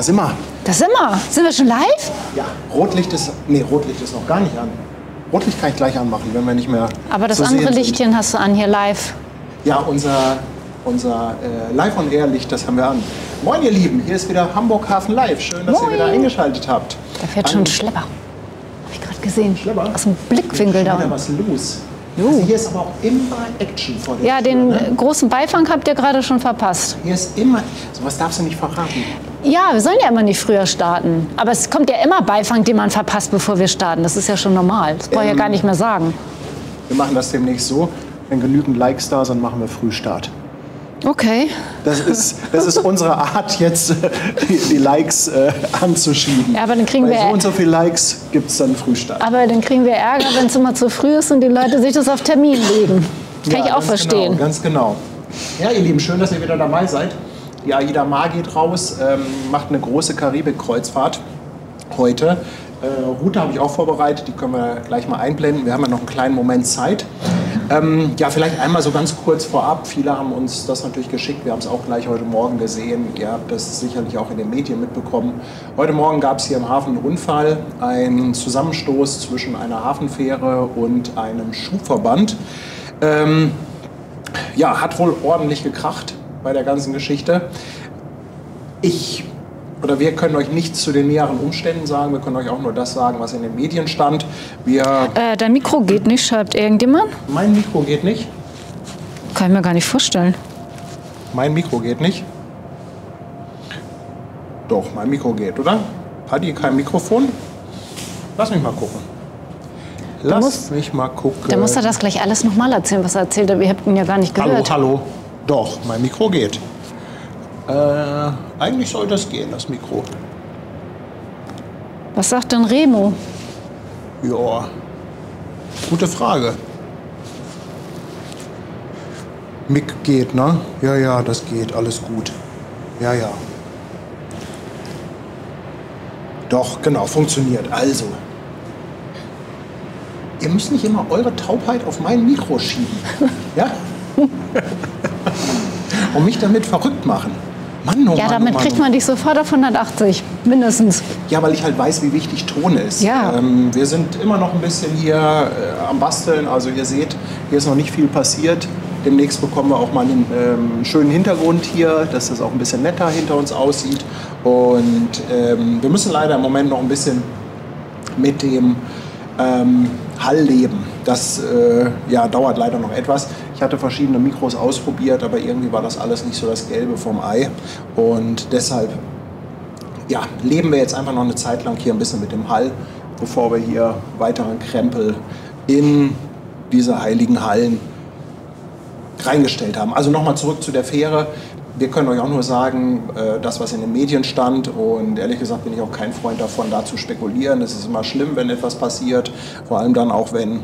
Da sind wir. Da sind wir. Sind wir schon live? Ja, Rotlicht ist noch gar nicht an. Rotlicht kann ich gleich anmachen, wenn wir nicht mehr. Aber das zu andere sehen Lichtchen sind. hast du an hier live. Ja, unser Live-on-Air-Licht, das haben wir an. Moin, ihr Lieben, hier ist wieder Hamburg Hafen Live. Schön, dass ihr wieder eingeschaltet habt. Da fährt schon ein Schlepper. Hab ich gerade gesehen. Schlepper? Aus dem Blickwinkel da. Ist wieder was los. Also hier ist aber auch immer Action vor der Ja, Tür, den ne? großen Beifang habt ihr gerade schon verpasst. Hier ist immer. Sowas darfst du nicht verraten. Ja, wir sollen ja immer nicht früher starten. Aber es kommt ja immer Beifang, den man verpasst, bevor wir starten. Das ist ja schon normal. Das brauche ich ja gar nicht mehr sagen. Wir machen das demnächst so. Wenn genügend Likes da sind, machen wir Frühstart. Okay. Das ist unsere Art, jetzt die Likes anzuschieben. Ja, aber dann kriegen Bei wir so und so viel Likes gibt es dann Frühstart. Aber dann kriegen wir Ärger, wenn es immer zu früh ist und die Leute sich das auf Termin legen. Kann ich auch ganz verstehen. Genau, ganz genau. Ja, ihr Lieben, schön, dass ihr wieder dabei seid. Die Aida Mar geht raus, macht eine große Karibik-Kreuzfahrt heute. Route habe ich auch vorbereitet, die können wir gleich mal einblenden. Wir haben ja noch einen kleinen Moment Zeit. Ja, vielleicht einmal so ganz kurz vorab. Viele haben uns das natürlich geschickt. Wir haben es auch gleich heute Morgen gesehen. Ihr habt das sicherlich auch in den Medien mitbekommen. Heute Morgen gab es hier im Hafen einen Unfall. Ein Zusammenstoß zwischen einer Hafenfähre und einem Schubverband. Ja, hat wohl ordentlich gekracht bei der ganzen Geschichte. Wir können euch nichts zu den näheren Umständen sagen. Wir können euch auch nur das sagen, was in den Medien stand. Dein Mikro geht nicht, schreibt irgendjemand? Mein Mikro geht nicht. Kann ich mir gar nicht vorstellen. Mein Mikro geht nicht. Doch, mein Mikro geht, oder? Hat die kein Mikrofon? Lass mich mal gucken. Lass mich mal gucken. Dann muss er das gleich alles nochmal erzählen, was er erzählt hat. Wir habt ihn ja gar nicht gehört. Hallo. Doch, mein Mikro geht. Eigentlich soll das gehen, das Mikro. Was sagt denn Remo? Ja, gute Frage. Mic geht, ne? Ja, das geht, alles gut. Ja. Doch, genau, funktioniert. Also, ihr müsst nicht immer eure Taubheit auf mein Mikro schieben. Ja? Und mich damit verrückt machen. Mann, oh Ja, Mann, damit oh Mann, kriegt oh man dich sofort auf 180, mindestens. Ja, weil ich halt weiß, wie wichtig Ton ist. Ja. Wir sind immer noch ein bisschen hier am Basteln. Also ihr seht, hier ist noch nicht viel passiert. Demnächst bekommen wir auch mal einen schönen Hintergrund hier, dass das auch ein bisschen netter hinter uns aussieht. Und wir müssen leider im Moment noch ein bisschen mit dem Hall leben. Das dauert leider noch etwas. Ich hatte verschiedene Mikros ausprobiert, aber irgendwie war das alles nicht so das Gelbe vom Ei. Und deshalb leben wir jetzt einfach noch eine Zeit lang hier ein bisschen mit dem Hall, bevor wir hier weiteren Krempel in diese heiligen Hallen reingestellt haben. Also nochmal zurück zu der Fähre. Wir können euch auch nur sagen, das, was in den Medien stand. Und ehrlich gesagt bin ich auch kein Freund davon, da zu spekulieren. Es ist immer schlimm, wenn etwas passiert. Vor allem dann auch, wenn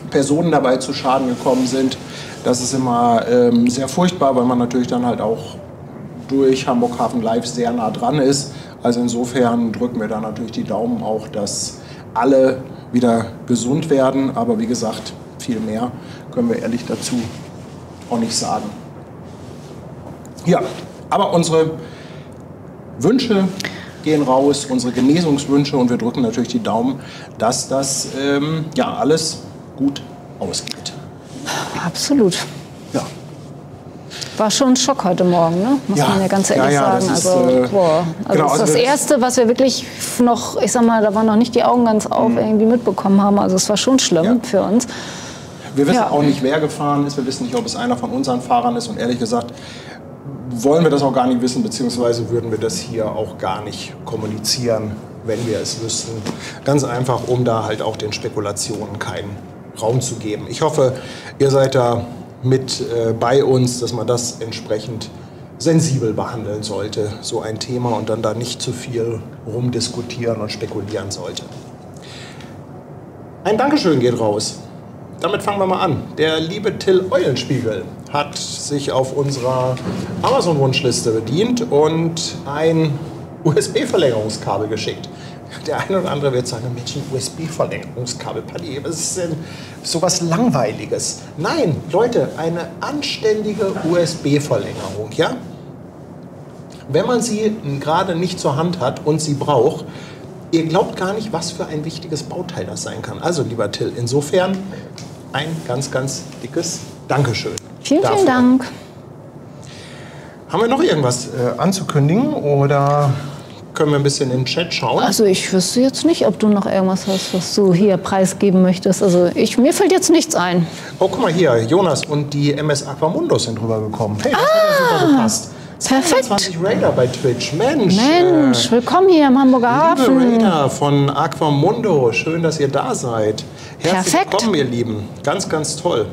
Personen dabei zu Schaden gekommen sind. Das ist immer sehr furchtbar, weil man natürlich dann halt auch durch Hamburg Hafen Live sehr nah dran ist. Also insofern drücken wir da natürlich die Daumen auch, dass alle wieder gesund werden. Aber wie gesagt, viel mehr können wir ehrlich dazu auch nicht sagen. Ja, aber unsere Wünsche gehen raus, unsere Genesungswünsche, und wir drücken natürlich die Daumen, dass das alles gut ausgeht. Absolut. Ja. War schon ein Schock heute Morgen, ne? Muss man ja ganz ehrlich sagen. Das ist, das Erste, was wir wirklich noch, ich sag mal, da waren noch nicht die Augen ganz auf, irgendwie mitbekommen haben. Also es war schon schlimm für uns. Wir wissen auch nicht, wer gefahren ist. Wir wissen nicht, ob es einer von unseren Fahrern ist. Und ehrlich gesagt wollen wir das auch gar nicht wissen, beziehungsweise würden wir das hier auch gar nicht kommunizieren, wenn wir es wüssten. Ganz einfach, um da halt auch den Spekulationen keinen Raum zu geben. Ich hoffe, ihr seid da mit bei uns, dass man das entsprechend sensibel behandeln sollte, so ein Thema, und dann da nicht zu viel rumdiskutieren und spekulieren sollte. Ein Dankeschön geht raus. Damit fangen wir mal an. Der liebe Till Eulenspiegel hat sich auf unserer Amazon-Wunschliste bedient und ein USB-Verlängerungskabel geschickt. Der eine oder andere wird sagen, Mensch, ein USB-Verlängerungskabel, Paddy, was ist denn sowas Langweiliges? Nein, Leute, eine anständige USB-Verlängerung, ja? wenn man sie gerade nicht zur Hand hat und sie braucht, ihr glaubt gar nicht, was für ein wichtiges Bauteil das sein kann. Also, lieber Till, insofern ein ganz, ganz dickes Dankeschön. Vielen Dank. Haben wir noch irgendwas anzukündigen oder können wir ein bisschen in den Chat schauen? Also ich wüsste jetzt nicht, ob du noch irgendwas hast, was du hier preisgeben möchtest. Also mir fällt jetzt nichts ein. Oh, guck mal hier, Jonas und die MS Aquamundos sind rübergekommen. Hey, das hat ja super gepasst. Perfekt. 20 Raider bei Twitch. Mensch, willkommen hier im Hamburger Hafen. Liebe Raider von Aquamundo, schön, dass ihr da seid. Herzlich willkommen, ihr Lieben. Ganz, ganz toll.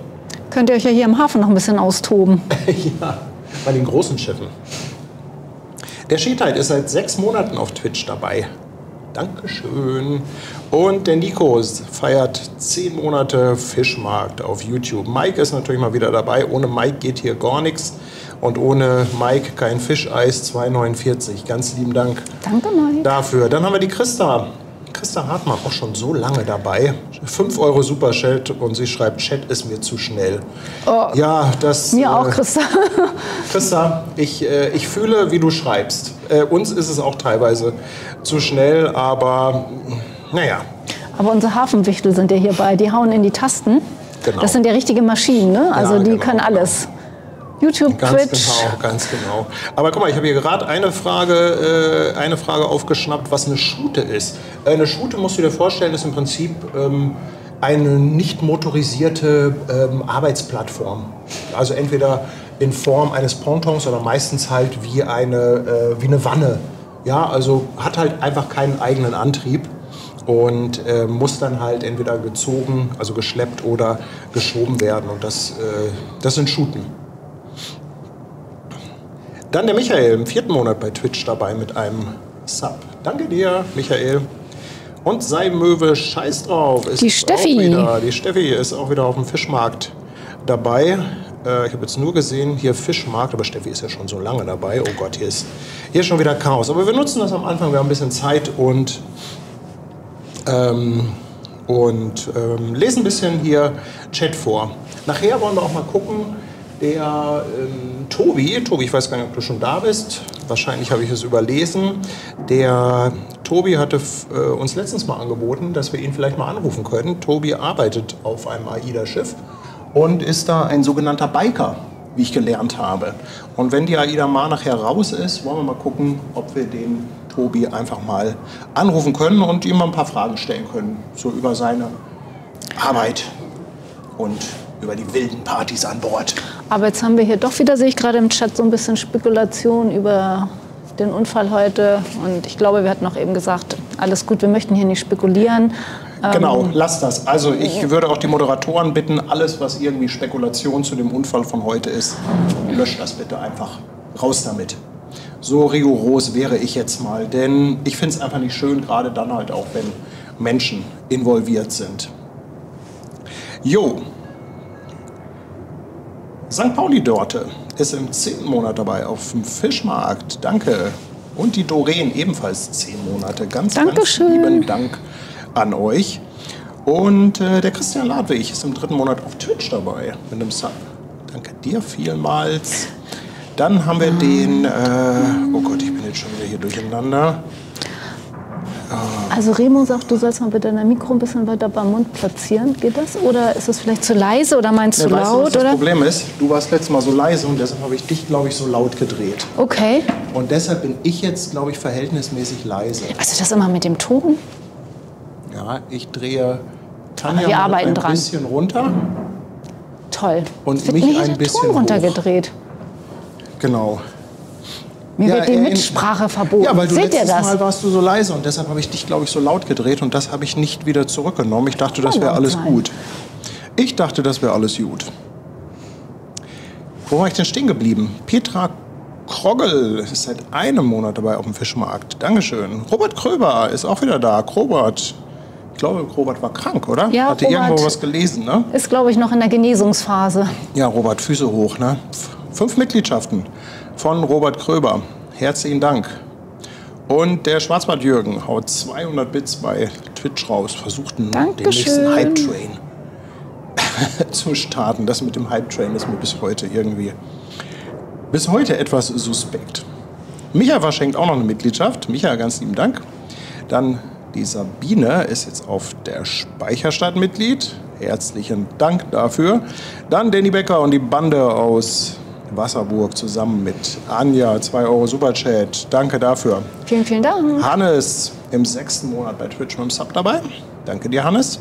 Könnt ihr euch ja hier im Hafen noch ein bisschen austoben. Ja, bei den großen Schiffen. Der Schietheit ist seit 6 Monaten auf Twitch dabei. Dankeschön. Und der Nico feiert 10 Monate Fischmarkt auf YouTube. Mike ist natürlich mal wieder dabei. Ohne Mike geht hier gar nichts. Und ohne Mike kein Fischeis, 2,49. Ganz lieben Dank. Danke, Mike. Dafür. Dann haben wir die Christa. Christa Hartmann, auch schon so lange dabei. 5 € Superchat und sie schreibt, Chat ist mir zu schnell. Oh, ja, das... Mir auch, Christa. Christa, ich fühle, wie du schreibst. Uns ist es auch teilweise zu schnell, aber naja. Aber unsere Hafenwichtel sind ja hierbei, die hauen in die Tasten. Genau. Das sind ja richtige Maschinen, ne? Also ja, die können alles. YouTube, Twitch. Ganz genau. Aber guck mal, ich habe hier gerade eine Frage aufgeschnappt, was eine Schute ist. Eine Schute, musst du dir vorstellen, ist im Prinzip eine nicht motorisierte Arbeitsplattform. Also entweder in Form eines Pontons oder meistens halt wie eine Wanne. Ja, also hat halt einfach keinen eigenen Antrieb und muss dann halt entweder gezogen, also geschleppt oder geschoben werden. Und das sind Schuten. Dann der Michael, im 4. Monat bei Twitch dabei mit einem Sub. Danke dir, Michael. Und sei Möwe, scheiß drauf. Ist die Steffi. Die Steffi ist auch wieder auf dem Fischmarkt dabei. Ich habe jetzt nur gesehen, hier Fischmarkt, aber Steffi ist ja schon so lange dabei. Oh Gott, hier ist schon wieder Chaos. Aber wir nutzen das am Anfang, wir haben ein bisschen Zeit und lesen ein bisschen hier Chat vor. Nachher wollen wir auch mal gucken, der Tobi, ich weiß gar nicht, ob du schon da bist, wahrscheinlich habe ich es überlesen. Der Tobi hatte uns letztens mal angeboten, dass wir ihn vielleicht mal anrufen können. Tobi arbeitet auf einem AIDA-Schiff und ist da ein sogenannter Biker, wie ich gelernt habe. Und wenn die AIDA mal nachher raus ist, wollen wir mal gucken, ob wir den Tobi einfach mal anrufen können und ihm mal ein paar Fragen stellen können, so über seine Arbeit und über die wilden Partys an Bord. Aber jetzt haben wir hier doch wieder, sehe ich gerade im Chat, so ein bisschen Spekulation über den Unfall heute. Und ich glaube, wir hatten auch eben gesagt, alles gut, wir möchten hier nicht spekulieren. Genau, lasst das. Also ich würde auch die Moderatoren bitten, alles, was irgendwie Spekulation zu dem Unfall von heute ist, löscht das bitte einfach. Raus damit. So rigoros wäre ich jetzt mal. Denn ich finde es einfach nicht schön, gerade dann halt auch, wenn Menschen involviert sind. Jo. St. Pauli-Dorte ist im 10. Monat dabei auf dem Fischmarkt. Danke. Und die Doreen ebenfalls 10 Monate. Ganz lieben Dank an euch. Und der Christian Ladwig ist im 3. Monat auf Twitch dabei mit einem Sub. Danke dir vielmals. Dann haben wir den... oh Gott, ich bin jetzt schon wieder hier durcheinander. Also Remo sagt, du sollst mal bitte dein Mikro ein bisschen weiter beim Mund platzieren. Geht das? Oder ist es vielleicht zu leise oder meinst du laut? Weißt du, was das Problem ist? Du warst letztes Mal so leise und deshalb habe ich dich, glaube ich, so laut gedreht. Okay. Und deshalb bin ich jetzt, glaube ich, verhältnismäßig leise. Also das immer mit dem Ton? Ja, ich drehe Tanja ein bisschen runter. Toll. Und mich ein bisschen Ton runtergedreht. Genau. Mir wird die Mitsprache verboten. Ja, weil Seht ihr das? Mal warst du so leise und deshalb habe ich dich, glaube ich, so laut gedreht und das habe ich nicht wieder zurückgenommen. Ich dachte, das wäre alles gut. Ich dachte, das wäre alles gut. Wo war ich denn stehen geblieben? Petra Kroggel ist seit 1 Monat dabei auf dem Fischmarkt. Dankeschön. Robert Kröber ist auch wieder da. Robert. Ich glaube, Robert war krank, oder? Ja, hatte Robert irgendwo was gelesen, ne? Ist, glaube ich, noch in der Genesungsphase. Ja, Robert, Füße hoch, ne? 5 Mitgliedschaften von Robert Kröber. Herzlichen Dank. Und der Schwarzbart-Jürgen haut 200 Bits bei Twitch raus. Versucht den nächsten Hype-Train zu starten. Das mit dem Hype-Train ist mir bis heute etwas suspekt. Micha verschenkt auch noch eine Mitgliedschaft. Micha, ganz lieben Dank. Dann die Sabine ist jetzt auf der Speicherstadt Mitglied. Herzlichen Dank dafür. Dann Danny Becker und die Bande aus Wasserburg zusammen mit Anja, 2 Euro Superchat. Danke dafür. Vielen, vielen Dank. Hannes im 6. Monat bei Twitch mit dem Sub dabei. Danke dir, Hannes.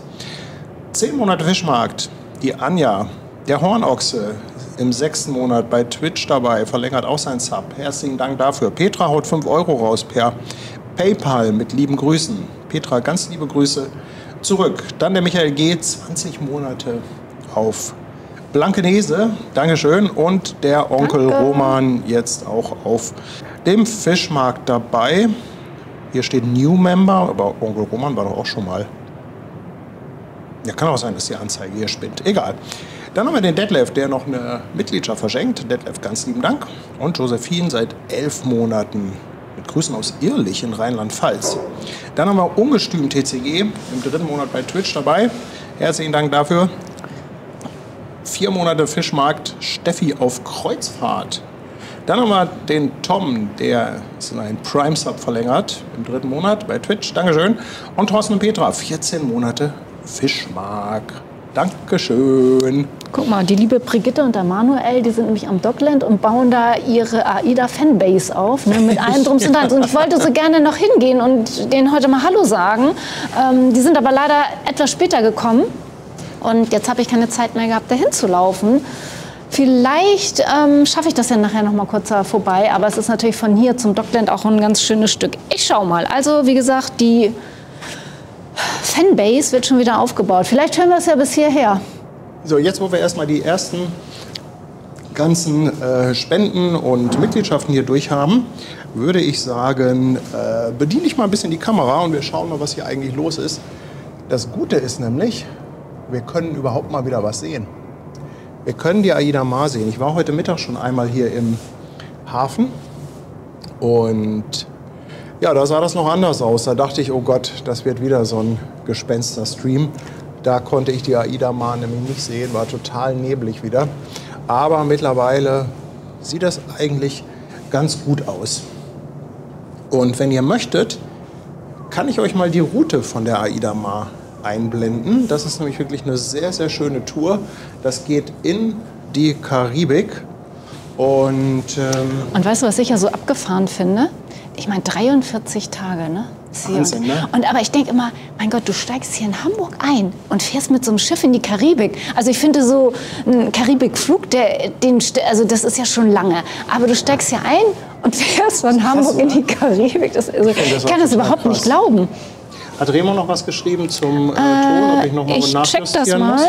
10 Monate Fischmarkt. Die Anja, der Hornochse, im 6. Monat bei Twitch dabei, verlängert auch sein Sub. Herzlichen Dank dafür. Petra haut 5 Euro raus per PayPal mit lieben Grüßen. Petra, ganz liebe Grüße zurück. Dann der Michael G., 20 Monate auf Blankenese. Dankeschön. Und der Onkel Roman jetzt auch auf dem Fischmarkt dabei. Hier steht New Member, aber Onkel Roman war doch auch schon mal. Ja, kann auch sein, dass die Anzeige hier spinnt. Egal. Dann haben wir den Detlef, der noch eine Mitgliedschaft verschenkt. Detlef, ganz lieben Dank. Und Josephine seit 11 Monaten mit Grüßen aus Irrlich in Rheinland-Pfalz. Dann haben wir Ungestüm TCG im 3. Monat bei Twitch dabei. Herzlichen Dank dafür. 4 Monate Fischmarkt Steffi auf Kreuzfahrt. Dann haben wir den Tom, der ist in einen Prime-Sub verlängert im 3. Monat bei Twitch. Dankeschön. Und Thorsten und Petra, 14 Monate Fischmarkt. Dankeschön. Guck mal, die liebe Brigitte und der Manuel, die sind nämlich am Dockland und bauen da ihre AIDA-Fanbase auf, ne, mit allem drum und dran. Und ich wollte so gerne noch hingehen und denen heute mal Hallo sagen. Die sind aber leider etwas später gekommen und jetzt habe ich keine Zeit mehr gehabt, dahin zu laufen. Vielleicht schaffe ich das ja nachher noch mal kurz vorbei, aber es ist natürlich von hier zum Dockland auch ein ganz schönes Stück. Ich schau mal. Also wie gesagt, die Fanbase wird schon wieder aufgebaut. Vielleicht hören wir es ja bis hierher. So, jetzt wo wir erstmal die ersten ganzen Spenden und Mitgliedschaften hier durch haben, würde ich sagen, bediene ich mal ein bisschen die Kamera und wir schauen mal, was hier eigentlich los ist. Das Gute ist nämlich, wir können überhaupt mal wieder was sehen. Wir können die Aida Mar sehen. Ich war heute Mittag schon einmal hier im Hafen und ja, da sah das noch anders aus. Da dachte ich, oh Gott, das wird wieder so ein Gespenster-Stream. Da konnte ich die Aida Mar nämlich nicht sehen, war total neblig wieder. Aber mittlerweile sieht das eigentlich ganz gut aus. Und wenn ihr möchtet, kann ich euch mal die Route von der Aida Mar einblenden. Das ist nämlich wirklich eine sehr, sehr schöne Tour. Das geht in die Karibik. Und weißt du, was ich ja so abgefahren finde? Ich meine, 43 Tage, ne? Wahnsinn, ne? Und aber ich denke immer, mein Gott, du steigst hier in Hamburg ein und fährst mit so einem Schiff in die Karibik. Also ich finde so ein Karibikflug, also das ist ja schon lange. Aber du steigst hier ein und fährst von Hamburg in die Karibik. Ich kann das überhaupt nicht glauben. Hat Remo noch was geschrieben zum Ton, ob ich noch mal nachjustieren muss?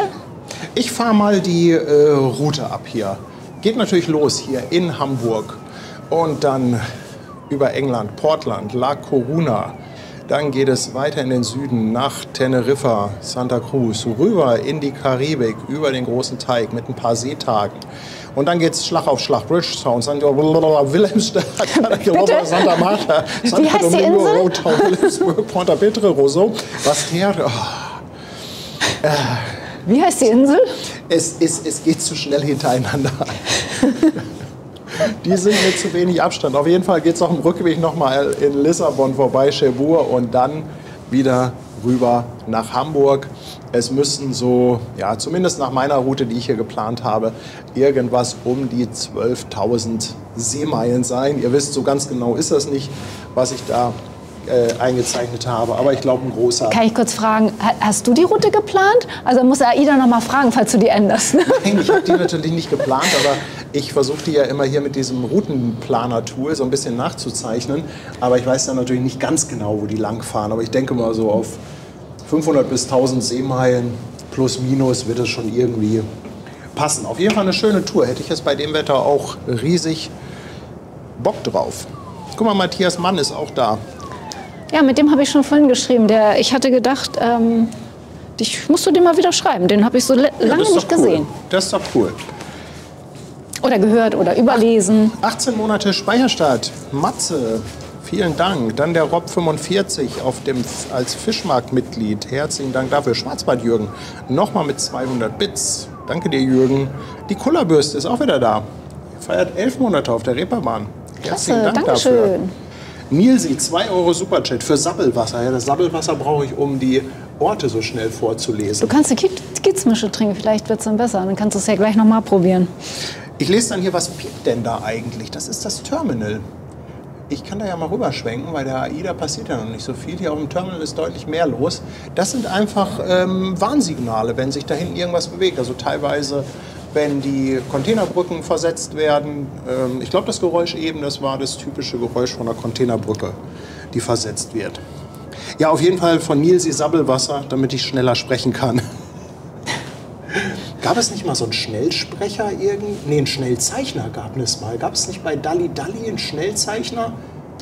Ich fahre mal die Route ab hier. Geht natürlich los hier in Hamburg und dann über England, Portland, La Coruna. Dann geht es weiter in den Süden nach Teneriffa, Santa Cruz, rüber in die Karibik, über den großen Teig mit ein paar Seetagen. Und dann geht es Schlag auf Schlag, Bridgetown, Wilhelmsburg, Santa Marta, Santa Domingo, Wilhelmsburg, Ponta Petre, Roseau, Bastere. Wie heißt die Insel? Es geht zu schnell hintereinander. Die sind mit zu wenig Abstand. Auf jeden Fall geht es auf dem Rückweg nochmal in Lissabon vorbei, Cherbourg und dann wieder rüber nach Hamburg. Es müssten so, ja, zumindest nach meiner Route, die ich hier geplant habe, irgendwas um die 12.000 Seemeilen sein. Ihr wisst, so ganz genau ist das nicht, was ich da eingezeichnet habe, aber ich glaube, ein großer. Kann ich kurz fragen, hast du die Route geplant? Also muss Aida noch mal fragen, falls du die änderst. Nein, ich habe die natürlich nicht geplant, aber ich versuche die ja immer hier mit diesem Routenplaner-Tool so ein bisschen nachzuzeichnen. Aber ich weiß dann natürlich nicht ganz genau, wo die langfahren. Aber ich denke mal so auf 500 bis 1000 Seemeilen plus minus wird es schon irgendwie passen. Auf jeden Fall eine schöne Tour. Hätte ich jetzt bei dem Wetter auch riesig Bock drauf. Guck mal, Matthias Mann ist auch da. Ja, mit dem habe ich schon vorhin geschrieben. Ich hatte gedacht, ich musst du den mal wieder schreiben. Den habe ich so lange nicht gesehen. Das ist doch cool. Oder gehört oder überlesen. 18 Monate Speicherstadt. Matze, vielen Dank. Dann der Rob 45 als Fischmarktmitglied. Herzlichen Dank dafür. Schwarzbad Jürgen, nochmal mit 200 Bits. Danke dir, Jürgen. Die Kullerbürste ist auch wieder da. Feiert 11 Monate auf der Reeperbahn. Klasse, Dankeschön. Nilsi, 2 Euro Superchat für Sabbelwasser. Ja, das Sabbelwasser brauche ich, um die Orte so schnell vorzulesen. Du kannst die Kiezmische trinken, vielleicht wird es dann besser. Dann kannst du es ja gleich noch mal probieren. Ich lese dann hier, was piept denn da eigentlich? Das ist das Terminal. Ich kann da ja mal rüberschwenken, weil der AIDA passiert ja noch nicht so viel. Hier auf dem Terminal ist deutlich mehr los. Das sind einfach Warnsignale, wenn sich da hinten irgendwas bewegt. Also teilweise, wenn die Containerbrücken versetzt werden. Ich glaube, das Geräusch eben, das war das typische Geräusch von einer Containerbrücke, die versetzt wird. Ja, auf jeden Fall von Nilsi Sabbelwasser, damit ich schneller sprechen kann. Gab es nicht mal so einen Schnellsprecher Nee, einen Schnellzeichner gab es mal. Gab es nicht bei Dalli Dalli einen Schnellzeichner?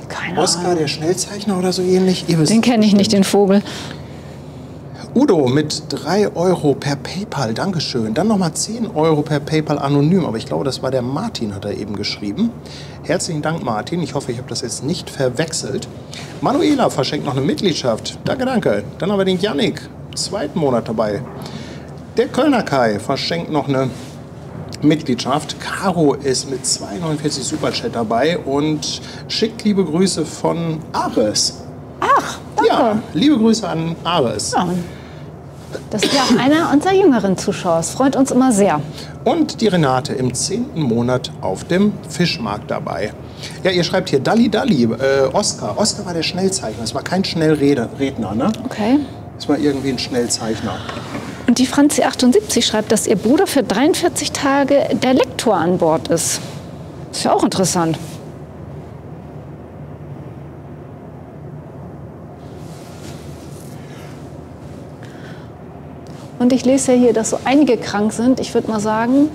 Keine Ahnung. Oscar, der Schnellzeichner oder so ähnlich? Den kenne ich nicht, den Vogel. Udo mit 3 Euro per PayPal, Dankeschön. Dann nochmal 10 Euro per PayPal anonym, aber ich glaube, das war der Martin, hat er eben geschrieben. Herzlichen Dank, Martin. Ich hoffe, ich habe das jetzt nicht verwechselt. Manuela verschenkt noch eine Mitgliedschaft. Danke, danke. Dann haben wir den Yannick, 2. Monat dabei. Der Kölner Kai verschenkt noch eine Mitgliedschaft. Caro ist mit 2,49 Superchat dabei und schickt liebe Grüße von Ares. Ach, danke. Ja, liebe Grüße an Ares. Ja, das ist ja auch einer unserer jüngeren Zuschauer. Es freut uns immer sehr. Und die Renate im 10. Monat auf dem Fischmarkt dabei. Ja, ihr schreibt hier Dalli Dalli, Oscar. Oscar war der Schnellzeichner. Das war kein Schnellredner, ne? Okay. Das war irgendwie ein Schnellzeichner. Und die Franzi78 schreibt, dass ihr Bruder für 43 Tage der Lektor an Bord ist. Ist ja auch interessant. Und ich lese ja hier, dass so einige krank sind. Ich würde mal sagen,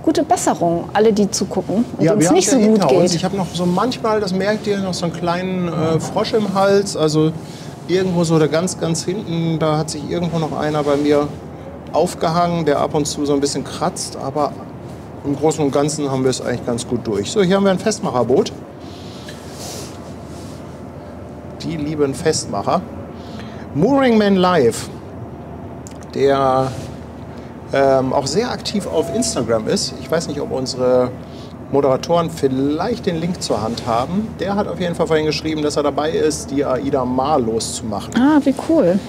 gute Besserung, alle, die zugucken und ja, denen es nicht so gut geht. Ich habe noch so manchmal, das merkt ihr, noch so einen kleinen Frosch im Hals. Also irgendwo so da ganz, ganz hinten, da hat sich irgendwo noch einer bei mir aufgehangen, der ab und zu so ein bisschen kratzt. Aber im Großen und Ganzen haben wir es eigentlich ganz gut durch. So, hier haben wir ein Festmacherboot. Die lieben Festmacher. Mooring Man Live, der auch sehr aktiv auf Instagram ist. Ich weiß nicht, ob unsere Moderatoren vielleicht den Link zur Hand haben. Der hat auf jeden Fall vorhin geschrieben, dass er dabei ist, die AIDA Mar loszumachen. Ah, wie cool.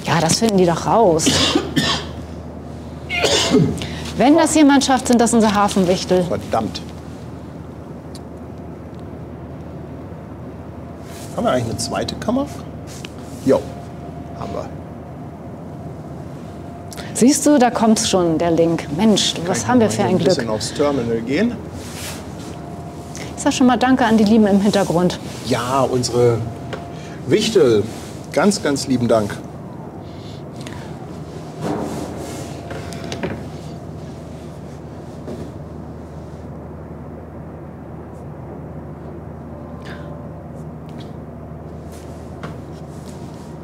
Ja, das finden die doch raus. Wenn das jemand schafft, sind das unsere Hafenwichtel. Verdammt. Haben wir eigentlich eine zweite Kammer? Jo, haben wir. Siehst du, da kommt schon der Link. Mensch, was haben wir für ein Glück. Ein bisschen aufs Terminal gehen. Ich sag schon mal Danke an die Lieben im Hintergrund. Ja, unsere Wichtel. Ganz, ganz lieben Dank.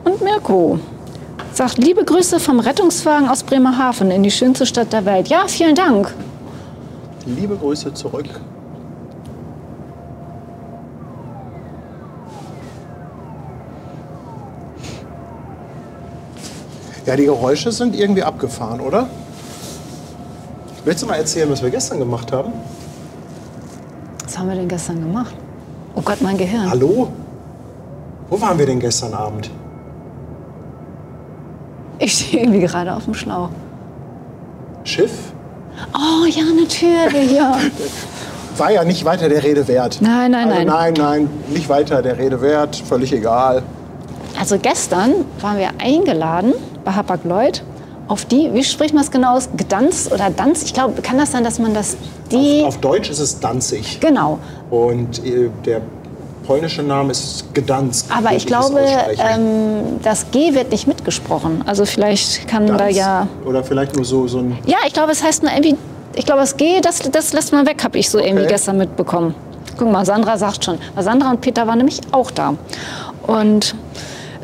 Und Mirko sagt, liebe Grüße vom Rettungswagen aus Bremerhaven in die schönste Stadt der Welt. Ja, vielen Dank. Liebe Grüße zurück. Ja, die Geräusche sind irgendwie abgefahren, oder? Willst du mal erzählen, was wir gestern gemacht haben? Was haben wir denn gestern gemacht? Oh Gott, mein Gehirn. Hallo? Wo waren wir denn gestern Abend? Ich stehe irgendwie gerade auf dem Schlauch. Schiff? Oh ja, natürlich, ja. War ja nicht weiter der Rede wert. Nein, nein, also nein. Nein, nicht weiter der Rede wert. Völlig egal. Also gestern waren wir eingeladen bei Hapag-Lloyd auf die, wie spricht man es genau aus, Gdansk oder Danz? Ich glaube, kann das sein, dass man das Auf Deutsch ist es Danzig. Genau. Und der polnische Name ist Gdansk. Aber ich glaube, das G wird nicht mitgesprochen. Also vielleicht kann Danz, da ja... Oder vielleicht nur so ein... Ja, ich glaube, es heißt nur irgendwie... Ich glaube, das G, das lässt man weg, habe ich so irgendwie gestern mitbekommen. Guck mal, Sandra sagt schon. Weil Sandra und Peter waren nämlich auch da. Und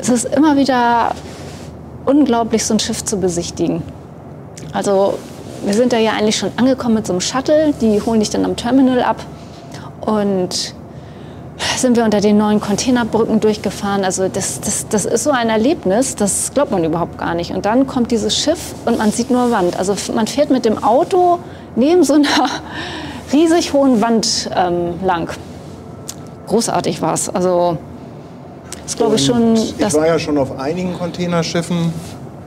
es ist immer wieder unglaublich, so ein Schiff zu besichtigen. Also wir sind da ja eigentlich schon angekommen mit so einem Shuttle. Die holen dich dann am Terminal ab. Und sind wir unter den neuen Containerbrücken durchgefahren. Also das ist so ein Erlebnis, das glaubt man überhaupt gar nicht. Und dann kommt dieses Schiff und man sieht nur Wand. Also man fährt mit dem Auto neben so einer riesig hohen Wand lang. großartig war es. Also das glaube ich schon. Ich war ja schon auf einigen Containerschiffen.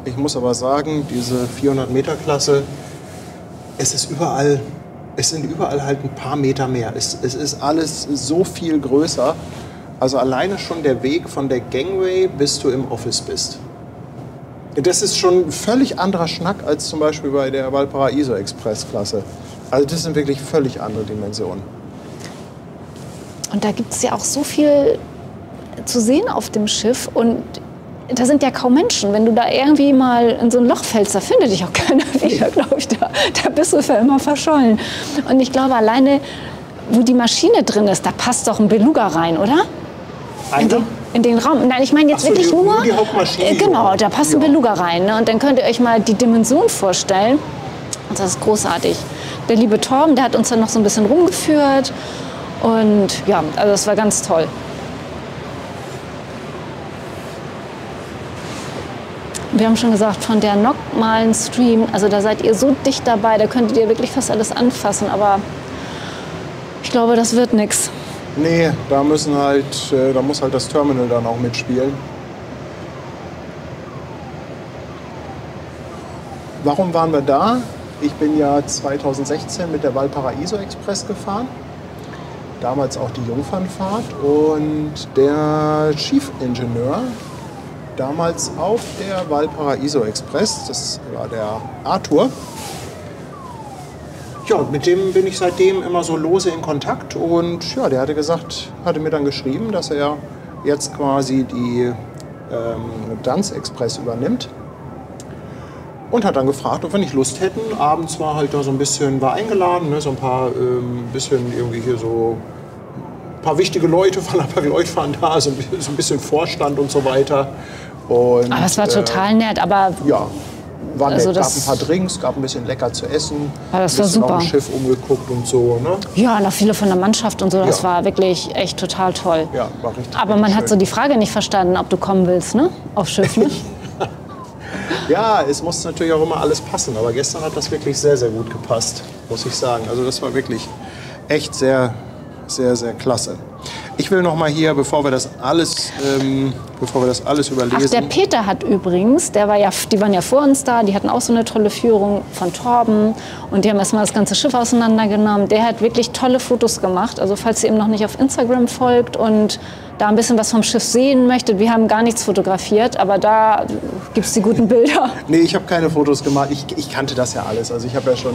Ich muss aber sagen, diese 400-Meter-Klasse, es sind überall halt ein paar Meter mehr. Es ist alles so viel größer. Also alleine schon der Weg von der Gangway, bis du im Office bist. Das ist schon ein völlig anderer Schnack als zum Beispiel bei der Valparaiso Express-Klasse. Also das sind wirklich völlig andere Dimensionen. Und da gibt es ja auch so viel zu sehen auf dem Schiff. Und da sind ja kaum Menschen. Wenn du da irgendwie mal in so ein Loch fällst, da findet dich auch keiner wieder, glaube ich. Da bist du für immer verschollen. Und ich glaube, alleine, wo die Maschine drin ist, da passt doch ein Beluga rein, oder? In den Raum. Nein, ich meine jetzt wirklich nur die Hauptmaschine. Genau, da passt ein Beluga rein. Ne? Und dann könnt ihr euch mal die Dimension vorstellen. Und das ist großartig. Der liebe Torben, der hat uns dann noch so ein bisschen rumgeführt. Und ja, also das war ganz toll. Wir haben schon gesagt, von der normalen Stream, also da seid ihr so dicht dabei, da könntet ihr wirklich fast alles anfassen, aber ich glaube, das wird nichts. Nee, da muss halt das Terminal dann auch mitspielen. Warum waren wir da? Ich bin ja 2016 mit der Valparaiso Express gefahren. Damals auch die Jungfernfahrt. Und der Chief Ingenieur damals auf der Valparaiso Express, das war der Arthur. Ja, und mit dem bin ich seitdem immer so lose in Kontakt. Und ja, der hatte mir dann geschrieben, dass er jetzt quasi die Danz Express übernimmt. Und hat dann gefragt, ob wir nicht Lust hätten. Abends war halt da so ein bisschen, war eingeladen, ne, so ein paar, bisschen irgendwie hier so, ein paar wichtige Leute von der Bergleut waren da, so ein bisschen Vorstand und so weiter. Und, aber es war total nett, aber... Ja, war nett. Also Gab ein paar Drinks, gab ein bisschen lecker zu essen. Das war super. Auf dem Schiff umgeguckt und so, ne? Ja, noch viele von der Mannschaft und so, das Ja. war wirklich echt total toll. Ja, war richtig. Aber man richtig hat so schön. die Frage nicht verstanden, ob du kommen willst, ne? Auf Schiff, ne? Ja, es muss natürlich auch immer alles passen. Aber gestern hat das wirklich sehr, sehr gut gepasst, muss ich sagen. Also das war wirklich echt sehr, sehr, sehr klasse. Ich will noch mal hier, bevor wir das alles überlesen. Ach, der Peter hat übrigens, die waren ja vor uns da, die hatten auch so eine tolle Führung von Torben und die haben erstmal das ganze Schiff auseinandergenommen. Der hat wirklich tolle Fotos gemacht. Also falls ihr ihm noch nicht auf Instagram folgt und da ein bisschen was vom Schiff sehen möchtet, wir haben gar nichts fotografiert, aber da gibt es die guten Bilder. Nee, ich habe keine Fotos gemacht. Ich kannte das ja alles. Also ich habe ja schon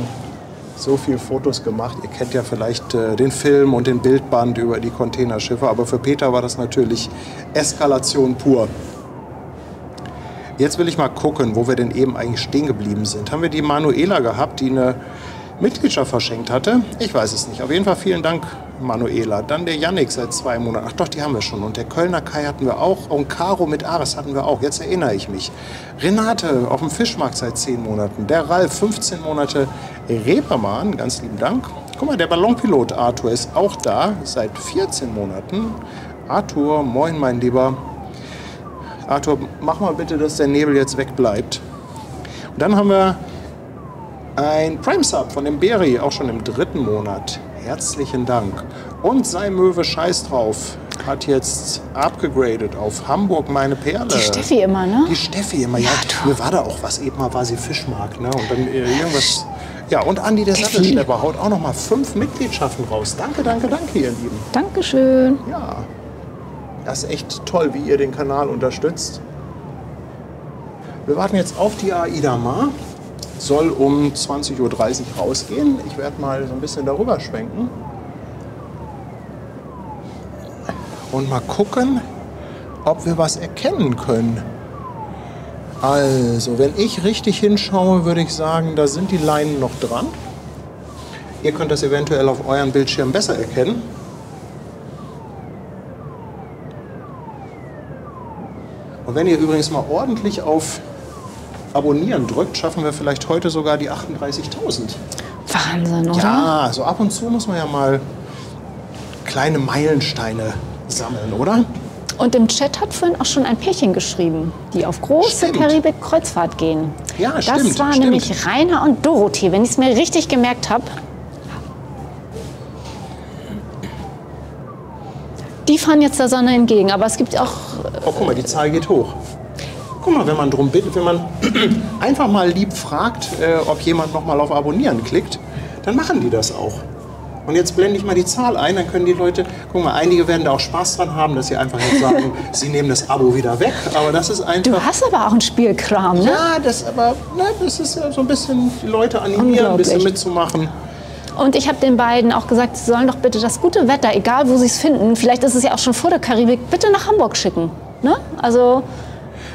so viele Fotos gemacht. Ihr kennt ja vielleicht den Film und den Bildband über die Containerschiffe. Aber für Peter war das natürlich Eskalation pur. Jetzt will ich mal gucken, wo wir denn eben eigentlich stehen geblieben sind. Haben wir die Manuela gehabt, die eine Mitgliedschaft verschenkt hatte? Ich weiß es nicht. Auf jeden Fall vielen Dank, Manuela. Dann der Yannick seit 2 Monaten. Ach doch, die haben wir schon. Und der Kölner Kai hatten wir auch. Und Caro mit Ares hatten wir auch. Jetzt erinnere ich mich. Renate auf dem Fischmarkt seit 10 Monaten. Der Ralf 15 Monate. Reepermann, ganz lieben Dank. Guck mal, der Ballonpilot Arthur ist auch da seit 14 Monaten. Arthur, moin mein Lieber. Arthur, mach mal bitte, dass der Nebel jetzt wegbleibt. Und dann haben wir ein Prime-Sub von dem Beri, auch schon im 3. Monat. Herzlichen Dank. Und sei Möwe scheiß drauf, hat jetzt abgegradet auf Hamburg meine Perle. Die Steffi immer, ne? Die Steffi immer, ja. Mir war da auch was, eben mal war sie Fischmarkt, ne? Und dann irgendwas. Ja, und Andi, der Sattelschlepper, haut auch noch mal 5 Mitgliedschaften raus. Danke, danke, danke, ihr Lieben. Dankeschön. Ja, das ist echt toll, wie ihr den Kanal unterstützt. Wir warten jetzt auf die Aida Mar. Soll um 20:30 Uhr rausgehen. Ich werde mal so ein bisschen darüber schwenken. Und mal gucken, ob wir was erkennen können. Also, wenn ich richtig hinschaue, würde ich sagen, da sind die Leinen noch dran. Ihr könnt das eventuell auf euren Bildschirm besser erkennen. Und wenn ihr übrigens mal ordentlich auf Abonnieren drückt, schaffen wir vielleicht heute sogar die 38.000. Wahnsinn, oder? Ja, so ab und zu muss man ja mal kleine Meilensteine sammeln, oder? Und im Chat hat vorhin auch schon ein Pärchen geschrieben, die auf große Stimmt. Karibik-Kreuzfahrt gehen. Ja, das stimmt, war stimmt. nämlich Rainer und Dorothee, wenn ich es mir richtig gemerkt habe. die fahren jetzt der Sonne entgegen. Aber es gibt auch... Oh, guck mal, die Zahl geht hoch. Guck mal, wenn man drum bittet, wenn man einfach mal lieb fragt, ob jemand noch mal auf Abonnieren klickt, dann machen die das auch. Und jetzt blende ich mal die Zahl ein, dann können die Leute, guck mal, einige werden da auch Spaß dran haben, dass sie einfach jetzt sagen, sie nehmen das Abo wieder weg. Aber das ist einfach... Du hast aber auch einen Spielkram, ne? Ja, das ist ja so ein bisschen die Leute animieren, ein bisschen mitzumachen. Und ich habe den beiden auch gesagt, sie sollen doch bitte das gute Wetter, egal wo sie es finden, vielleicht ist es ja auch schon vor der Karibik, bitte nach Hamburg schicken. Ne? Also...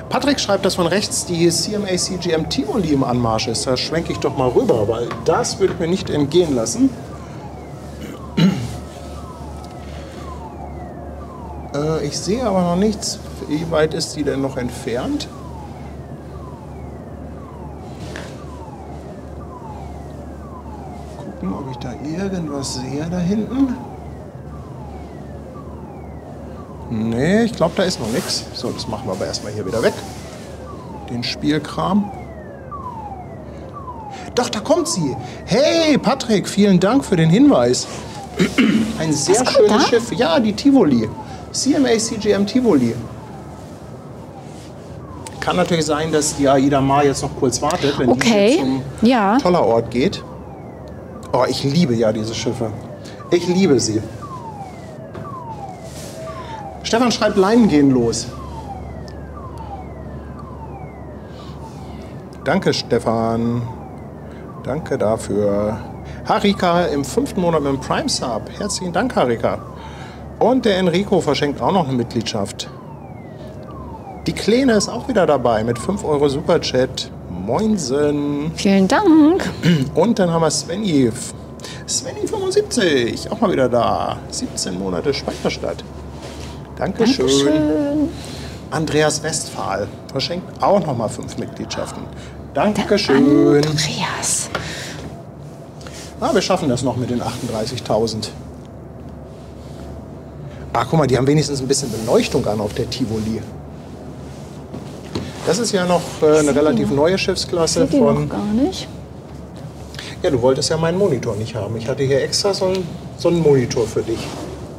Patrick schreibt, dass von rechts die CMA CGM Tivoli im Anmarsch ist. Da schwenke ich doch mal rüber, weil das würde ich mir nicht entgehen lassen. Ich sehe aber noch nichts. Wie weit ist die denn noch entfernt? Gucken, ob ich da irgendwas sehe da hinten. Nee, ich glaube, da ist noch nichts. So, das machen wir aber erstmal hier wieder weg. Den Spielkram. Doch, da kommt sie. Hey, Patrick, vielen Dank für den Hinweis. Ein sehr schönes Schiff. Ja, die Tivoli. CMA CGM Tivoli. Kann natürlich sein, dass die AIDA Mar jetzt noch kurz wartet, wenn die zum Tollerort geht. Oh, ich liebe ja diese Schiffe. Ich liebe sie. Stefan schreibt, Leinen gehen los. Danke, Stefan. Danke dafür. Harika im 5. Monat mit dem Prime Sub. Herzlichen Dank, Harika. Und der Enrico verschenkt auch noch eine Mitgliedschaft. Die Kleine ist auch wieder dabei mit 5 € Superchat. Moinsen. Vielen Dank. Und dann haben wir Svenny. Svenny 75, auch mal wieder da. 17 Monate Speicherstadt. Dankeschön. Dankeschön. Andreas Westphal verschenkt auch noch mal 5 Mitgliedschaften. Dankeschön. Andreas. Wir schaffen das noch mit den 38.000. Guck mal, die haben wenigstens ein bisschen Beleuchtung an auf der Tivoli. Das ist ja noch eine relativ neue Schiffsklasse von... Noch gar nicht. Ja, du wolltest ja meinen Monitor nicht haben. Ich hatte hier extra so einen Monitor für dich.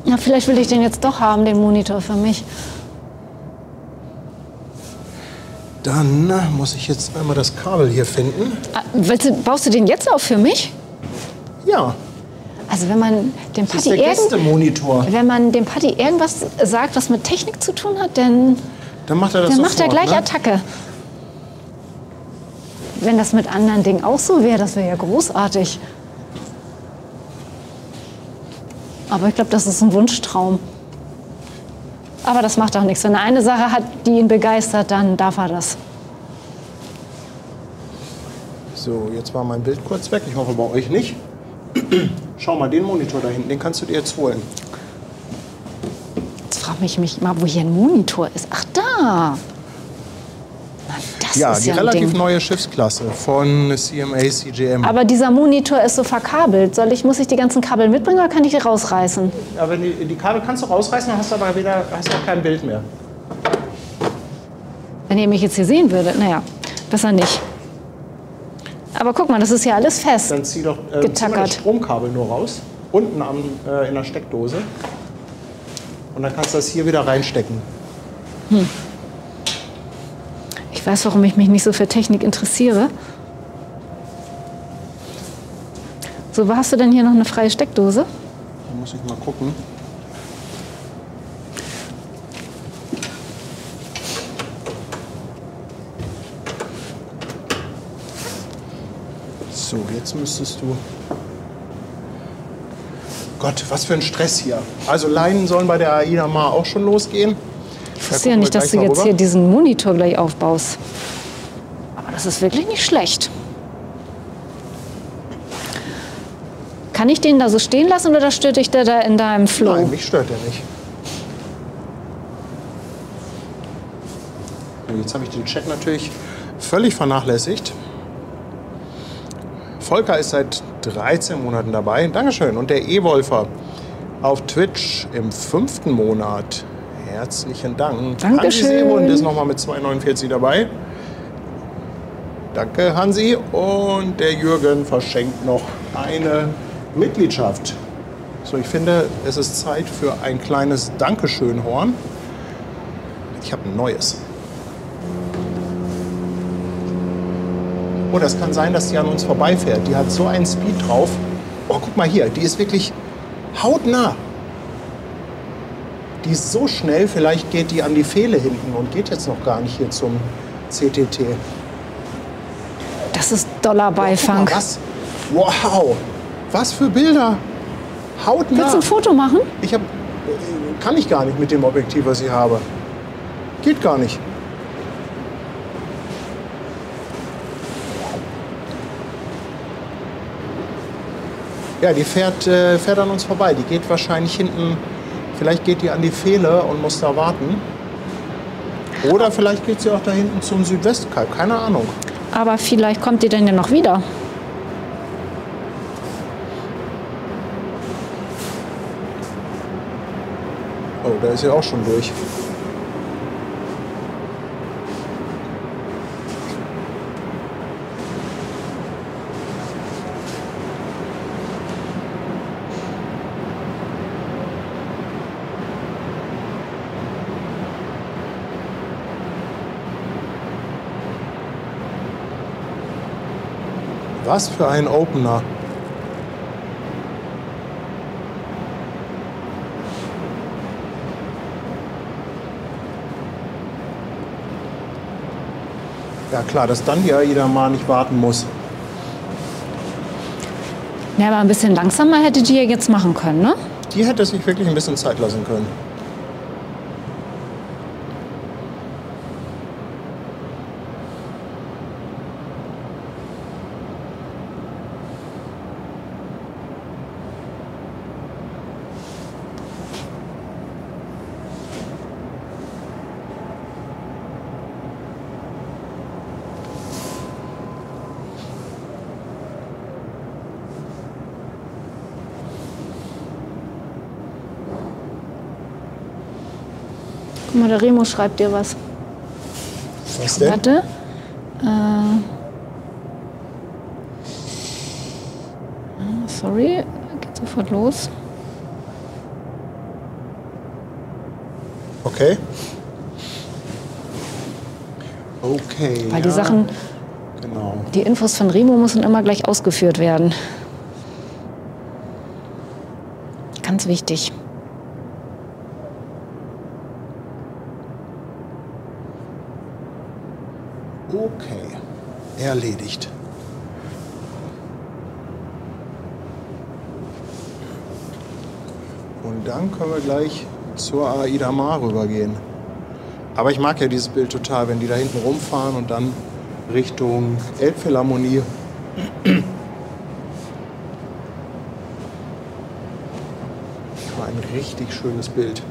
Ja, vielleicht will ich den jetzt doch haben, den Monitor für mich. Dann muss ich jetzt einmal das Kabel hier finden. Baust du den jetzt auf für mich? Ja. Also wenn man dem Das ist der Gästemonitor. Wenn man dem Paddy irgendwas sagt, was mit Technik zu tun hat, dann macht er das dann sofort, macht er gleich ne? Attacke. Wenn das mit anderen Dingen auch so wäre, das wäre ja großartig. Aber ich glaube, das ist ein Wunschtraum. Aber das macht auch nichts. Wenn er eine Sache hat, die ihn begeistert, dann darf er das. So, jetzt war mein Bild kurz weg. Ich hoffe bei euch nicht. Schau mal, den Monitor da hinten, den kannst du dir jetzt holen. Jetzt frage ich mich mal, wo hier ein Monitor ist. Ach, da. Na, das Ja, ist die ja ein relativ Ding. neue Schiffsklasse von CMA CGM. Aber dieser Monitor ist so verkabelt. Muss ich die ganzen Kabel mitbringen oder kann ich die rausreißen? Ja, wenn die Kabel kannst du rausreißen, dann hast du aber auch kein Bild mehr. Wenn ihr mich jetzt hier sehen würdet, naja, besser nicht. Aber guck mal, das ist ja alles fest. Dann zieh doch zieh mal das Getackert. Stromkabel nur raus, unten in der Steckdose. Und dann kannst du das hier wieder reinstecken. Ich weiß, warum ich mich nicht so für Technik interessiere. So, wo hast du denn hier noch eine freie Steckdose? Da muss ich mal gucken. So, jetzt müsstest du... Gott, was für ein Stress hier. Also Leinen sollen bei der AIDA Mar auch schon losgehen. Ich wusste ja nicht, dass du jetzt hier diesen Monitor gleich aufbaust. Aber das ist wirklich nicht schlecht. Kann ich den da so stehen lassen oder stört dich der da in deinem Flow? Nein, mich stört er nicht. So, jetzt habe ich den Chat natürlich völlig vernachlässigt. Volker ist seit 13 Monaten dabei. Dankeschön. Und der E-Wolfer auf Twitch im 5. Monat. Herzlichen Dank. Dankeschön. Hansi Seehund ist nochmal mit 2,49 dabei. Danke, Hansi. Und der Jürgen verschenkt noch eine Mitgliedschaft. So, ich finde, es ist Zeit für ein kleines Dankeschön-Horn. Ich habe ein neues. Oh, das kann sein, dass die an uns vorbeifährt. Die hat so einen Speed drauf. Oh, guck mal hier, die ist wirklich hautnah. Die ist so schnell, vielleicht geht die an die Pfähle hinten und geht jetzt noch gar nicht hier zum CTT. Das ist doller Beifang. Oh, was? Wow, was für Bilder. Hautnah. Willst du ein Foto machen? Kann ich gar nicht mit dem Objektiv, was ich habe. Geht gar nicht. Ja, die fährt an uns vorbei. Die geht wahrscheinlich hinten, vielleicht geht die an die Pfähle und muss da warten. Oder vielleicht geht sie auch da hinten zum Südwestkalb, keine Ahnung. Aber vielleicht kommt die denn ja noch wieder. Oh, da ist sie auch schon durch. Was für ein Opener. Ja klar, dass dann die AIDA mal nicht warten muss. Ja, aber ein bisschen langsamer hätte die ja jetzt machen können, ne? Die hätte sich wirklich ein bisschen Zeit lassen können. Guck mal, der Remo schreibt dir was. Was denn? Warte. Sorry, geht sofort los. Okay. Okay. Weil die Sachen, Genau. die Infos von Remo müssen immer gleich ausgeführt werden. Ganz wichtig. Okay. Erledigt. Und dann können wir gleich zur AIDA Mar rübergehen. Aber ich mag ja dieses Bild total, wenn die da hinten rumfahren und dann Richtung Elbphilharmonie. War ein richtig schönes Bild.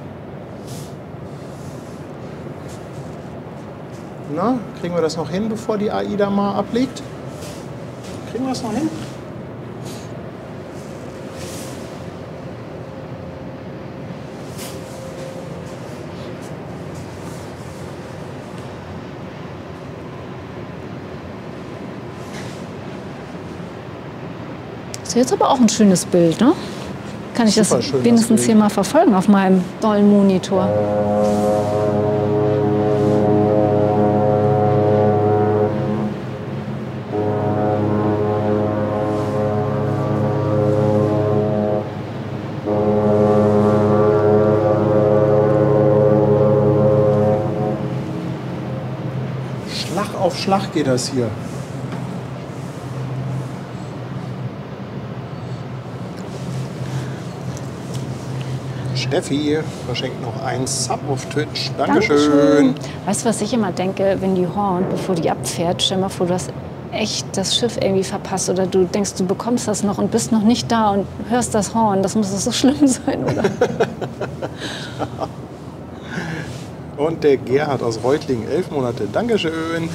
Na, kriegen wir das noch hin, bevor die AIDA Mar ablegt? Kriegen wir das noch hin? Das ist jetzt aber auch ein schönes Bild, ne? Kann ich das Super schön, das wenigstens Bild. hier mal verfolgen auf meinem dollen Monitor? Schlag auf Schlag geht das hier. Steffi verschenkt noch einen Sub auf Twitch. Dankeschön. Weißt du, was ich immer denke, wenn die hornt, bevor die abfährt? Stell mal vor, du hast echt das Schiff irgendwie verpasst oder du denkst, du bekommst das noch und bist noch nicht da und hörst das Horn. Das muss doch so schlimm sein, oder? Und der Gerhard aus Reutlingen, 11 Monate. Dankeschön.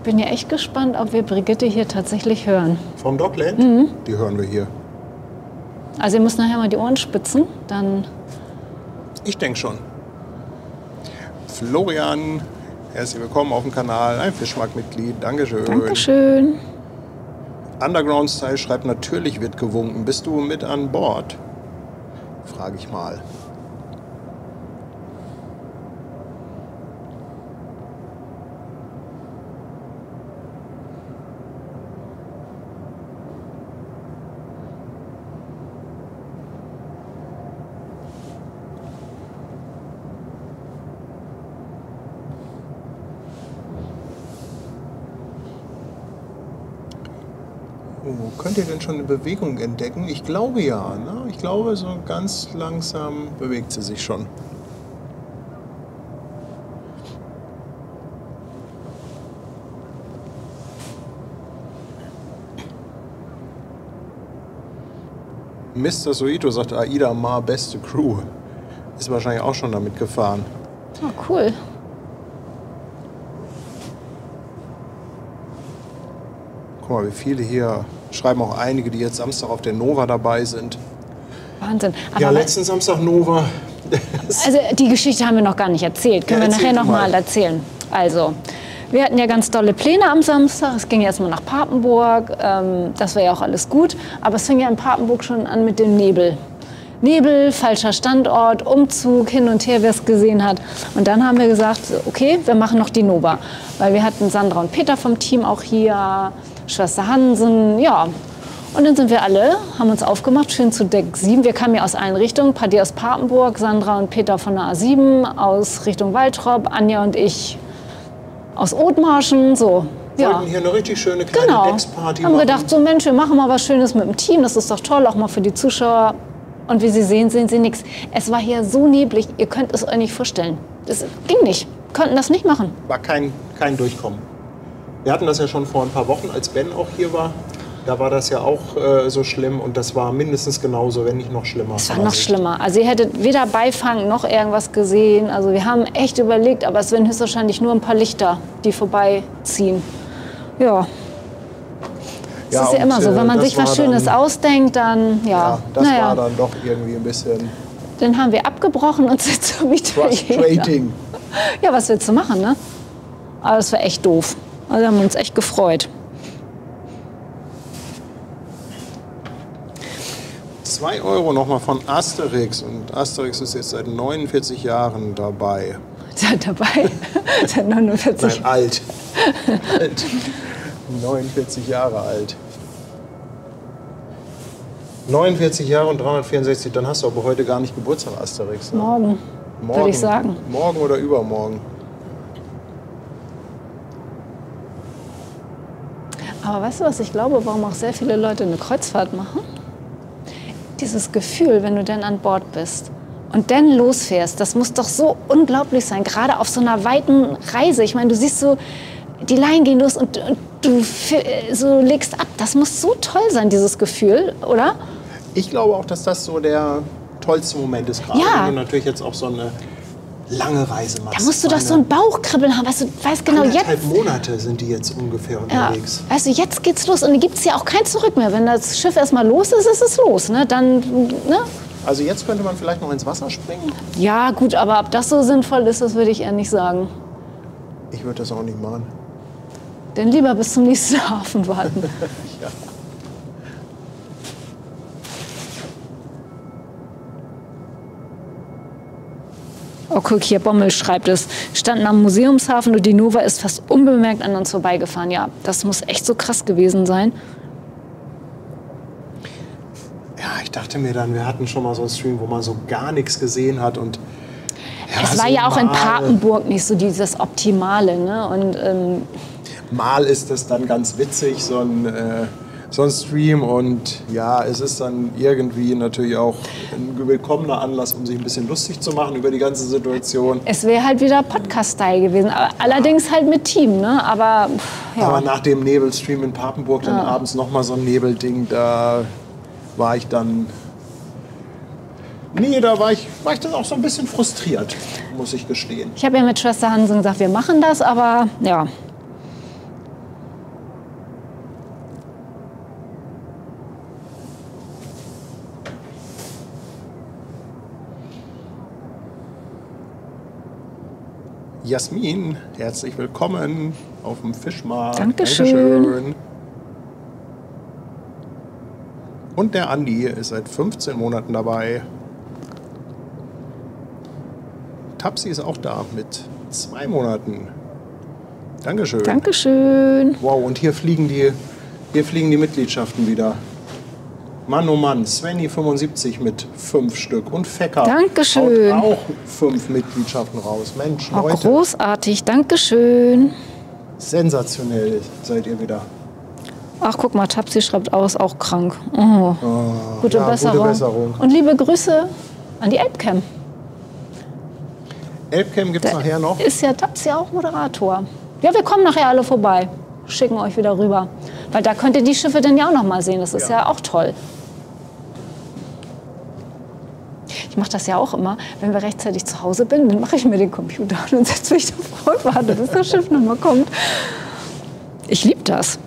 bin ja echt gespannt, ob wir Brigitte hier tatsächlich hören. Vom Dockland? Die hören wir hier. Also ihr müsst nachher mal die Ohren spitzen, dann... Ich denke schon. Florian, herzlich willkommen auf dem Kanal, ein Fischmarkt-Mitglied. Dankeschön. Dankeschön. Underground Style schreibt, natürlich wird gewunken. Bist du mit an Bord? Frage ich mal. Oh, könnt ihr denn schon eine Bewegung entdecken? Ich glaube ja. Ne? Ich glaube, so ganz langsam bewegt sie sich schon. Mr. Soito sagt, Aida Mar, beste Crew. Ist wahrscheinlich auch schon damit gefahren. Oh, cool. Guck mal, wie viele hier schreiben, auch einige, die jetzt Samstag auf der Nova dabei sind. Wahnsinn. Aber Ja, letzten Samstag Nova. also die Geschichte haben wir noch gar nicht erzählt. Können Ja, wir nachher erzähl noch du mal. mal erzählen. Also, wir hatten ja ganz tolle Pläne am Samstag. Es ging erstmal nach Papenburg. Das war ja auch alles gut. Aber es fing ja in Papenburg schon an mit dem Nebel. Nebel, falscher Standort, Umzug, hin und her, wer es gesehen hat. Und dann haben wir gesagt, okay, wir machen noch die Nova. Weil wir hatten Sandra und Peter vom Team auch hier, Schwester Hansen, ja. Und dann sind wir alle, haben uns aufgemacht, schön zu Deck 7. Wir kamen ja aus allen Richtungen, Paddy aus Papenburg, Sandra und Peter von der A7, aus Richtung Waltrop, Anja und ich aus Othmarschen, so. Ja. Wollten hier eine richtig schöne kleine Genau. Decksparty Haben machen. gedacht, so Mensch, wir machen mal was Schönes mit dem Team, das ist doch toll, auch mal für die Zuschauer. Und wie Sie sehen, sehen Sie nichts. Es war hier so neblig, ihr könnt es euch nicht vorstellen. Das ging nicht, konnten das nicht machen. War kein Durchkommen. Wir hatten das ja schon vor ein paar Wochen, als Ben auch hier war. Da war das ja auch so schlimm und das war mindestens genauso, wenn nicht noch schlimmer. Es war noch schlimmer. Also ihr hättet weder Beifang noch irgendwas gesehen. Also wir haben echt überlegt, aber es werden höchstwahrscheinlich nur ein paar Lichter, die vorbeiziehen. Ja. Das ist ja und, immer so, wenn man das sich was war Schönes dann, ausdenkt, dann ja. Ja, das naja. war dann doch irgendwie ein bisschen Dann haben wir abgebrochen und sind zum Italiener. frustrating. Ja, was willst du machen, ne? Aber das war echt doof. Also haben wir uns echt gefreut. 2 Euro nochmal von Asterix. Und Asterix ist jetzt seit 49 Jahren dabei. Seid dabei? Seit 49. Nein, alt. Alt. 49 Jahre alt. 49 Jahre und 364, dann hast du aber heute gar nicht Geburtstag, Asterix. Ne? Morgen, würde ich sagen. Morgen oder übermorgen. Aber weißt du, was ich glaube, warum auch sehr viele Leute eine Kreuzfahrt machen? Dieses Gefühl, wenn du dann an Bord bist und dann losfährst, das muss doch so unglaublich sein, gerade auf so einer weiten Reise. Ich meine, du siehst so, die Leinen gehen los und du so legst ab. Das muss so toll sein, dieses Gefühl, oder? Ich glaube auch, dass das so der tollste Moment ist, gerade Ja. wenn du natürlich jetzt auch so eine lange Reise machst. Da musst du doch so ein Bauchkribbeln haben, weißt du, weißt genau jetzt. 1,5 Monate sind die jetzt ungefähr Ja, unterwegs. weißt du, jetzt geht's los und dann gibt's ja auch kein Zurück mehr. Wenn das Schiff erstmal los ist, ist es los, ne? Dann, ne? Also jetzt könnte man vielleicht noch ins Wasser springen. Ja, gut, aber ob das so sinnvoll ist, das würde ich eher nicht sagen. Ich würde das auch nicht machen. Denn lieber bis zum nächsten Hafen warten. Ja. Oh, guck hier, Bommel schreibt es. Standen am Museumshafen und die Nova ist fast unbemerkt an uns vorbeigefahren. Ja, das muss echt so krass gewesen sein. Ja, ich dachte mir dann, wir hatten schon mal so einen Stream, wo man so gar nichts gesehen hat. Und ja, Es war so ja auch in mal- Papenburg nicht so dieses Optimale, ne? Und Mal ist das dann ganz witzig, so ein Stream. Und ja, es ist dann irgendwie natürlich auch ein willkommener Anlass, um sich ein bisschen lustig zu machen über die ganze Situation. es wäre halt wieder Podcast-Style gewesen. Aber allerdings halt mit Team, ne? Aber pff, ja. Aber nach dem Nebelstream in Papenburg dann abends noch mal so ein Nebelding, da war ich dann... Nee, da war ich dann auch so ein bisschen frustriert, muss ich gestehen. Ich habe ja mit Schwester Hansen gesagt, wir machen das, aber ja. Jasmin, herzlich willkommen auf dem Fischmarkt. Dankeschön. Und der Andi ist seit 15 Monaten dabei. Tapsi ist auch da mit 2 Monaten. Dankeschön. Dankeschön. Wow, und hier fliegen die Mitgliedschaften wieder. Mann, oh Mann, Svenny 75 mit 5 Stück und Fecker Dankeschön. haut auch 5 Mitgliedschaften raus. Mensch, Oh, Leute, großartig. Dankeschön. sensationell seid ihr wieder. Ach, guck mal, Tapsi schreibt aus, auch krank. Oh. Gute, ja, Besserung. gute Besserung. Und liebe Grüße an die Elbcam. Elbcam gibt es Da nachher noch. ist ja Tapsi auch Moderator. Ja, wir kommen nachher alle vorbei. Schicken euch wieder rüber. Weil da könnt ihr die Schiffe dann ja auch noch mal sehen. Das ist ja auch toll. Ich mache das ja auch immer, wenn wir rechtzeitig zu Hause bin, dann mache ich mir den Computer an und setze mich davor und warte, bis das Schiff noch mal kommt. Ich liebe das.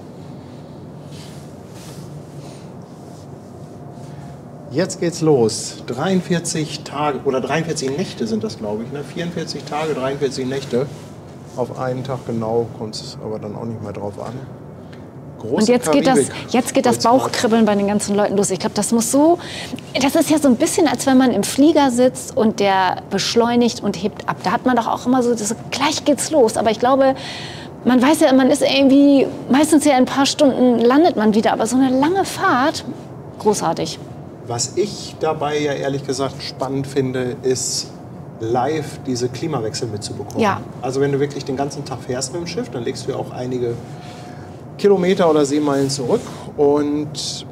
Jetzt geht's los. 43 Tage oder 43 Nächte sind das, glaube ich. Ne? 44 Tage, 43 Nächte. Auf einen Tag genau, kommt es aber dann auch nicht mehr drauf an. Große Und jetzt geht das Kreuzfahrt. Bauchkribbeln bei den ganzen Leuten los. Ich glaube, das ist ja so ein bisschen, als wenn man im Flieger sitzt und der beschleunigt und hebt ab. Da hat man doch auch immer so, gleich geht's los. Aber ich glaube, man weiß ja, man ist irgendwie, meistens ja in ein paar Stunden landet man wieder. Aber so eine lange Fahrt, großartig. Was ich dabei ja ehrlich gesagt spannend finde, ist live diese Klimawechsel mitzubekommen. Ja. Also wenn du wirklich den ganzen Tag fährst mit dem Schiff, dann legst du ja auch einige Kilometer oder Seemeilen zurück. Und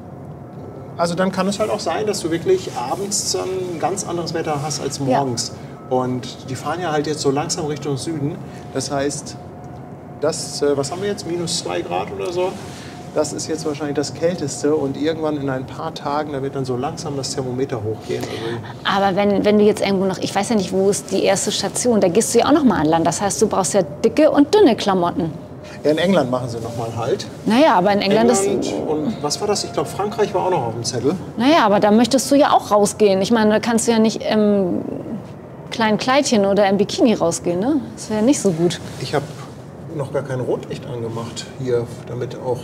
also dann kann es halt auch sein, dass du wirklich abends ein ganz anderes Wetter hast als morgens. Ja. Und die fahren ja halt jetzt so langsam Richtung Süden. Das heißt, was haben wir jetzt, -2 Grad oder so? Das ist jetzt wahrscheinlich das Kälteste und irgendwann in ein paar Tagen, da wird dann so langsam das Thermometer hochgehen. Also aber wenn du jetzt irgendwo noch, ich weiß ja nicht, wo ist die erste Station, da gehst du ja auch noch mal an Land. Das heißt, du brauchst ja dicke und dünne Klamotten. Ja, in England machen sie noch mal Halt. Naja, aber in England ist... Und was war das? Ich glaube, Frankreich war auch noch auf dem Zettel. Naja, aber da möchtest du ja auch rausgehen. Ich meine, da kannst du ja nicht im kleinen Kleidchen oder im Bikini rausgehen, ne? Das wäre ja nicht so gut. Ich habe noch gar kein Rotlicht angemacht hier, damit auch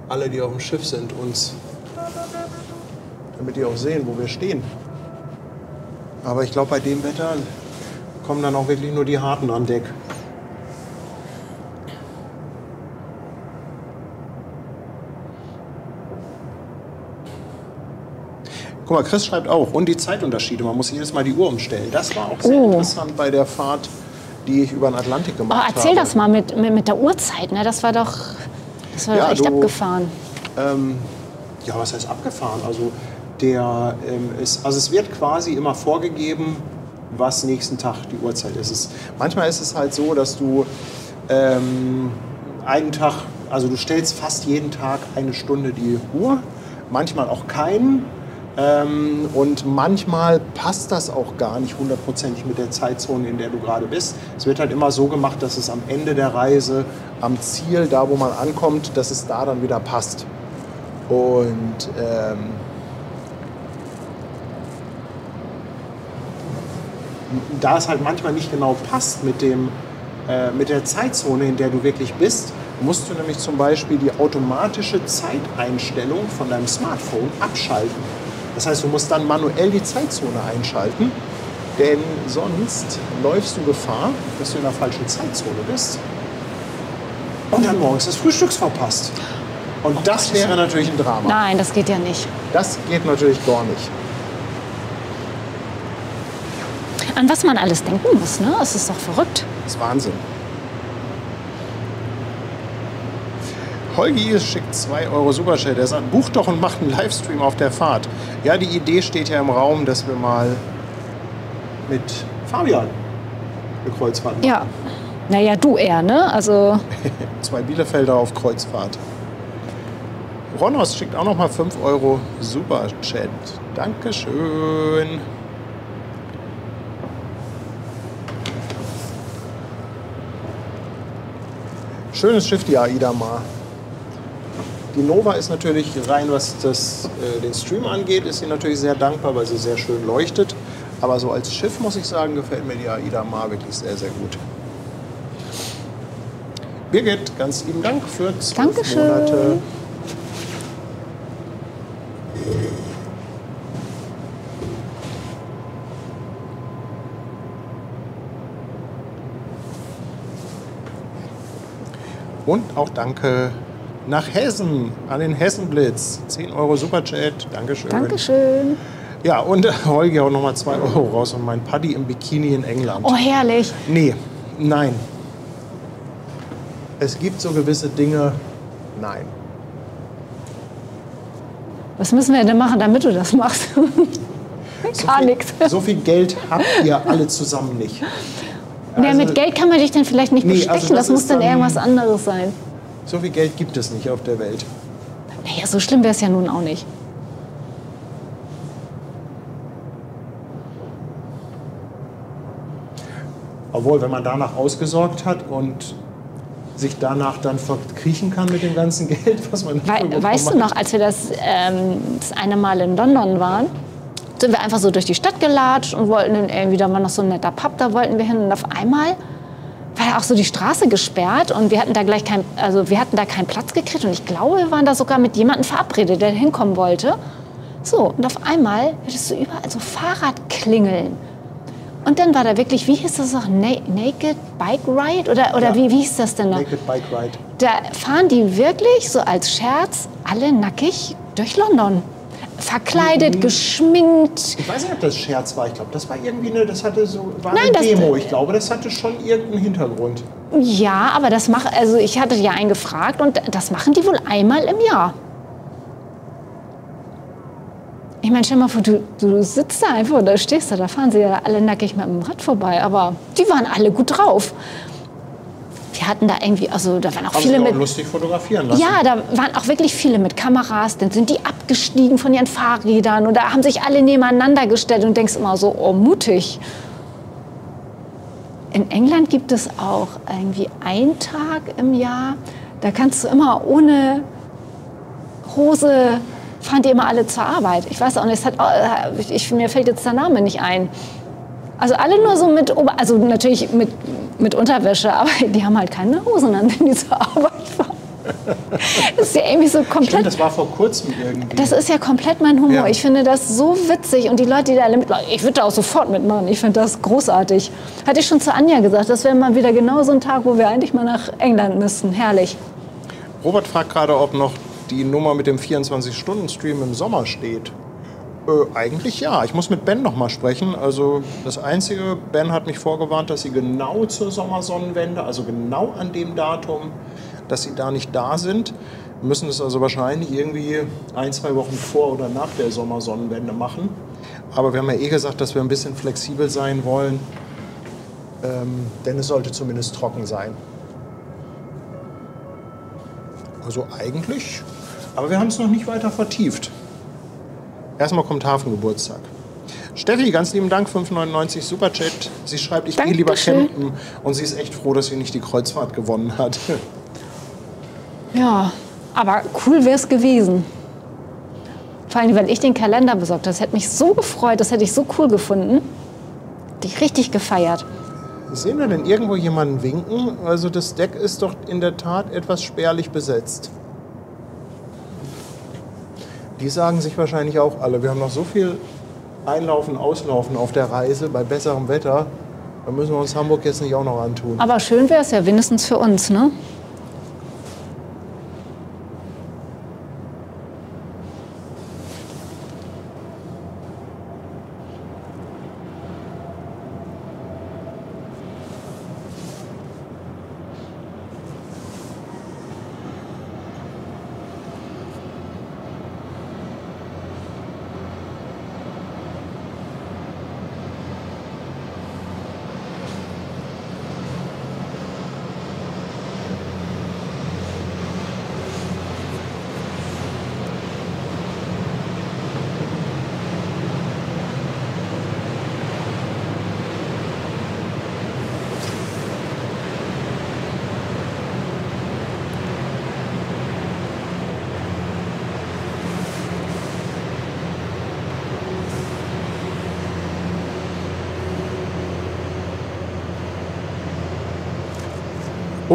alle, die auf dem Schiff sind, damit die auch sehen, wo wir stehen. Aber ich glaube, bei dem Wetter kommen dann auch wirklich nur die Harten an Deck. Guck mal, Chris schreibt auch, und die Zeitunterschiede, man muss jedes Mal die Uhr umstellen. Das war auch sehr interessant bei der Fahrt, die ich über den Atlantik gemacht habe. Erzähl das mal mit der Uhrzeit, ne? Das war doch echt abgefahren. Ja, was heißt abgefahren? Also, es wird quasi immer vorgegeben, was nächsten Tag die Uhrzeit ist. Manchmal ist es halt so, dass du einen Tag, also du stellst fast jeden Tag eine Stunde die Uhr, manchmal auch keinen. Und manchmal passt das auch gar nicht hundertprozentig mit der Zeitzone, in der du gerade bist. Es wird halt immer so gemacht, dass es am Ende der Reise, am Ziel, da wo man ankommt, dass es da dann wieder passt. Und da es halt manchmal nicht genau passt mit der Zeitzone, in der du wirklich bist, musst du nämlich zum Beispiel die automatische Zeiteinstellung von deinem Smartphone abschalten. Das heißt, du musst dann manuell die Zeitzone einschalten, denn sonst läufst du Gefahr, dass du in der falschen Zeitzone bist und dann morgens das Frühstücks verpasst. Und das wäre natürlich ein Drama. Nein, das geht ja nicht. Das geht natürlich gar nicht. An was man alles denken muss, ne? Es ist doch verrückt. Das ist Wahnsinn. Holgi schickt 2 Euro Superchat. Er sagt, bucht doch und macht einen Livestream auf der Fahrt. Ja, die Idee steht ja im Raum, dass wir mal mit Fabian eine Kreuzfahrt machen. Ja. Naja, du eher, ne? Also 2 Bielefelder auf Kreuzfahrt. Ronos schickt auch noch mal 5 Euro Superchat. Dankeschön. Schönes Schiff, die Aida Mar. Die Nova ist natürlich rein, was den Stream angeht, ist sie natürlich sehr dankbar, weil sie sehr schön leuchtet. Aber so als Schiff, muss ich sagen, gefällt mir die Aida Mar wirklich sehr, sehr gut. Birgit, ganz lieben Dank für 12 Dankeschön. Monate. Und auch danke nach Hessen, an den Hessenblitz. 10 Euro Superchat, Dankeschön. Dankeschön. Ja, und Holger auch nochmal 2 Euro raus und mein Paddy im Bikini in England. Oh, herrlich. Nee, nein. Es gibt so gewisse Dinge, nein. Was müssen wir denn machen, damit du das machst? Gar nichts. So viel Geld habt ihr alle zusammen nicht. Ja, mit Geld kann man dich dann vielleicht nicht bestechen. also das muss ist dann irgendwas anderes sein. So viel Geld gibt es nicht auf der Welt. Naja, so schlimm wäre es ja nun auch nicht. Obwohl, wenn man danach ausgesorgt hat und sich danach dann verkriechen kann mit dem ganzen Geld, was man Weißt du noch, als wir das eine Mal in London waren, sind wir einfach so durch die Stadt gelatscht und wollten dann irgendwie, da war noch so ein netter Pub, da wollten wir hin und auf einmal war da auch so die Straße gesperrt und wir hatten da keinen Platz gekriegt und ich glaube, wir waren da sogar mit jemandem verabredet, der hinkommen wollte. So, und auf einmal hörtest du überall so Fahrradklingeln. Und dann war da wirklich, wie hieß das noch, Naked Bike Ride? Oder Ja. wie hieß das denn noch? Naked Bike Ride. Da fahren die wirklich so als Scherz alle nackig durch London. Verkleidet, geschminkt. Ich weiß nicht, ob das Scherz war. Ich glaube, das war irgendwie eine Nein, das- Demo. Ich glaube, das hatte schon irgendeinen Hintergrund. Ja, aber also ich hatte ja einen gefragt und das machen die wohl einmal im Jahr. Ich meine, stell mal vor, du sitzt da einfach oder stehst da fahren sie ja alle nackig mit dem Rad vorbei, aber die waren alle gut drauf. Wir hatten da irgendwie, also da waren auch Haben viele sie auch mit... lustig fotografieren lassen. Ja, da waren auch wirklich viele mit Kameras, dann sind die abgestiegen von ihren Fahrrädern und da haben sich alle nebeneinander gestellt und denkst immer so, oh, mutig. In England gibt es auch irgendwie einen Tag im Jahr, da kannst du immer ohne Hose, fahren die immer alle zur Arbeit. Ich weiß auch nicht, mir fällt jetzt der Name nicht ein. Also alle nur so also natürlich mit Unterwäsche, aber die haben halt keine Hosen an, wenn die zur Arbeit fahren. Das ist ja irgendwie so komplett... Stimmt, das war vor kurzem irgendwie. Das ist ja komplett mein Humor. Ja. Ich finde das so witzig. Und die Leute, die da alle mitmachen, ich würde da auch sofort mitmachen. Ich finde das großartig. Hatte ich schon zu Anja gesagt, das wäre mal wieder genau so ein Tag, wo wir eigentlich mal nach England müssten. Herrlich. Robert fragt gerade, ob noch die Nummer mit dem 24-Stunden-Stream im Sommer steht. Eigentlich ja. Ich muss mit Ben noch mal sprechen. Also das Einzige, Ben hat mich vorgewarnt, dass sie genau zur Sommersonnenwende, also genau an dem Datum, dass sie da nicht da sind. Wir müssen es also wahrscheinlich irgendwie 1-2 Wochen vor oder nach der Sommersonnenwende machen. Aber wir haben ja eh gesagt, dass wir ein bisschen flexibel sein wollen. Denn es sollte zumindest trocken sein. Also eigentlich. Aber wir haben es noch nicht weiter vertieft. Erstmal kommt Hafengeburtstag. Steffi, ganz lieben Dank, 5,99 Superchat. Sie schreibt, ich gehe lieber Dankeschön. campen. Und sie ist echt froh, dass sie nicht die Kreuzfahrt gewonnen hat. Ja, aber cool wäre es gewesen. Vor allem, weil ich den Kalender besorgt habe. Das hätte mich so gefreut, das hätte ich so cool gefunden. Hätte ich richtig gefeiert. Sehen wir denn irgendwo jemanden winken? Also das Deck ist doch in der Tat etwas spärlich besetzt. Die sagen sich wahrscheinlich auch alle, wir haben noch so viel Einlaufen, Auslaufen auf der Reise bei besserem Wetter. Da müssen wir uns Hamburg jetzt nicht auch noch antun. Aber schön wäre es ja wenigstens für uns, ne?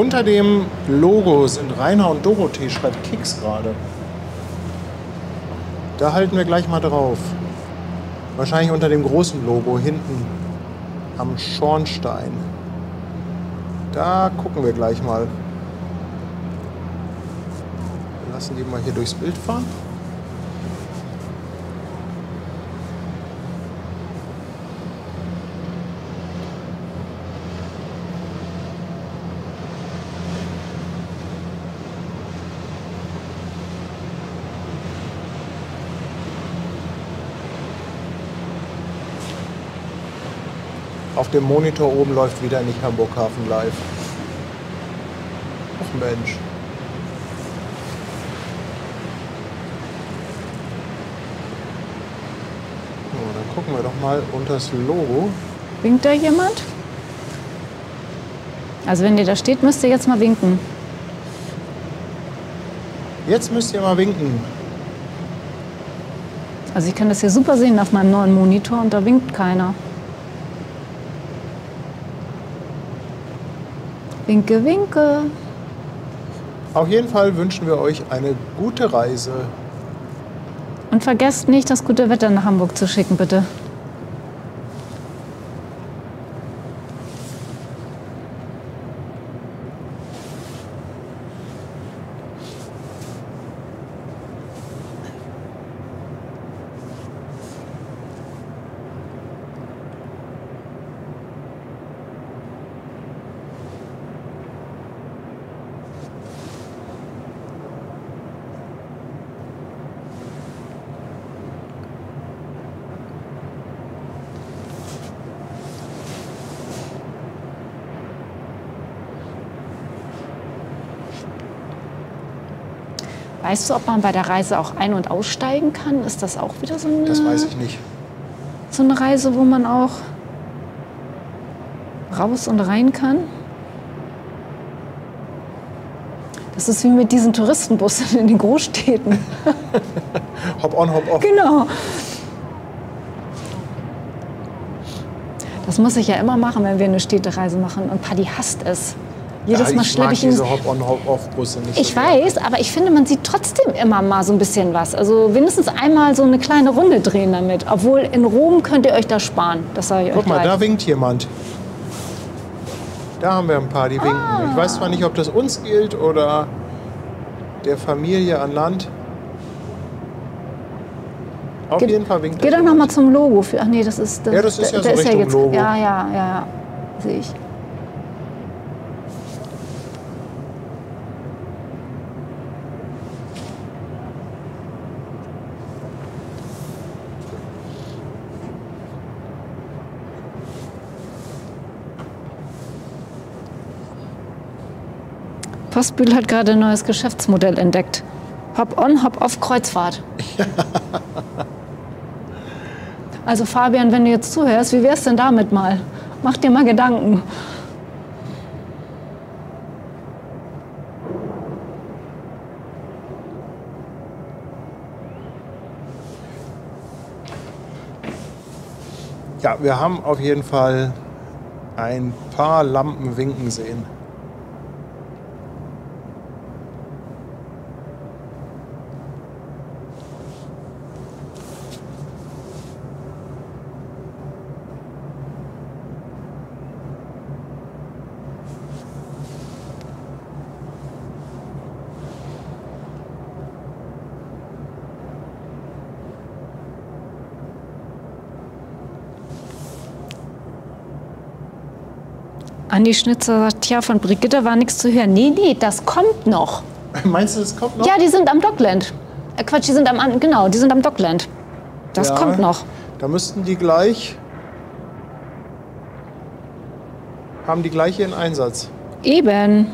Unter dem Logo sind Rainer und Dorothee, schreibt Kicks gerade. Da halten wir gleich mal drauf. Wahrscheinlich unter dem großen Logo hinten am Schornstein. Da gucken wir gleich mal. Wir lassen die mal hier durchs Bild fahren. Auf dem Monitor oben läuft wieder nicht Hamburg Hafen live. Ach Mensch. So, dann gucken wir doch mal unter das Logo. Winkt da jemand? Also wenn ihr da steht, müsst ihr jetzt mal winken. Jetzt müsst ihr mal winken. Also ich kann das hier super sehen auf meinem neuen Monitor und da winkt keiner. Winke, winke. Auf jeden Fall wünschen wir euch eine gute Reise. Und vergesst nicht, das gute Wetter nach Hamburg zu schicken, bitte. Weißt du, ob man bei der Reise auch ein- und aussteigen kann? Ist das auch wieder so eine, Das weiß ich nicht. so eine Reise, wo man auch raus und rein kann? Das ist wie mit diesen Touristenbussen in den Großstädten. Hop on, hop off. Genau. Das muss ich ja immer machen, wenn wir eine Städtereise machen. Und Paddy hasst es. Jedes Mal schleppe ich ihn. diese Hop on, hop off Busse nicht. Ich weiß, aber ich finde, man sieht trotzdem immer mal so ein bisschen was. Also wenigstens einmal so eine kleine Runde drehen damit. Obwohl in Rom könnt ihr euch das sparen. Das sage ich euch Guck mal, gleich. da winkt jemand. Da haben wir ein paar, die winken. Ich weiß zwar nicht, ob das uns gilt oder der Familie an Land. Auf jeden Fall winkt Geh da doch noch mal jemand. zum Logo. Ach nee, das ist Ja, das ist ja so Richtung jetzt, Logo. Ja, sehe ich. Postbühl hat gerade ein neues Geschäftsmodell entdeckt. Hop-on, Hop-off Kreuzfahrt. Also Fabian, wenn du jetzt zuhörst, wie wär's denn damit mal? Mach dir mal Gedanken. Ja, wir haben auf jeden Fall ein paar Lampen winken sehen. Andi Schnitzer sagt, tja, von Brigitte war nichts zu hören. Nee, das kommt noch. Meinst du, das kommt noch? Ja, die sind am Dockland. Quatsch, die sind am Dockland. Das Ja, kommt noch. Da müssten die gleich. Haben die gleiche in Einsatz. Eben.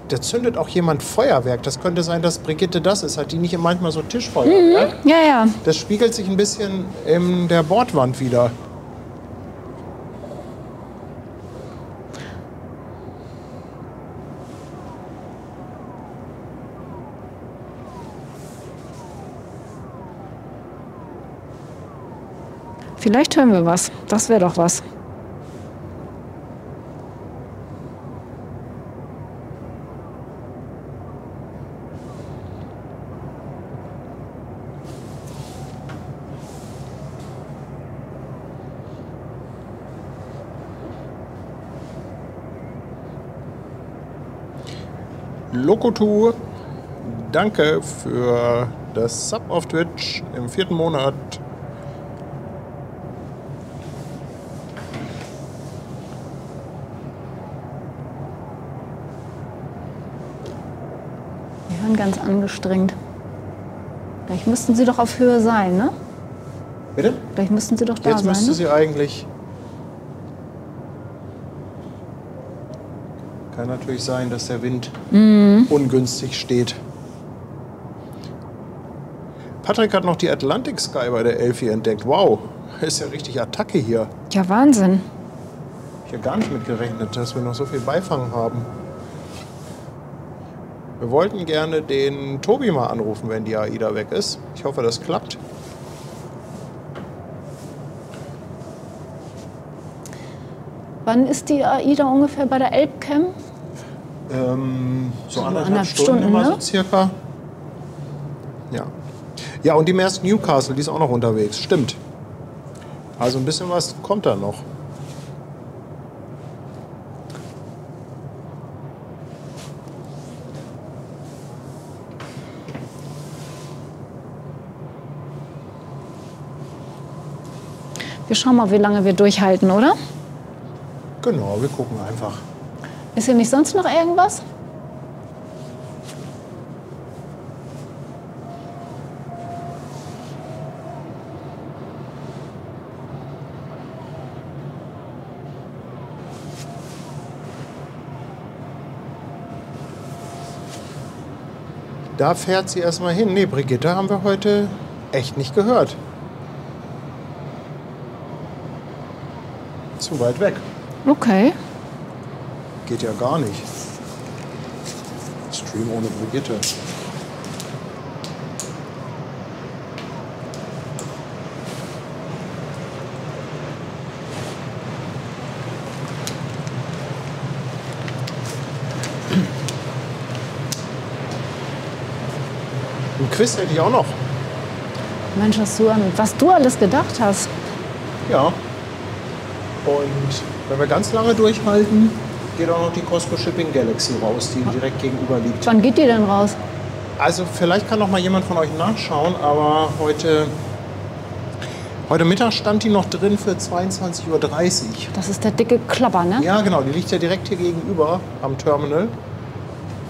Da zündet auch jemand Feuerwerk. Das könnte sein, dass Brigitte das ist. Hat die nicht manchmal so Tischfeuerwerk? Ja. Das spiegelt sich ein bisschen in der Bordwand wieder. Vielleicht hören wir was. Das wäre doch was. Lokotu, danke für das Sub auf Twitch im 4. Monat. Wir hören ganz angestrengt. Gleich müssten Sie doch auf Höhe sein, ne? Bitte? Gleich müssten Sie doch da Jetzt sein. müsste Ne? sie eigentlich... Kann natürlich sein, dass der Wind ungünstig steht. Patrick hat noch die Atlantic Sky bei der Elfi entdeckt. Wow, ist ja richtig Attacke hier. Ja, Wahnsinn. Ich habe gar nicht mit gerechnet, dass wir noch so viel Beifang haben. Wir wollten gerne den Tobi mal anrufen, wenn die AIDA weg ist. Ich hoffe, das klappt. Wann ist die AIDA ungefähr bei der Elbcam? So anderthalb anderthalb Stunden Stunden, immer ne? so circa. Ja. Ja, und die Maersk Newcastle, die ist auch noch unterwegs. Stimmt. Also ein bisschen was kommt da noch. Wir schauen mal, wie lange wir durchhalten, oder? Genau, wir gucken einfach. Ist hier nicht sonst noch irgendwas? Da fährt sie erstmal hin. Nee, Brigitte haben wir heute echt nicht gehört. Zu weit weg. Okay. Geht ja gar nicht. Stream ohne Brigitte. Ein Quiz hätte ich auch noch. Mensch, was du alles gedacht hast. Ja. Und wenn wir ganz lange durchhalten, geht auch noch die Costco Shipping Galaxy raus, die direkt gegenüber liegt. Wann geht die denn raus? Also vielleicht kann noch mal jemand von euch nachschauen, aber heute Mittag stand die noch drin für 22:30 Uhr. Das ist der dicke Klopper, ne? Ja, genau, die liegt ja direkt hier gegenüber am Terminal.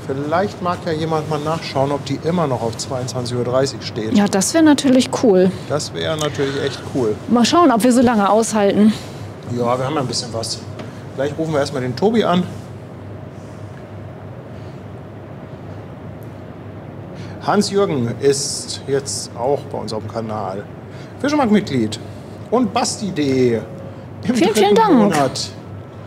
Vielleicht mag ja jemand mal nachschauen, ob die immer noch auf 22:30 Uhr steht. Ja, das wäre natürlich cool. Das wäre natürlich echt cool. Mal schauen, ob wir so lange aushalten. Ja, wir haben ja ein bisschen was. Gleich rufen wir erstmal den Tobi an. Hans-Jürgen ist jetzt auch bei uns auf dem Kanal. Fischemark-Mitglied. Und Basti.de im Vielen, 3. vielen Dank. Monat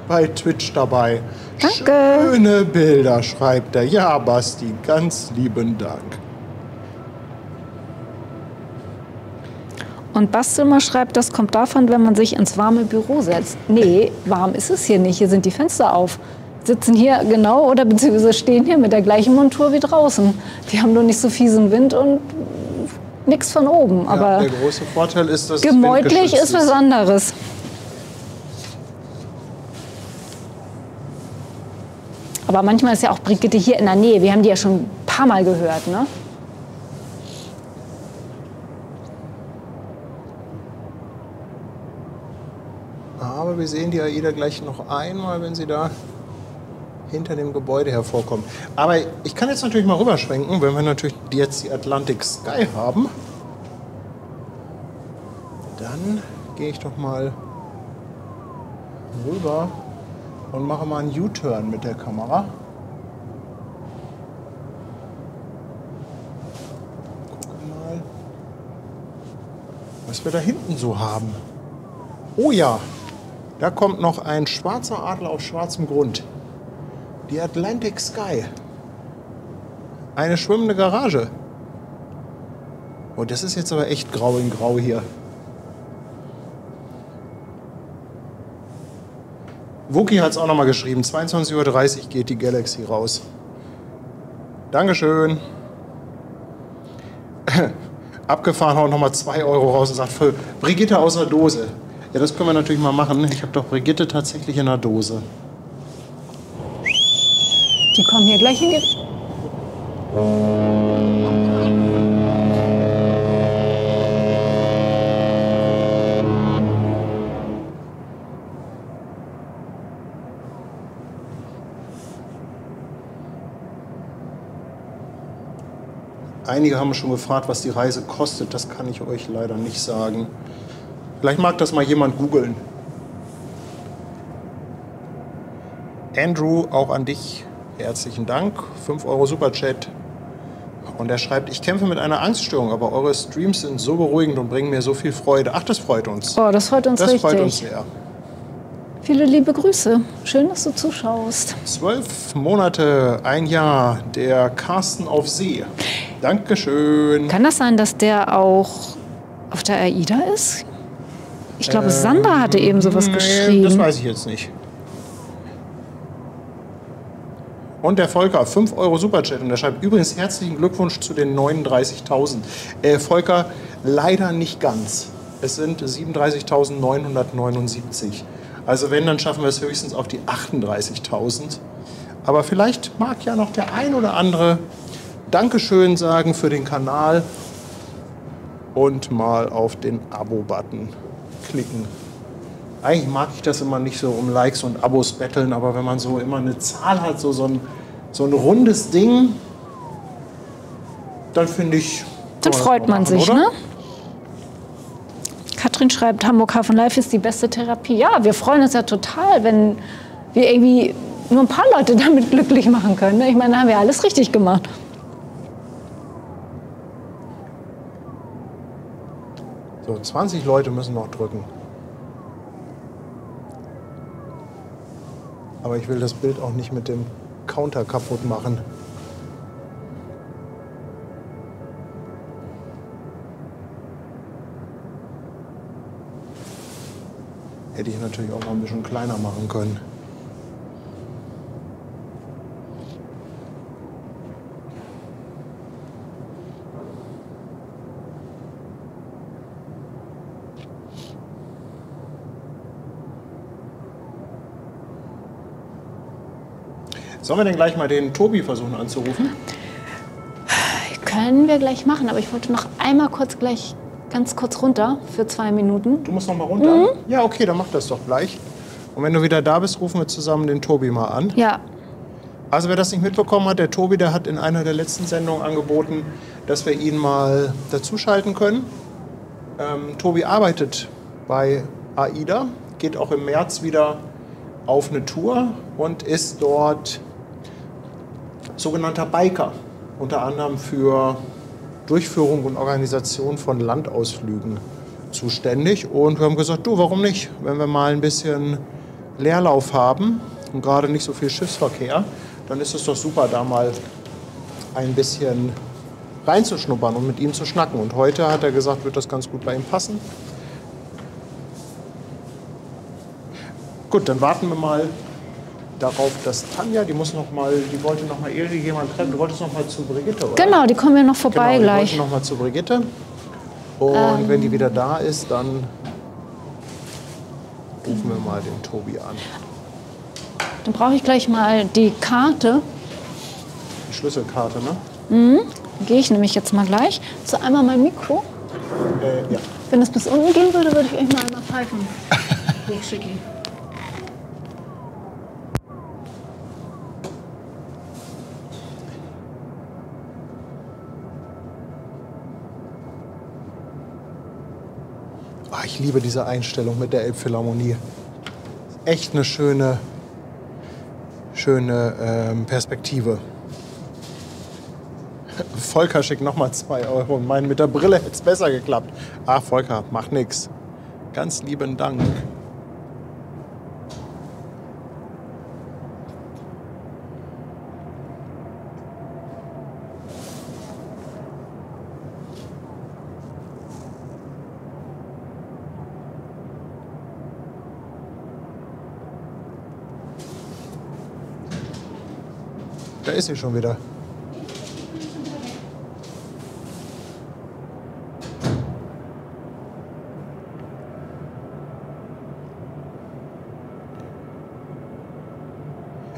bei Twitch dabei. Danke. Schöne Bilder, schreibt er. Ja, Basti, ganz lieben Dank. Und Bastelmer schreibt, das kommt davon, wenn man sich ins warme Büro setzt. Nee, warm ist es hier nicht. Hier sind die Fenster auf. Sitzen hier genau oder beziehungsweise stehen hier mit der gleichen Montur wie draußen. Wir haben nur nicht so fiesen Wind und nichts von oben. Aber Ja, der große Vorteil ist, dass es gemütlich windgeschützt ist was anderes. Aber manchmal ist ja auch Brigitte hier in der Nähe. Wir haben die ja schon ein paar Mal gehört, ne? Aber wir sehen die AIDA gleich noch einmal, wenn sie da hinter dem Gebäude hervorkommen. Aber ich kann jetzt natürlich mal rüberschwenken, wenn wir natürlich jetzt die Atlantic Sky haben. Dann gehe ich doch mal rüber und mache mal einen U-Turn mit der Kamera. Gucke mal, was wir da hinten so haben. Oh ja, da kommt noch ein schwarzer Adler auf schwarzem Grund. Die Atlantic Sky. Eine schwimmende Garage. Oh, das ist jetzt aber echt grau in grau hier. Wookie hat es auch nochmal geschrieben. 22:30 Uhr geht die Galaxy raus. Dankeschön. Abgefahren haut nochmal 2 Euro raus und sagt, für Brigitte aus der Dose. Ja, das können wir natürlich mal machen. Ich habe doch Brigitte tatsächlich in der Dose. Die kommen hier gleich in die... Einige haben schon gefragt, was die Reise kostet. Das kann ich euch leider nicht sagen. Vielleicht mag das mal jemand googeln. Andrew, auch an dich herzlichen Dank. 5 Euro Superchat. Und er schreibt, ich kämpfe mit einer Angststörung, aber eure Streams sind so beruhigend und bringen mir so viel Freude. Ach, das freut uns. Oh, das freut uns richtig. Das freut uns sehr. Viele liebe Grüße. Schön, dass du zuschaust. 12 Monate, ein Jahr, der Carsten auf See. Dankeschön. Kann das sein, dass der auch auf der AIDA ist? Ich glaube, Sandra hatte eben sowas geschrieben. Das weiß ich jetzt nicht. Und der Volker, 5 Euro Superchat. Und er schreibt übrigens herzlichen Glückwunsch zu den 39.000. Volker, leider nicht ganz. Es sind 37.979. Also wenn, dann schaffen wir es höchstens auf die 38.000. Aber vielleicht mag ja noch der ein oder andere Dankeschön sagen für den Kanal und mal auf den Abo-Button klicken. Eigentlich mag ich das immer nicht so um Likes und Abos betteln, aber wenn man so immer eine Zahl hat, so ein rundes Ding, dann finde ich... Dann freut man sich, oder? Ne? Katrin schreibt, Hamburg Hafen Live ist die beste Therapie. Ja, wir freuen uns ja total, wenn wir irgendwie nur ein paar Leute damit glücklich machen können. Ich meine, da haben wir alles richtig gemacht. So, 20 Leute müssen noch drücken. Aber ich will das Bild auch nicht mit dem Counter kaputt machen. Hätte ich natürlich auch noch ein bisschen kleiner machen können. Sollen wir denn gleich mal den Tobi versuchen anzurufen? Können wir gleich machen, aber ich wollte noch einmal ganz kurz runter für 2 Minuten. Du musst noch mal runter? Ja, okay, dann mach das doch gleich. Und wenn du wieder da bist, rufen wir zusammen den Tobi mal an. Ja. Also wer das nicht mitbekommen hat, der Tobi, der hat in einer der letzten Sendungen angeboten, dass wir ihn mal dazuschalten können. Tobi arbeitet bei AIDA, geht auch im März wieder auf eine Tour und ist dort sogenannter Biker, unter anderem für Durchführung und Organisation von Landausflügen zuständig. Und wir haben gesagt, du, warum nicht? Wenn wir mal ein bisschen Leerlauf haben und gerade nicht so viel Schiffsverkehr, dann ist es doch super, da mal ein bisschen reinzuschnuppern und mit ihm zu schnacken. Und heute hat er gesagt, wird das ganz gut bei ihm passen. Gut, dann warten wir mal darauf, dass Tanja, die wollte noch mal irgendjemand treffen. Du wolltest noch mal zu Brigitte, oder? Genau, die kommen ja noch vorbei Genau, gleich. Die wollten noch mal zu Brigitte. Und wenn die wieder da ist, dann rufen wir mal den Tobi an. Dann brauche ich gleich mal die Karte. Die Schlüsselkarte, ne? Gehe ich nämlich jetzt mal gleich. So, einmal mein Mikro. Ja. Wenn es bis unten gehen würde, würde ich euch mal einmal pfeifen. Hochschicken. Ich liebe diese Einstellung mit der Elbphilharmonie. Echt eine schöne Perspektive. Volker schickt nochmal 2 Euro und meinen, mit der Brille hätte es besser geklappt. Ah, Volker, macht nix. Ganz lieben Dank. da ist sie schon wieder.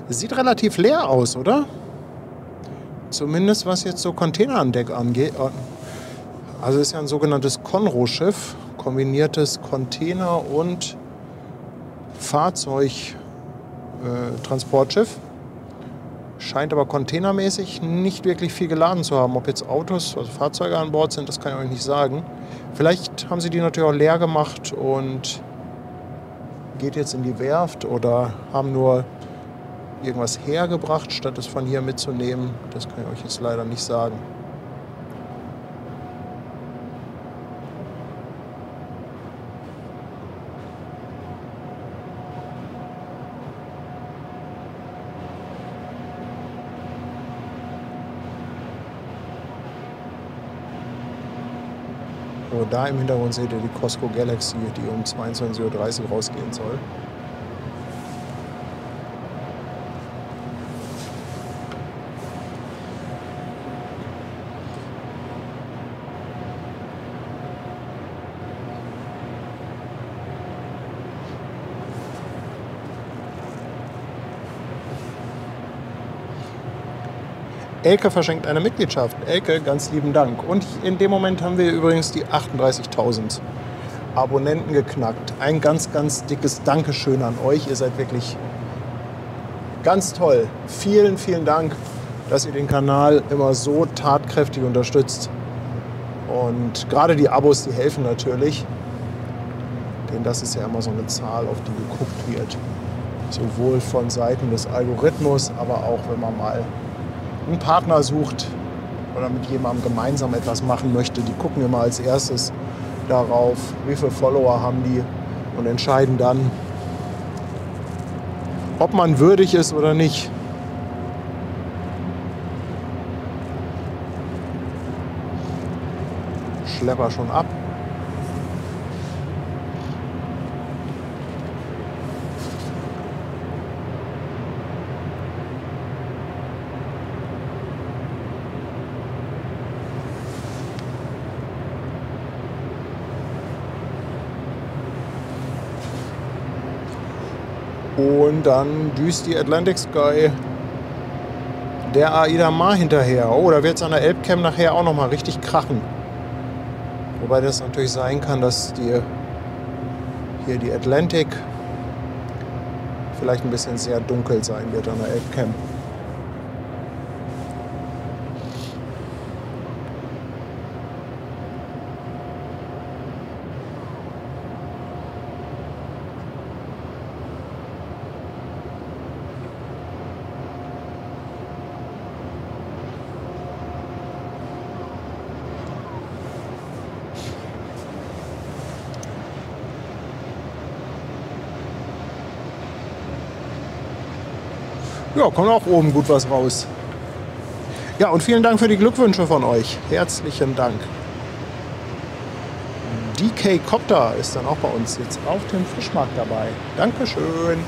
Sieht relativ leer aus, oder? Zumindest was jetzt so Container an Deck angeht. Also ist ja ein sogenanntes Conro-Schiff, kombiniertes Container- und Fahrzeugtransportschiff. Scheint aber containermäßig nicht wirklich viel geladen zu haben. Ob jetzt Autos, also Fahrzeuge an Bord sind, das kann ich euch nicht sagen. Vielleicht haben sie die natürlich auch leer gemacht und geht jetzt in die Werft oder haben nur irgendwas hergebracht, statt es von hier mitzunehmen. Das kann ich euch jetzt leider nicht sagen. Oh, da im Hintergrund seht ihr die Costco Galaxy, die um 22:30 Uhr rausgehen soll. Elke verschenkt eine Mitgliedschaft. Elke, ganz lieben Dank. Und in dem Moment haben wir übrigens die 38.000 Abonnenten geknackt. Ein ganz, ganz dickes Dankeschön an euch. Ihr seid wirklich ganz toll. Vielen, vielen Dank, dass ihr den Kanal immer so tatkräftig unterstützt. Und gerade die Abos, die helfen natürlich. Denn das ist ja immer so eine Zahl, auf die geguckt wird. Sowohl von Seiten des Algorithmus, aber auch wenn man mal einen Partner sucht oder mit jemandem gemeinsam etwas machen möchte, die gucken immer als erstes darauf, wie viele Follower haben die und entscheiden dann, ob man würdig ist oder nicht. Schlepper schon ab. Und dann düst die Atlantic Sky der Aida Mar hinterher. Oh, da wird es an der Elbcam nachher auch noch mal richtig krachen. Wobei das natürlich sein kann, dass hier die Atlantic vielleicht ein bisschen sehr dunkel sein wird an der Elbcam. Ja, kommt auch oben gut was raus. Ja, und vielen Dank für die Glückwünsche von euch. Herzlichen Dank. DK Copter ist dann auch bei uns jetzt auf dem Fischmarkt dabei. Dankeschön.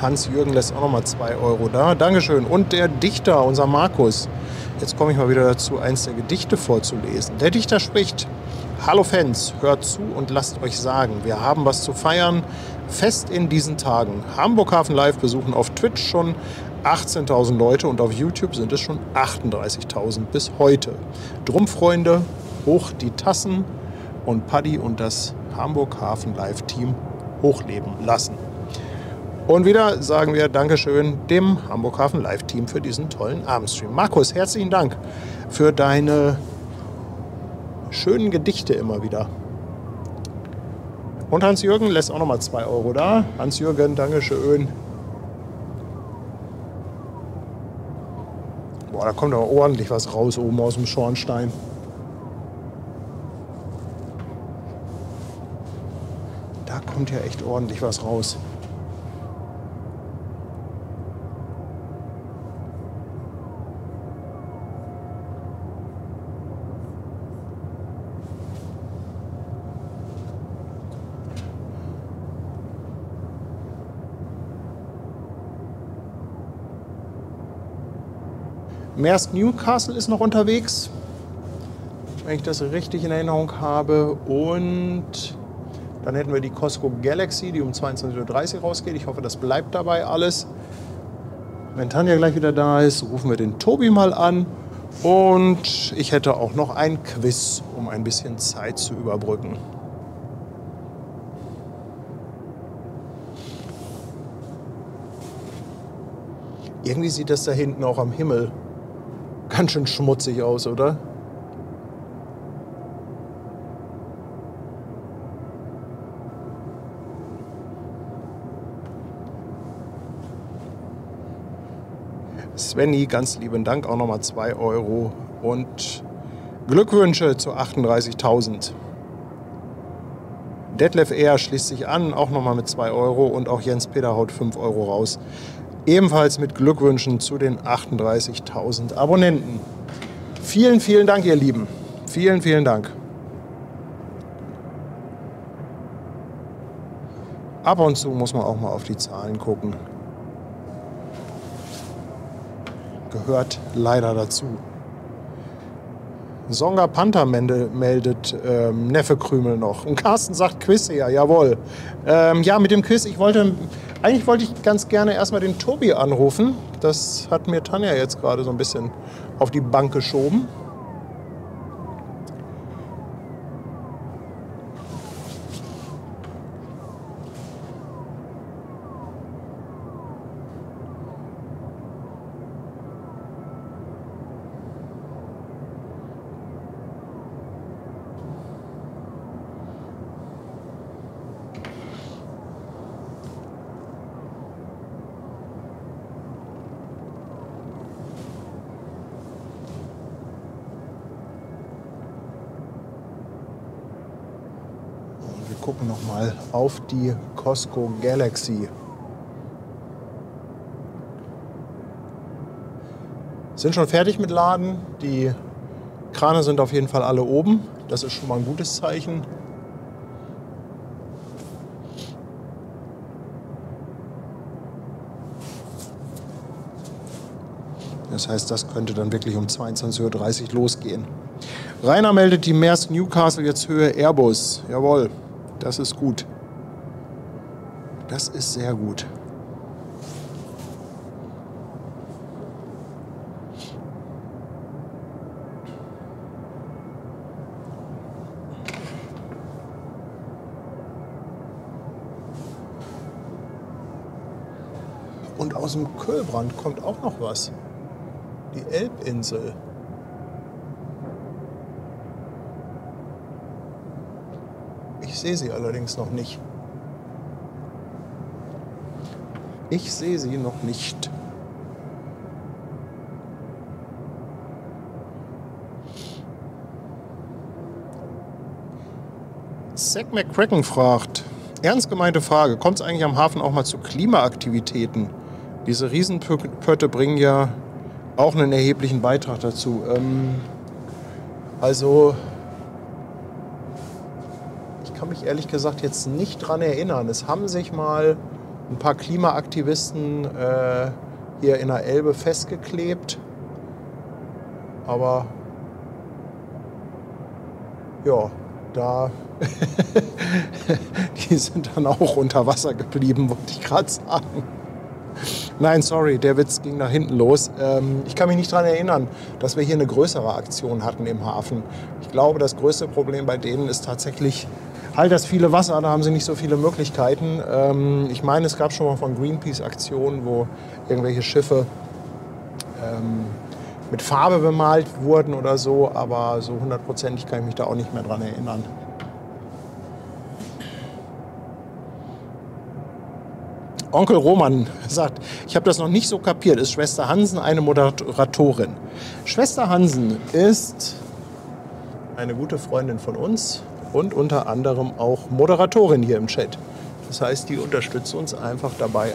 Hans-Jürgen lässt auch noch mal 2 Euro da. Dankeschön. Und der Dichter, unser Markus. Jetzt komme ich mal wieder dazu, eins der Gedichte vorzulesen. Der Dichter spricht: Hallo Fans, hört zu und lasst euch sagen, wir haben was zu feiern. Fest in diesen Tagen. Hamburg Hafen Live besuchen auf Twitch schon 18.000 Leute und auf YouTube sind es schon 38.000 bis heute. Drum, Freunde, hoch die Tassen und Paddy und das Hamburg Hafen Live Team hochleben lassen. Und wieder sagen wir Dankeschön dem Hamburg Hafen Live Team für diesen tollen Abendstream. Markus, herzlichen Dank für deine schönen Gedichte immer wieder. Und Hans-Jürgen lässt auch noch mal 2 Euro da. Hans-Jürgen, Dankeschön. Boah, da kommt aber ordentlich was raus oben aus dem Schornstein. kommt ja echt ordentlich was raus. Maersk Newcastle ist noch unterwegs, wenn ich das richtig in Erinnerung habe. Und dann hätten wir die Costco Galaxy, die um 22:30 Uhr rausgeht. Ich hoffe, das bleibt dabei alles. Wenn Tanja gleich wieder da ist, rufen wir den Tobi mal an. Und ich hätte auch noch ein Quiz, um ein bisschen Zeit zu überbrücken. Irgendwie sieht das da hinten auch am Himmel ganz schön schmutzig aus, oder? Svenny, ganz lieben Dank, auch nochmal 2 Euro und Glückwünsche zu 38.000. Detlef R. schließt sich an, auch nochmal mit 2 Euro und auch Jens Peter haut 5 Euro raus. Ebenfalls mit Glückwünschen zu den 38.000 Abonnenten. Vielen, vielen Dank, ihr Lieben. Vielen, vielen Dank. Ab und zu muss man auch mal auf die Zahlen gucken. Gehört leider dazu. Songa Panther meldet Neffe Krümel noch. Und Carsten sagt Quiz her, jawohl. Ja, mit dem Quiz, eigentlich wollte ich ganz gerne erstmal den Tobi anrufen. Das hat mir Tanja jetzt gerade so ein bisschen auf die Bank geschoben. Gucken noch mal auf die Costco Galaxy. Sind schon fertig mit Laden. Die Krane sind auf jeden Fall alle oben. Das ist schon mal ein gutes Zeichen. Das heißt, das könnte dann wirklich um 22:30 Uhr losgehen. Rainer meldet die Maersk Newcastle jetzt Höhe Airbus. Jawohl. Das ist gut. Das ist sehr gut. Und aus dem Kölbrand kommt auch noch was. Die Elbinsel. Ich sehe sie allerdings noch nicht. Ich sehe sie noch nicht. Zack McCracken fragt, ernst gemeinte Frage, kommt es eigentlich am Hafen auch mal zu Klimaaktivitäten? Diese Riesenpötte bringen ja auch einen erheblichen Beitrag dazu. Also... Ich kann mich ehrlich gesagt jetzt nicht dran erinnern. Es haben sich mal ein paar Klimaaktivisten hier in der Elbe festgeklebt. Aber ja, da die sind dann auch unter Wasser geblieben, wollte ich gerade sagen. Nein, sorry, der Witz ging nach hinten los. Ich kann mich nicht daran erinnern, dass wir hier eine größere Aktion hatten im Hafen. Ich glaube, das größte Problem bei denen ist tatsächlich halt das viele Wasser, da haben sie nicht so viele Möglichkeiten. Ich meine, es gab schon mal von Greenpeace Aktionen, wo irgendwelche Schiffe mit Farbe bemalt wurden oder so, aber so 100%ig kann ich mich da auch nicht mehr dran erinnern. Onkel Roman sagt, ich habe das noch nicht so kapiert. Ist Schwester Hansen eine Moderatorin? Schwester Hansen ist eine gute Freundin von uns und unter anderem auch Moderatorin hier im Chat. Das heißt, die unterstützt uns einfach dabei,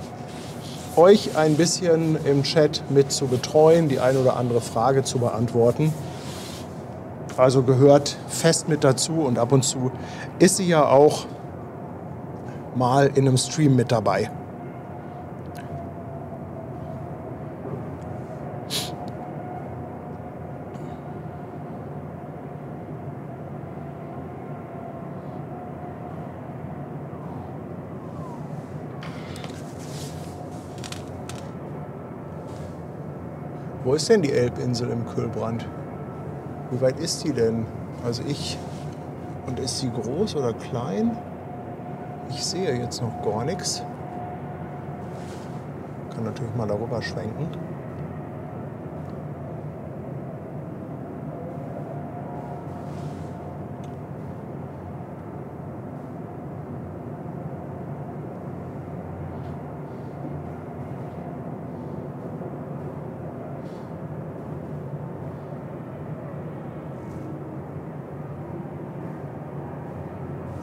euch ein bisschen im Chat mit zu betreuen, die eine oder andere Frage zu beantworten. Also gehört fest mit dazu und ab und zu ist sie ja auch mal in einem Stream mit dabei. Wo ist denn die Elbinsel im Kühlbrand? Wie weit ist die denn? Also und ist sie groß oder klein? Ich sehe jetzt noch gar nichts. Kann natürlich mal darüber schwenken.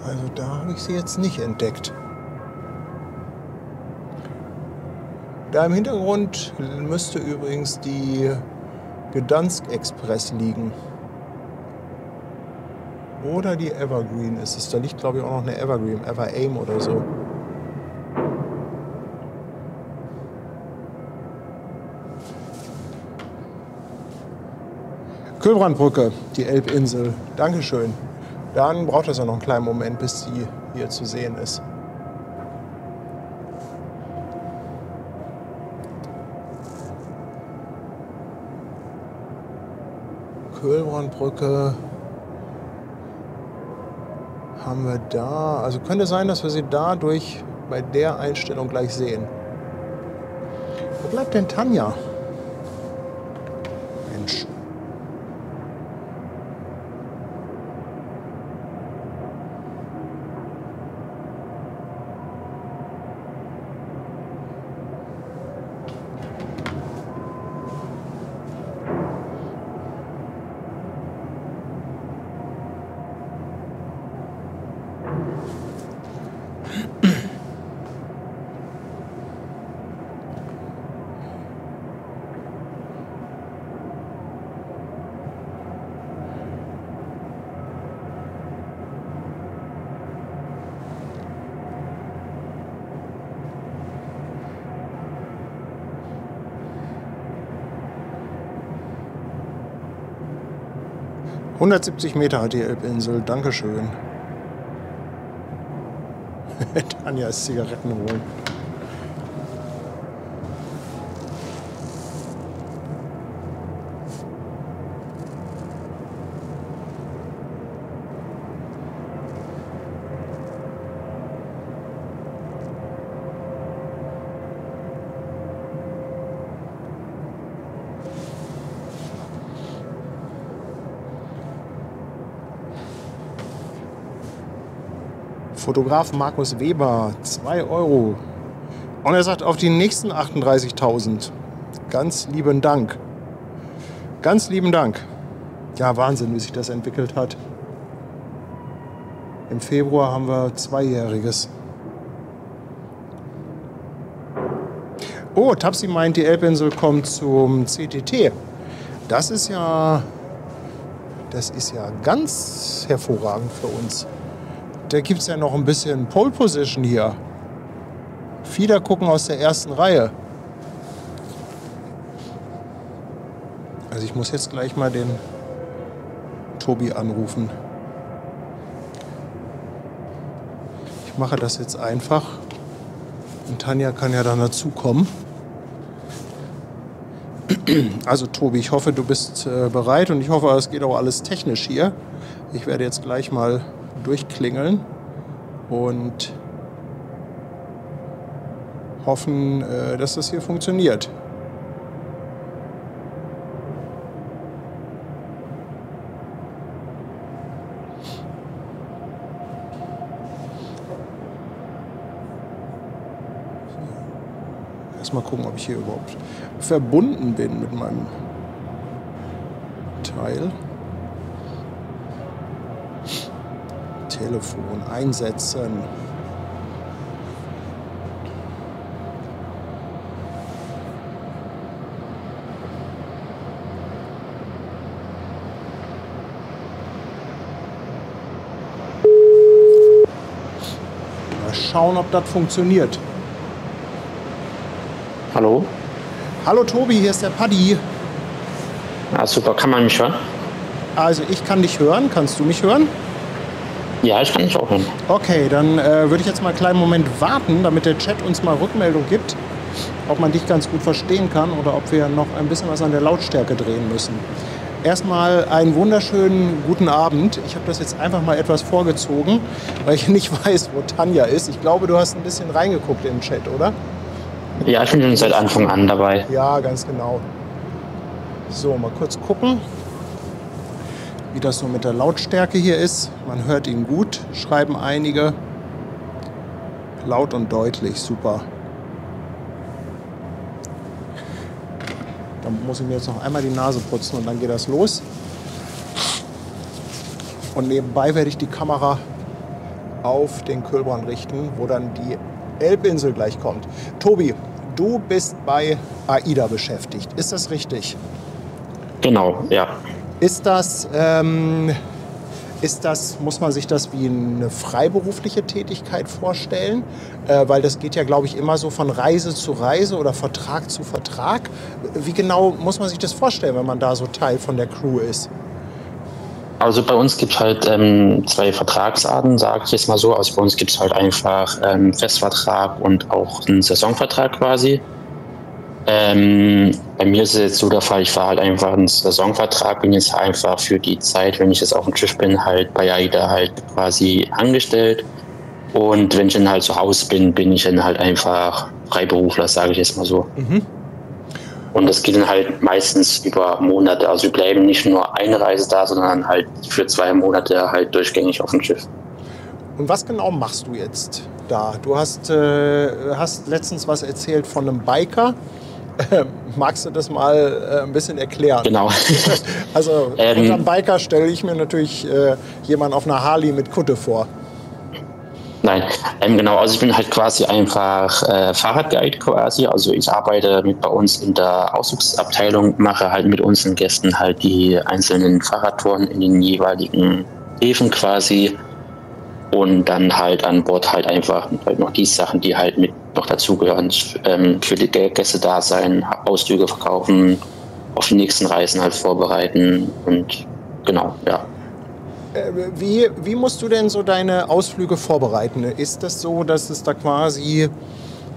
Also da habe ich sie jetzt nicht entdeckt. Da im Hintergrund müsste übrigens die Gdansk Express liegen. Oder die Evergreen ist es. Da liegt, glaube ich, auch noch eine Evergreen, Everaim oder so. Kühlbrandbrücke, die Elbinsel. Dankeschön. Dann braucht es ja noch einen kleinen Moment, bis sie hier zu sehen ist. Kühlbrandbrücke haben wir da. Also könnte sein, dass wir sie dadurch bei der Einstellung gleich sehen. Wo bleibt denn Tanja? Mensch. ...170 Meter hat die Elbinsel. Dankeschön. Tanja ist Zigaretten holen. Fotograf Markus Weber, 2 €. Und er sagt, auf die nächsten 38.000. Ganz lieben Dank. Ganz lieben Dank. Ja, Wahnsinn, wie sich das entwickelt hat. Im Februar haben wir 2-Jähriges. Oh, Tapsi meint, die Elbinsel kommt zum CTT. Das ist ja ganz hervorragend für uns. Da gibt es ja noch ein bisschen Pole Position hier. Fieder gucken aus der ersten Reihe. Also ich muss jetzt gleich mal den Tobi anrufen. Ich mache das jetzt einfach. Und Tanja kann ja dann dazukommen. Also Tobi, ich hoffe, du bist bereit und ich hoffe, es geht auch alles technisch hier. Ich werde jetzt gleich mal durchklingeln und hoffen, dass das hier funktioniert. Erstmal gucken, ob ich hier überhaupt verbunden bin mit meinem Teil. Telefon einsetzen. schauen, ob das funktioniert. Hallo? Hallo Tobi, hier ist der Paddy. Ah, super, kann man mich hören? Also ich kann dich hören, kannst du mich hören? Ja, ich kann dich auch hören. Okay, dann würde ich jetzt mal einen kleinen Moment warten, damit der Chat uns mal Rückmeldung gibt, ob man dich ganz gut verstehen kann oder ob wir noch ein bisschen was an der Lautstärke drehen müssen. Erstmal einen wunderschönen guten Abend. Ich habe das jetzt einfach mal etwas vorgezogen, weil ich nicht weiß, wo Tanja ist. Ich glaube, du hast ein bisschen reingeguckt in den Chat, oder? Ja, ich bin schon seit Anfang an dabei. Ja, ganz genau. So, mal kurz gucken, wie das so mit der Lautstärke hier ist. Man hört ihn gut, schreiben einige. Laut und deutlich, super. Dann muss ich mir jetzt noch einmal die Nase putzen und dann geht das los. Und nebenbei werde ich die Kamera auf den Kühlbrand richten, wo dann die Elbinsel gleich kommt. Tobi, du bist bei AIDA beschäftigt. Ist das richtig? Genau, ja. Ist das, muss man sich das wie eine freiberufliche Tätigkeit vorstellen? Weil das geht ja, glaube ich, immer so von Reise zu Reise oder Vertrag zu Vertrag. Wie genau muss man sich das vorstellen, wenn man da so Teil von der Crew ist? Also bei uns gibt es halt zwei Vertragsarten, sage ich jetzt mal so. Also bei uns gibt es halt einfach einen Festvertrag und auch einen Saisonvertrag quasi. Bei mir ist es jetzt so der Fall, ich fahre halt einfach einen Saisonvertrag, bin jetzt einfach für die Zeit, wenn ich jetzt auf dem Schiff bin, halt bei AIDA halt quasi angestellt. Und wenn ich dann halt zu Hause bin, bin ich dann halt einfach Freiberufler, sage ich jetzt mal so. Mhm. Und das geht dann halt meistens über Monate. Also wir bleiben nicht nur eine Reise da, sondern halt für 2 Monate halt durchgängig auf dem Schiff. Und was genau machst du jetzt da? Du hast letztens was erzählt von einem Biker. Magst du das mal ein bisschen erklären? Genau. Also unter einem Biker stelle ich mir natürlich jemanden auf einer Harley mit Kutte vor. Nein, genau. Also ich bin halt quasi einfach Fahrradguide quasi. Also ich arbeite mit bei uns in der Ausflugsabteilung, mache halt mit unseren Gästen halt die einzelnen Fahrradtouren in den jeweiligen Häfen quasi. Und dann halt an Bord halt einfach halt noch die Sachen, die halt mit noch dazugehören, für die Gäste da sein, Ausflüge verkaufen, auf die nächsten Reisen halt vorbereiten und genau, ja. Wie musst du denn so deine Ausflüge vorbereiten? Ist das so, dass es da quasi,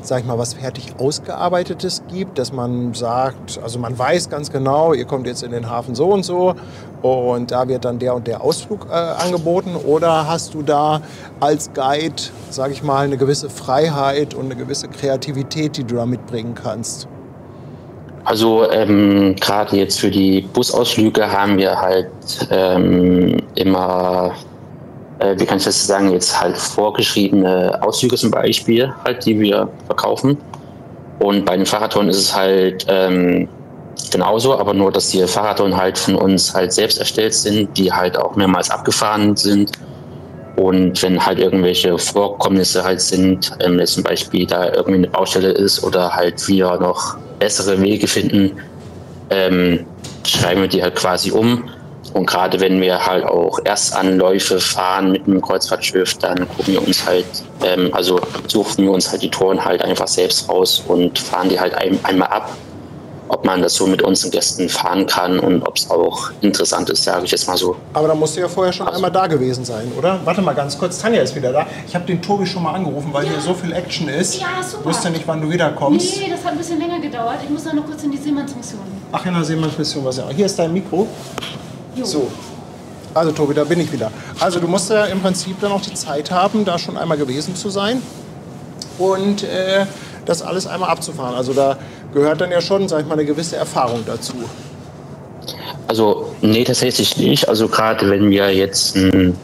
sag ich mal, was fertig Ausgearbeitetes gibt, dass man sagt, also man weiß ganz genau, ihr kommt jetzt in den Hafen so und da wird dann der und der Ausflug angeboten, oder hast du da als Guide, sag ich mal, eine gewisse Freiheit und eine gewisse Kreativität, die du da mitbringen kannst? Also gerade jetzt für die Busausflüge haben wir halt immer, wie kann ich das sagen, jetzt halt vorgeschriebene Ausflüge zum Beispiel, halt, die wir verkaufen. Und bei den Fahrradtouren ist es halt genauso, aber nur, dass die Fahrradtouren halt von uns halt selbst erstellt sind, die halt auch mehrmals abgefahren sind. Und wenn halt irgendwelche Vorkommnisse halt sind, jetzt zum Beispiel da irgendwie eine Baustelle ist oder halt wir noch bessere Wege finden, schreiben wir die halt quasi um. Und gerade wenn wir halt auch Erstanläufe fahren mit einem Kreuzfahrtschiff, dann gucken wir uns halt, also suchen wir uns halt die Touren halt einfach selbst raus und fahren die halt einmal ab, ob man das so mit unseren Gästen fahren kann und ob es auch interessant ist, sage ich jetzt mal so. Aber da musst du ja vorher schon einmal da gewesen sein, oder? Warte mal ganz kurz, Tanja ist wieder da. Ich habe den Tobi schon mal angerufen, weil hier so viel Action ist. Ja, super. Ich wusste nicht, wann du wiederkommst. Nee, das hat ein bisschen länger gedauert. Ich muss noch kurz in die Seemannsmission. Ach, in der Seemannsmission was ja. Hier ist dein Mikro. Jo. So. Also Tobi, da bin ich wieder. Also du musst ja im Prinzip dann auch die Zeit haben, da schon einmal gewesen zu sein und das alles einmal abzufahren. Also da gehört dann ja schon, sag ich mal, eine gewisse Erfahrung dazu. Also nee, tatsächlich nicht. Also gerade wenn wir jetzt einen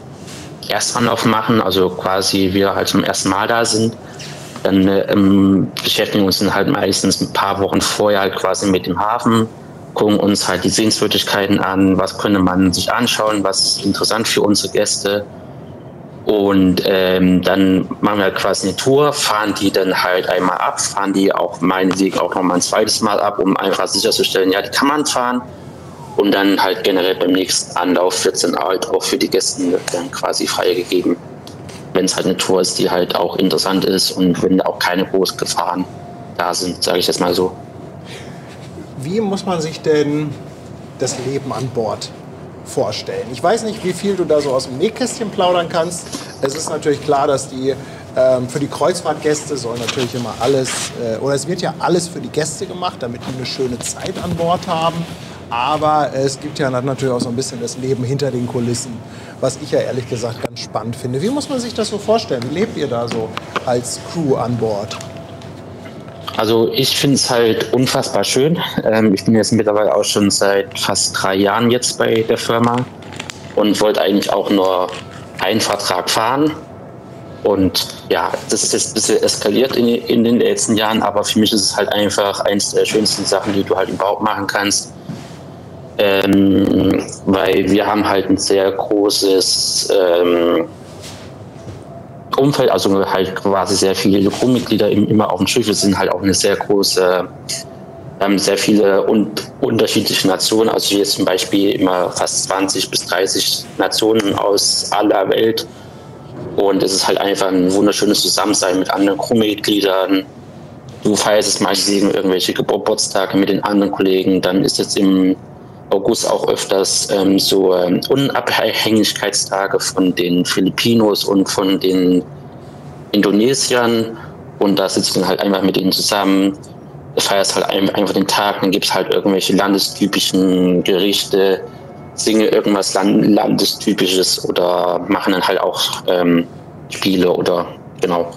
Erstanlauf machen, also quasi wir halt zum ersten Mal da sind, dann beschäftigen wir uns dann halt meistens ein paar Wochen vorher halt quasi mit dem Hafen, gucken uns halt die Sehenswürdigkeiten an, was könnte man sich anschauen, was ist interessant für unsere Gäste. Und dann machen wir halt quasi eine Tour, fahren die dann halt einmal ab, fahren die auch meinetwegen auch noch mal ein zweites Mal ab, um einfach sicherzustellen, ja, die kann man fahren. Und dann halt generell beim nächsten Anlauf wird es dann halt auch für die Gäste dann quasi freigegeben. wenn es halt eine Tour ist, die halt auch interessant ist und wenn auch keine großen Gefahren da sind, sage ich jetzt mal so. Wie muss man sich denn das Leben an Bord vorstellen? Ich weiß nicht, wie viel du da so aus dem Nähkästchen plaudern kannst. Es ist natürlich klar, dass für die Kreuzfahrtgäste soll natürlich immer alles, oder es wird ja alles für die Gäste gemacht, damit die eine schöne Zeit an Bord haben. Aber es gibt ja natürlich auch so ein bisschen das Leben hinter den Kulissen, was ich ja ehrlich gesagt ganz spannend finde. Wie muss man sich das so vorstellen? Wie lebt ihr da so als Crew an Bord? Also ich finde es halt unfassbar schön. Ich bin jetzt mittlerweile auch schon seit fast 3 Jahren jetzt bei der Firma und wollte eigentlich auch nur einen Vertrag fahren. Und ja, das ist jetzt ein bisschen eskaliert in den letzten Jahren, aber für mich ist es halt einfach eins der schönsten Sachen, die du halt überhaupt machen kannst. Weil wir haben halt ein sehr großes Umfeld, also halt quasi sehr viele Crewmitglieder immer auf dem Schiff. Wir sind halt auch eine sehr große, sehr viele unterschiedliche Nationen, also jetzt zum Beispiel immer fast 20 bis 30 Nationen aus aller Welt. Und es ist halt einfach ein wunderschönes Zusammensein mit anderen Crewmitgliedern. Du feierst es meistens irgendwelche Geburtstage mit den anderen Kollegen. Dann ist jetzt im August auch öfters Unabhängigkeitstage von den Filipinos und von den Indonesiern. Und da sitzt du dann halt einfach mit ihnen zusammen. Du feierst halt einfach den Tag, dann gibt es halt irgendwelche landestypischen Gerichte, singe irgendwas Landestypisches oder machen dann halt auch Spiele oder genau.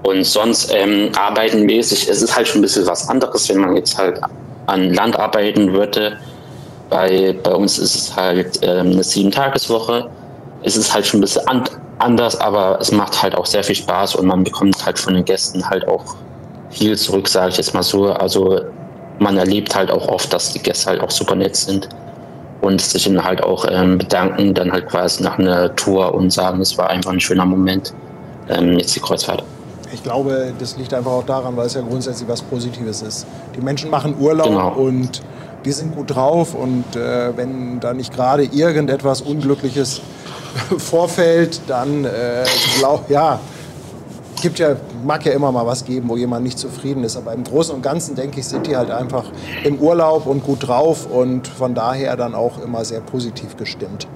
Und sonst arbeitenmäßig, es ist halt schon ein bisschen was anderes, wenn man jetzt halt an Land arbeiten würde. Bei uns ist es halt eine 7-Tages-Woche. Es ist halt schon ein bisschen anders, aber es macht halt auch sehr viel Spaß und man bekommt halt von den Gästen halt auch viel zurück, sage ich jetzt mal so. Also man erlebt halt auch oft, dass die Gäste halt auch super nett sind und sich dann halt auch bedanken, dann halt quasi nach einer Tour und sagen, es war einfach ein schöner Moment, jetzt die Kreuzfahrt. Ich glaube, das liegt einfach auch daran, weil es ja grundsätzlich was Positives ist. Die Menschen machen Urlaub Genau. Und die sind gut drauf und wenn da nicht gerade irgendetwas Unglückliches vorfällt, dann mag ja immer mal was geben, wo jemand nicht zufrieden ist. Aber im Großen und Ganzen, denke ich, sind die halt einfach im Urlaub und gut drauf und von daher dann auch immer sehr positiv gestimmt.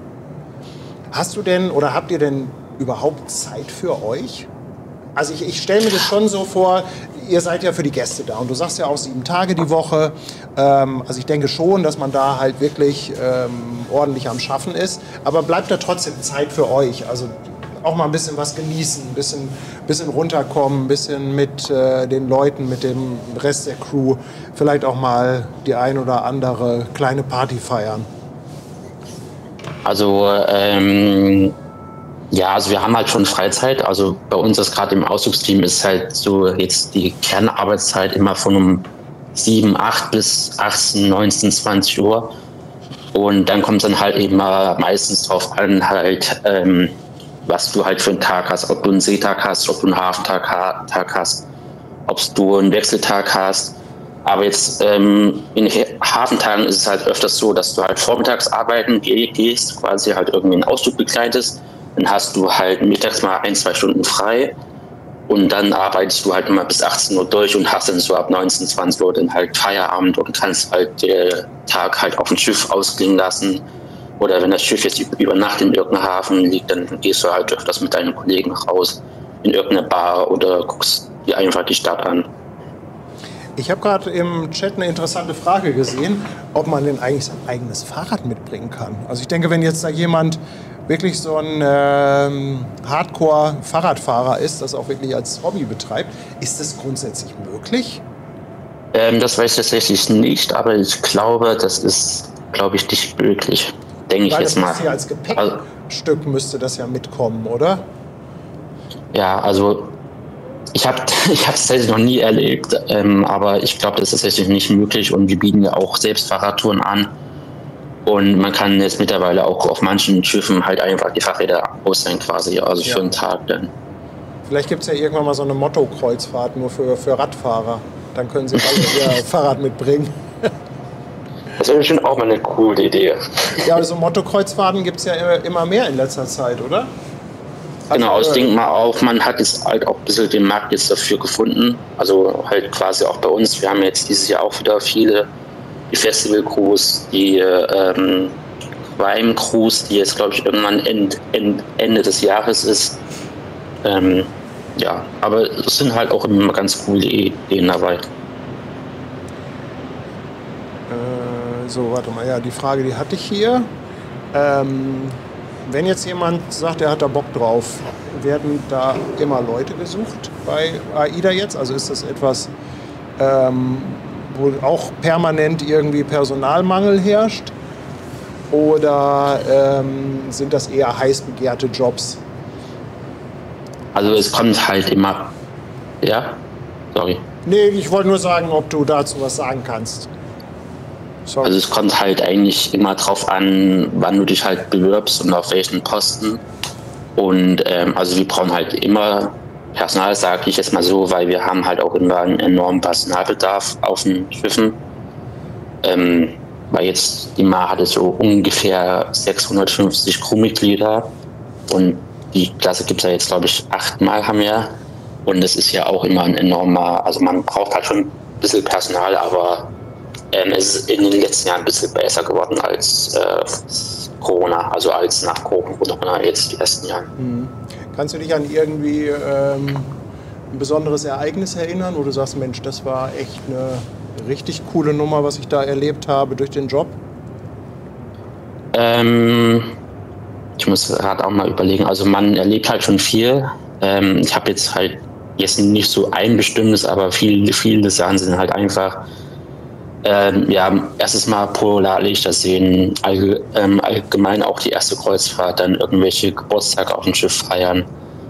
Hast du denn oder habt ihr denn überhaupt Zeit für euch? Also ich stelle mir das schon so vor, ihr seid ja für die Gäste da und du sagst ja auch 7 Tage die Woche. Also ich denke schon, dass man da halt wirklich ordentlich am Schaffen ist. Aber bleibt da trotzdem Zeit für euch? Also auch mal ein bisschen was genießen, ein bisschen runterkommen, ein bisschen mit den Leuten, mit dem Rest der Crew, vielleicht auch mal die ein oder andere kleine Party feiern. Also ja, also wir haben halt schon Freizeit. Also bei uns ist gerade im Ausflugsteam ist halt so jetzt die Kernarbeitszeit immer von um 7, 8 bis 18, 19, 20 Uhr. Und dann kommt es dann halt eben meistens drauf an, halt, was du halt für einen Tag hast. Ob du einen Seetag hast, ob du einen Hafentag hast, ob du einen Wechseltag hast. Aber jetzt in Hafentagen ist es halt öfters so, dass du halt vormittags arbeiten gehst, quasi halt irgendwie einen Ausflug begleitest. Dann hast du halt mittags mal 1, 2 Stunden frei und dann arbeitest du halt immer bis 18 Uhr durch und hast dann so ab 19, 20 Uhr dann halt Feierabend und kannst halt den Tag halt auf dem Schiff ausklingen lassen. Oder wenn das Schiff jetzt über Nacht in irgendeinem Hafen liegt, dann gehst du halt öfters mit deinen Kollegen raus in irgendeine Bar oder guckst dir einfach die Stadt an. Ich habe gerade im Chat eine interessante Frage gesehen, ob man denn eigentlich sein eigenes Fahrrad mitbringen kann. Also ich denke, wenn jetzt da jemand wirklich so ein Hardcore-Fahrradfahrer ist, das auch wirklich als Hobby betreibt, ist das grundsätzlich möglich? Das weiß ich tatsächlich nicht, aber ich glaube, das ist, nicht möglich. Denke ich jetzt mal. Ja als Gepäckstück müsste das ja mitkommen, oder? Ja, also ich habe es tatsächlich noch nie erlebt, aber ich glaube, das ist tatsächlich nicht möglich und wir bieten ja auch selbst Fahrradtouren an. Und man kann jetzt mittlerweile auch auf manchen Schiffen halt einfach die Fahrräder ausleihen quasi, also für einen Tag dann. Vielleicht gibt es ja irgendwann mal so eine Motto-Kreuzfahrt nur für Radfahrer. Dann können sie alle ihr Fahrrad mitbringen. Das wäre schon auch mal eine coole Idee. Ja, aber so Motto-Kreuzfahrten gibt es ja immer mehr in letzter Zeit, oder? Genau, ich denke mal auch, man hat jetzt halt auch ein bisschen den Markt jetzt dafür gefunden. Also halt quasi auch bei uns. Wir haben jetzt dieses Jahr auch wieder viele, die Festival-Crews, die Crime-Crews, die jetzt, glaube ich, irgendwann Ende des Jahres ist. Ja, aber es sind halt auch immer ganz coole Ideen dabei. So, warte mal, ja, die Frage, die hatte ich hier. Wenn jetzt jemand sagt, er hat da Bock drauf, werden da immer Leute gesucht bei AIDA jetzt? Also ist das etwas, wo auch permanent irgendwie Personalmangel herrscht? Oder sind das eher heiß begehrte Jobs? Also es kommt halt immer... Ja? Sorry. Nee, ich wollte nur sagen, ob du dazu was sagen kannst. Sorry. Also es kommt halt eigentlich immer drauf an, wann du dich halt bewirbst und auf welchen Posten. Und also wir brauchen halt immer Personal, sage ich jetzt mal so, weil wir haben halt auch immer einen enormen Personalbedarf auf den Schiffen. Weil jetzt die MAR hatte so ungefähr 650 Crewmitglieder und die Klasse gibt es ja jetzt, glaube ich, 8-mal haben wir. Und das ist ja auch immer ein enormer, also man braucht halt schon ein bisschen Personal, aber es ist in den letzten Jahren ein bisschen besser geworden als Corona, also als nach Corona jetzt die ersten Jahre. Kannst du dich an irgendwie ein besonderes Ereignis erinnern, wo du sagst, Mensch, das war echt eine richtig coole Nummer, was ich da erlebt habe durch den Job? Ich muss gerade auch mal überlegen, also man erlebt halt schon viel. Ich habe jetzt halt nicht so ein bestimmtes, aber viele Sachen sind halt einfach ja, erstes Mal Polarlichter sehen, allgemein auch die erste Kreuzfahrt, dann irgendwelche Geburtstage auf dem Schiff feiern.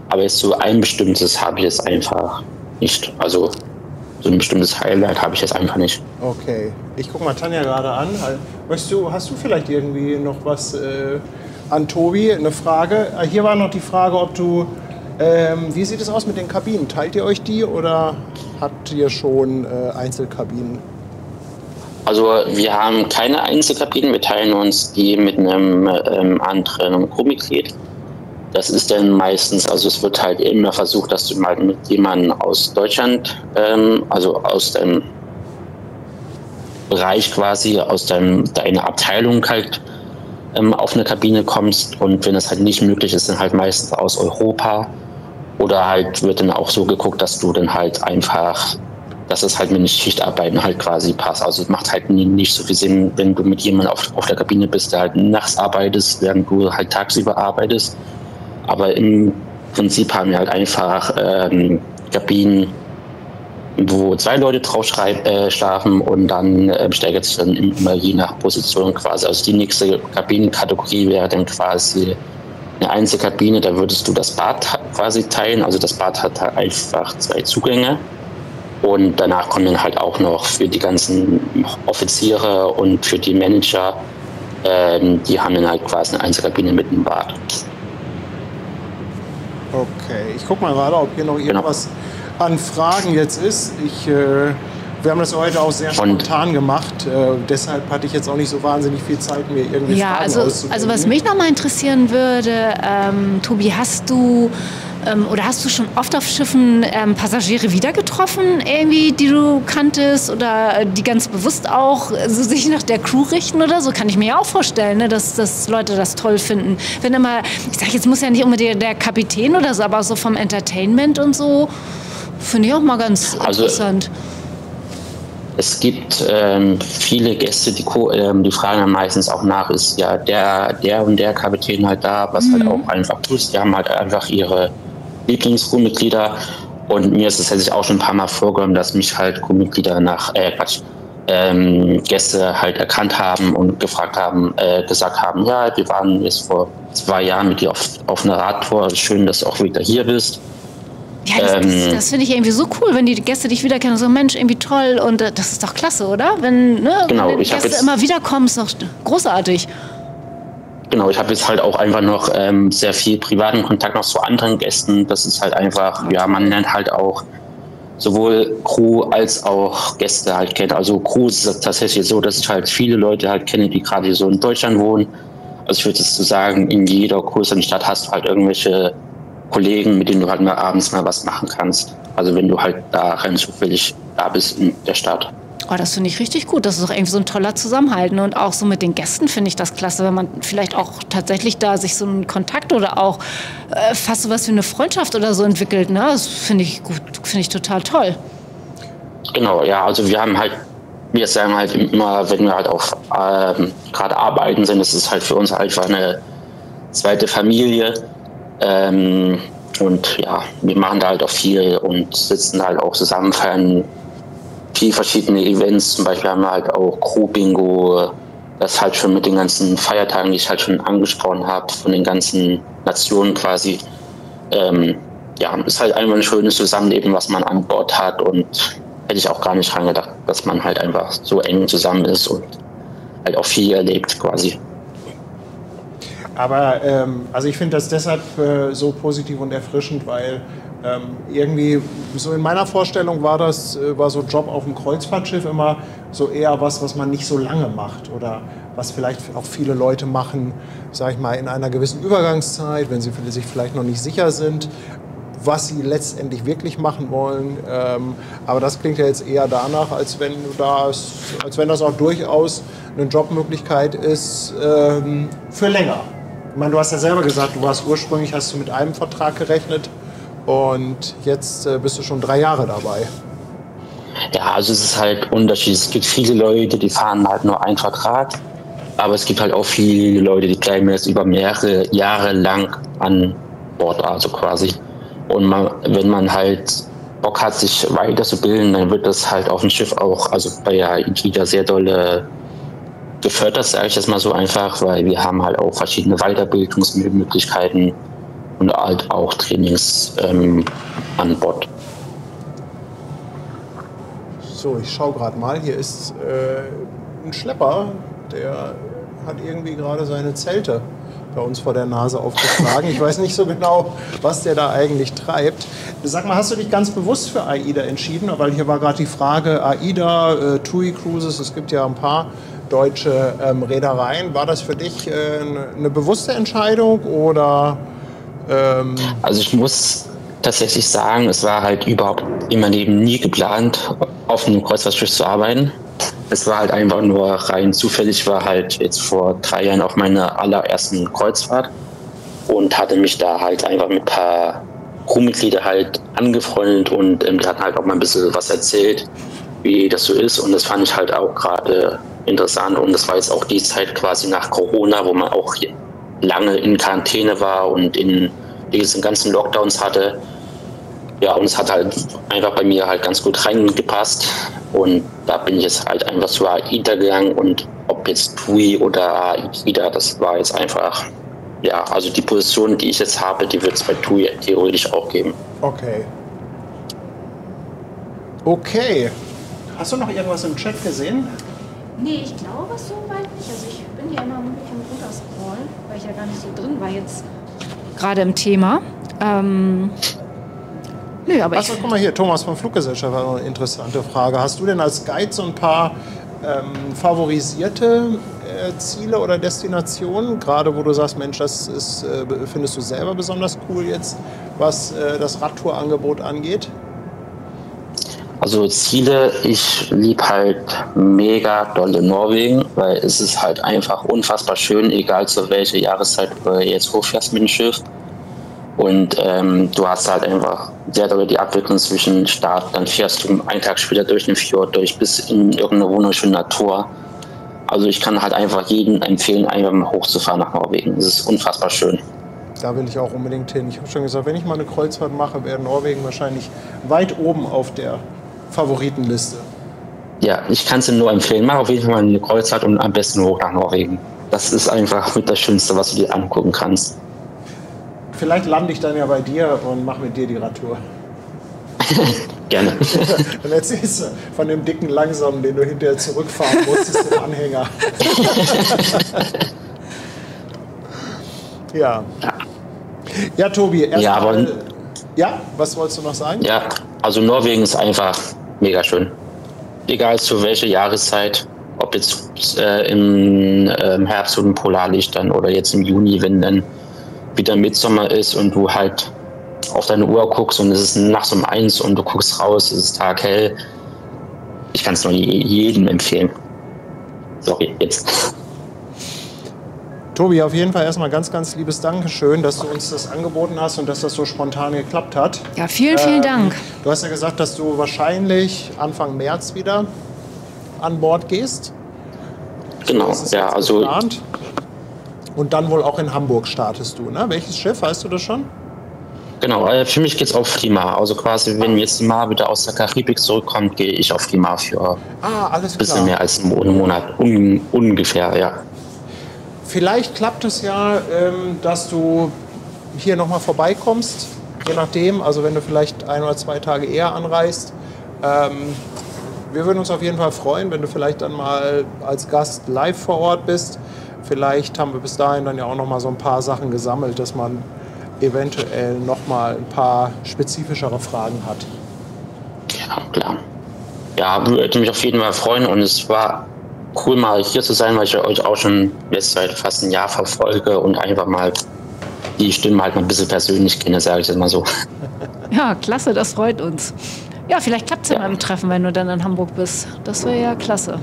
Aber jetzt so ein bestimmtes habe ich jetzt einfach nicht. Also so ein bestimmtes Highlight habe ich jetzt einfach nicht. Okay, ich gucke mal Tanja gerade an. Hast du vielleicht irgendwie noch was an Tobi? Eine Frage? Hier war noch die Frage, ob du, wie sieht es aus mit den Kabinen? Teilt ihr euch die oder habt ihr schon Einzelkabinen? Also wir haben keine Einzelkabinen, wir teilen uns die mit einem anderen Crewmitglied. Das ist dann meistens, also es wird halt immer versucht, dass du mal mit jemandem aus Deutschland, also aus dem Bereich quasi, aus deiner Abteilung halt auf eine Kabine kommst. Und wenn das halt nicht möglich ist, dann halt meistens aus Europa. Oder halt wird dann auch so geguckt, dass du dann halt einfach, dass es halt mit den Schichtarbeiten halt quasi passt. Also es macht halt nicht so viel Sinn, wenn du mit jemandem auf der Kabine bist, der halt nachts arbeitest, während du halt tagsüber arbeitest. Aber im Prinzip haben wir halt einfach Kabinen, wo 2 Leute drauf schlafen und dann steigert sich dann immer je nach Position quasi. Also die nächste Kabinenkategorie wäre dann quasi eine Einzelkabine, da würdest du das Bad quasi teilen. Also das Bad hat halt einfach 2 Zugänge. Und danach kommen dann halt auch noch für die ganzen Offiziere und für die Manager, die haben dann halt quasi eine Einzelkabine mit einem Bad. Okay, ich gucke mal gerade, ob hier noch irgendwas an Fragen jetzt ist. Wir haben das heute auch sehr spontan gemacht. Deshalb hatte ich jetzt auch nicht so wahnsinnig viel Zeit, mir irgendwie Fragen auszudenken. Also was mich noch mal interessieren würde, Tobi, hast du schon oft auf Schiffen Passagiere wieder getroffen, irgendwie, die du kanntest oder die ganz bewusst auch sich nach der Crew richten oder so? Kann ich mir ja auch vorstellen, ne, dass Leute das toll finden. Wenn immer, ich sag jetzt muss ja nicht unbedingt der Kapitän oder so, aber so vom Entertainment und so, finde ich auch mal ganz interessant. Es gibt viele Gäste, die fragen dann meistens auch nach, ist ja der und der Kapitän halt da, was halt auch einfach ist. Die haben halt einfach ihre Lieblingscrewmitglieder und mir ist es tatsächlich auch schon ein paar Mal vorgekommen, dass mich halt Crewmitglieder Gäste halt erkannt haben und gesagt haben, ja, wir waren jetzt vor 2 Jahren mit dir auf einer Radtour, schön, dass du auch wieder hier bist. Ja, das finde ich irgendwie so cool, wenn die Gäste dich wiederkennen und so, Mensch, irgendwie toll und das ist doch klasse, oder? Wenn die Gäste immer wiederkommen, ist doch großartig. Genau, ich habe jetzt halt auch einfach noch sehr viel privaten Kontakt noch zu anderen Gästen. Das ist halt einfach, ja, man lernt halt auch sowohl Crew als auch Gäste halt kennen. Also Crew ist tatsächlich so, dass ich halt viele Leute halt kenne, die gerade so in Deutschland wohnen. Also ich würde jetzt so sagen, in jeder größeren Stadt hast du halt irgendwelche Kollegen, mit denen du halt mal abends mal was machen kannst. Also wenn du halt da rein zufällig da bist in der Stadt. Oh, das finde ich richtig gut. Das ist doch irgendwie so ein toller Zusammenhalt. Ne? Und auch so mit den Gästen finde ich das klasse, wenn man vielleicht auch tatsächlich da sich so einen Kontakt oder auch fast so was wie eine Freundschaft oder so entwickelt. Ne? Das finde ich gut, finde ich total toll. Genau, ja, also wir sagen halt immer, wenn wir halt auch gerade arbeiten sind, das ist halt für uns einfach eine zweite Familie. Und ja, wir machen da halt auch viel und sitzen halt auch zusammen, feiern viel verschiedene Events. Zum Beispiel haben wir halt auch Crew-Bingo, das halt schon mit den ganzen Feiertagen, die ich halt schon angesprochen habe, von den ganzen Nationen quasi. Ja, ist halt einfach ein schönes Zusammenleben, was man an Bord hat, und hätte ich auch gar nicht dran gedacht, dass man halt einfach so eng zusammen ist und halt auch viel erlebt quasi. Aber also ich finde das deshalb so positiv und erfrischend, weil irgendwie so in meiner Vorstellung war so ein Job auf dem Kreuzfahrtschiff immer so eher was man nicht so lange macht oder was vielleicht auch viele Leute machen, sage ich mal, in einer gewissen Übergangszeit, wenn sie sich vielleicht noch nicht sicher sind, was sie letztendlich wirklich machen wollen. Aber das klingt ja jetzt eher danach, als wenn das auch durchaus eine Jobmöglichkeit ist für länger. Ich meine, du hast ja selber gesagt, hast du mit einem Vertrag gerechnet und jetzt bist du schon 3 Jahre dabei. Ja, also es ist halt unterschiedlich. Es gibt viele Leute, die fahren halt nur einen Vertrag, aber es gibt halt auch viele Leute, die bleiben jetzt über mehrere Jahre lang an Bord, also quasi. Und wenn man halt Bock hat, sich weiterzubilden, dann wird das halt auf dem Schiff auch, also bei AIDA sehr dolle gefördert, sage ich jetzt mal so einfach, weil wir haben halt auch verschiedene Weiterbildungsmöglichkeiten und halt auch Trainings an Bord. So, ich schaue gerade mal, hier ist ein Schlepper, der hat irgendwie gerade seine Zelte bei uns vor der Nase aufgeschlagen. Ich weiß nicht so genau, was der da eigentlich treibt. Sag mal, hast du dich ganz bewusst für AIDA entschieden? Weil hier war gerade die Frage, AIDA, TUI Cruises, es gibt ja ein paar deutsche Reedereien. War das für dich eine bewusste Entscheidung oder? Also ich muss tatsächlich sagen, es war halt überhaupt in meinem Leben nie geplant, auf einem Kreuzfahrtschiff zu arbeiten. Es war halt einfach nur rein zufällig. Ich war halt jetzt vor 3 Jahren auf meiner allerersten Kreuzfahrt und hatte mich da halt einfach mit ein paar Crewmitglieder halt angefreundet und die hatten halt auch mal ein bisschen was erzählt, wie das so ist, und das fand ich halt auch gerade interessant, und das war jetzt auch die Zeit quasi nach Corona, wo man auch lange in Quarantäne war und in diesen ganzen Lockdowns hatte. Ja, und es hat halt einfach bei mir halt ganz gut reingepasst, und da bin ich jetzt halt einfach zu AIDA gegangen, und ob jetzt TUI oder AIDA, das war jetzt einfach, ja, also die Position, die ich jetzt habe, die wird es bei TUI theoretisch auch geben. Okay. Hast du noch irgendwas im Chat gesehen? Nee, ich glaube soweit nicht. Also ich bin hier immer mutig am runterscrollen, weil ich ja gar nicht so drin war jetzt gerade im Thema. Nö, aber Achso, guck mal hier, Thomas von Fluggesellschaft hat noch eine interessante Frage. Hast du denn als Guide so ein paar favorisierte Ziele oder Destinationen, gerade wo du sagst, Mensch, das findest du selber besonders cool jetzt, was das Radtourangebot angeht? Also Ziele, ich liebe halt mega dolle Norwegen, weil es ist halt einfach unfassbar schön, egal zu welcher Jahreszeit du jetzt hochfährst mit dem Schiff. Und du hast halt einfach sehr doll die Abwechslung zwischen Start, dann fährst du einen Tag später durch den Fjord durch bis in irgendeine wunderschöne Natur. Also ich kann halt einfach jedem empfehlen, einfach mal hochzufahren nach Norwegen. Es ist unfassbar schön. Da will ich auch unbedingt hin. Ich habe schon gesagt, wenn ich mal eine Kreuzfahrt mache, wäre Norwegen wahrscheinlich weit oben auf der Favoritenliste. Ja, ich kann es dir nur empfehlen. Mach auf jeden Fall mal eine Kreuzfahrt und am besten hoch nach Norwegen. Das ist einfach mit das Schönste, was du dir angucken kannst. Vielleicht lande ich dann ja bei dir und mache mit dir die Radtour. Gerne. Dann erzählst du von dem dicken Langsamen, den du hinterher zurückfahren musstest, den Anhänger. Ja. Ja, Tobi, erstmal. Ja, was wolltest du noch sagen? Ja, also Norwegen ist einfach mega schön. Egal zu welcher Jahreszeit, ob jetzt im Herbst oder im Polarlicht dann oder jetzt im Juni, wenn dann wieder Mitsommer ist und du halt auf deine Uhr guckst und es ist nachts um 1 und du guckst raus, es ist taghell. Ich kann es nur jedem empfehlen. Sorry, jetzt. Tobi, auf jeden Fall erstmal ganz, ganz liebes Dankeschön, dass du uns das angeboten hast und dass das so spontan geklappt hat. Ja, vielen, vielen Dank. Du hast ja gesagt, dass du wahrscheinlich Anfang März wieder an Bord gehst. Genau, ja, also geplant. Und dann wohl auch in Hamburg startest du, ne? Welches Schiff, weißt du das schon? genau, für mich geht es auf die Mar. Also quasi, wenn jetzt die Mar wieder aus der Karibik zurückkommt, gehe ich auf die Mar für alles ein bisschen klar. mehr als einen Monat, ungefähr, ja. Vielleicht klappt es ja, dass du hier nochmal vorbeikommst, je nachdem. Also wenn du vielleicht 1 oder 2 Tage eher anreist. Wir würden uns auf jeden Fall freuen, wenn du vielleicht dann mal als Gast live vor Ort bist. Vielleicht haben wir bis dahin dann ja auch noch mal so ein paar Sachen gesammelt, dass man eventuell noch mal ein paar spezifischere Fragen hat. Ja, klar. Ja, würde mich auf jeden Fall freuen und es war cool, mal hier zu sein, weil ich euch auch schon jetzt seit fast ein Jahr verfolge und einfach mal die Stimme halt mal ein bisschen persönlich kenne, sage ich jetzt mal so. Ja, klasse, das freut uns. Ja, vielleicht klappt es ja beim Treffen, wenn du dann in Hamburg bist. Das wäre ja klasse.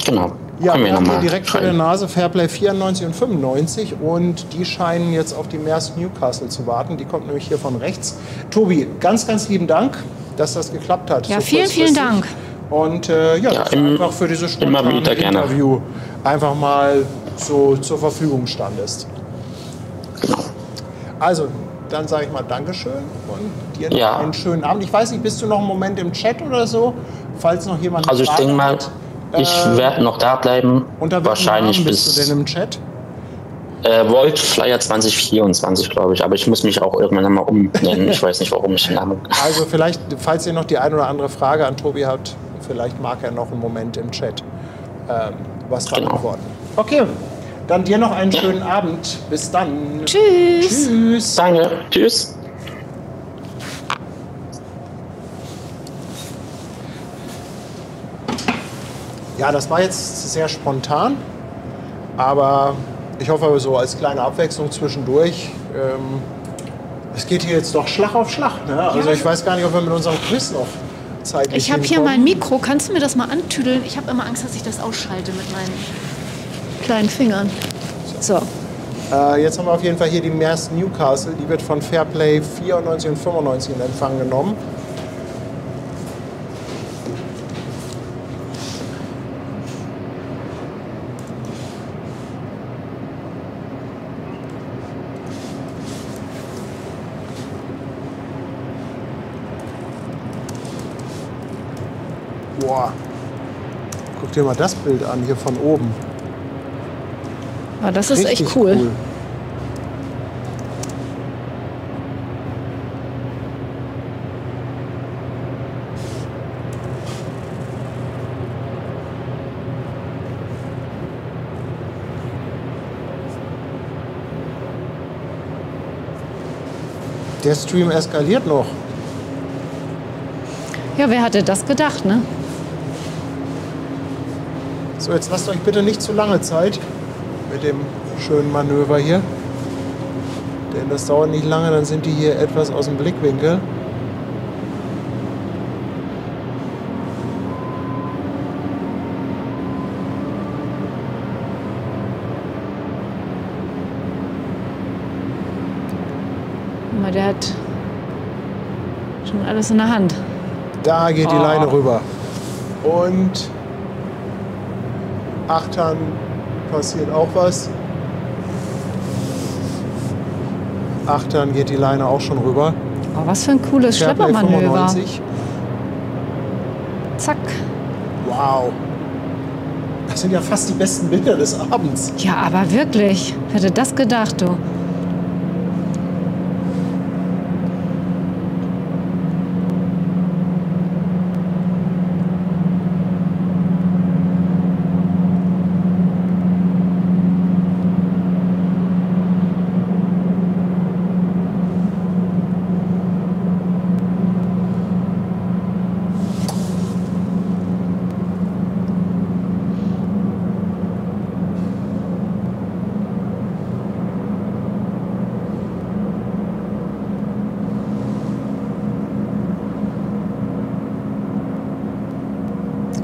Genau. Ja, wir wir haben noch hier mal direkt vor der schreiben. Nase Fairplay 94 und 95 und die scheinen jetzt auf die Maersk Newcastle zu warten. Die kommt nämlich hier von rechts. Tobi, ganz, ganz lieben Dank, dass das geklappt hat. Ja, so vielen, vielen kurzfristig. Dank. Und dass du einfach für dieses immer spontane wieder gerne. Interview einfach mal so zur Verfügung standest. Genau. Also, dann sage ich mal Dankeschön und dir noch Ja. einen schönen Abend. Ich weiß nicht, bist du noch einen Moment im Chat oder so? Falls noch jemand Also ich Fragen denke mal, hat. ich werde noch da bleiben. Unter welchem Wahrscheinlich Namen bist du bis denn im Chat? Volt Flyer 2024, glaube ich. Aber ich muss mich auch irgendwann mal umnennen. Ich weiß nicht, warum ich den Namen. Also vielleicht, falls ihr noch die ein oder andere Frage an Tobi habt, vielleicht mag er noch einen Moment im Chat was beantworten. Okay, dann dir noch einen schönen Abend. Bis dann. Tschüss. Tschüss. Danke. Tschüss. Ja, das war jetzt sehr spontan, aber ich hoffe so als kleine Abwechslung zwischendurch. Es geht hier jetzt doch Schlag auf Schlag. Ne? Also ich weiß gar nicht, ob wir mit unserem Quiz noch zeitlich Ich habe hier hinkommen. mein Mikro. Kannst du mir das mal antüdeln? Ich habe immer Angst, dass ich das ausschalte mit meinen kleinen Fingern. So. Jetzt haben wir auf jeden Fall hier die Maersk Newcastle. Die wird von Fairplay 94 und 95 in Empfang genommen. Boah, guck dir mal das Bild an, hier von oben. Ja, das ist Richtig echt cool. Der Stream eskaliert noch. Ja, wer hatte das gedacht, ne? So, jetzt lasst euch bitte nicht zu lange Zeit mit dem schönen Manöver hier. Denn das dauert nicht lange, dann sind die hier etwas aus dem Blickwinkel. Guck mal, der hat schon alles in der Hand. Da geht die Oh. Leine rüber. Und Achtern passiert auch was. Achtern geht die Leine auch schon rüber. Oh, was für ein cooles Fairplay Schleppermanöver. 95. Zack. Wow. Das sind ja fast die besten Bilder des Abends. Ja, aber wirklich. Wer hätte das gedacht, du?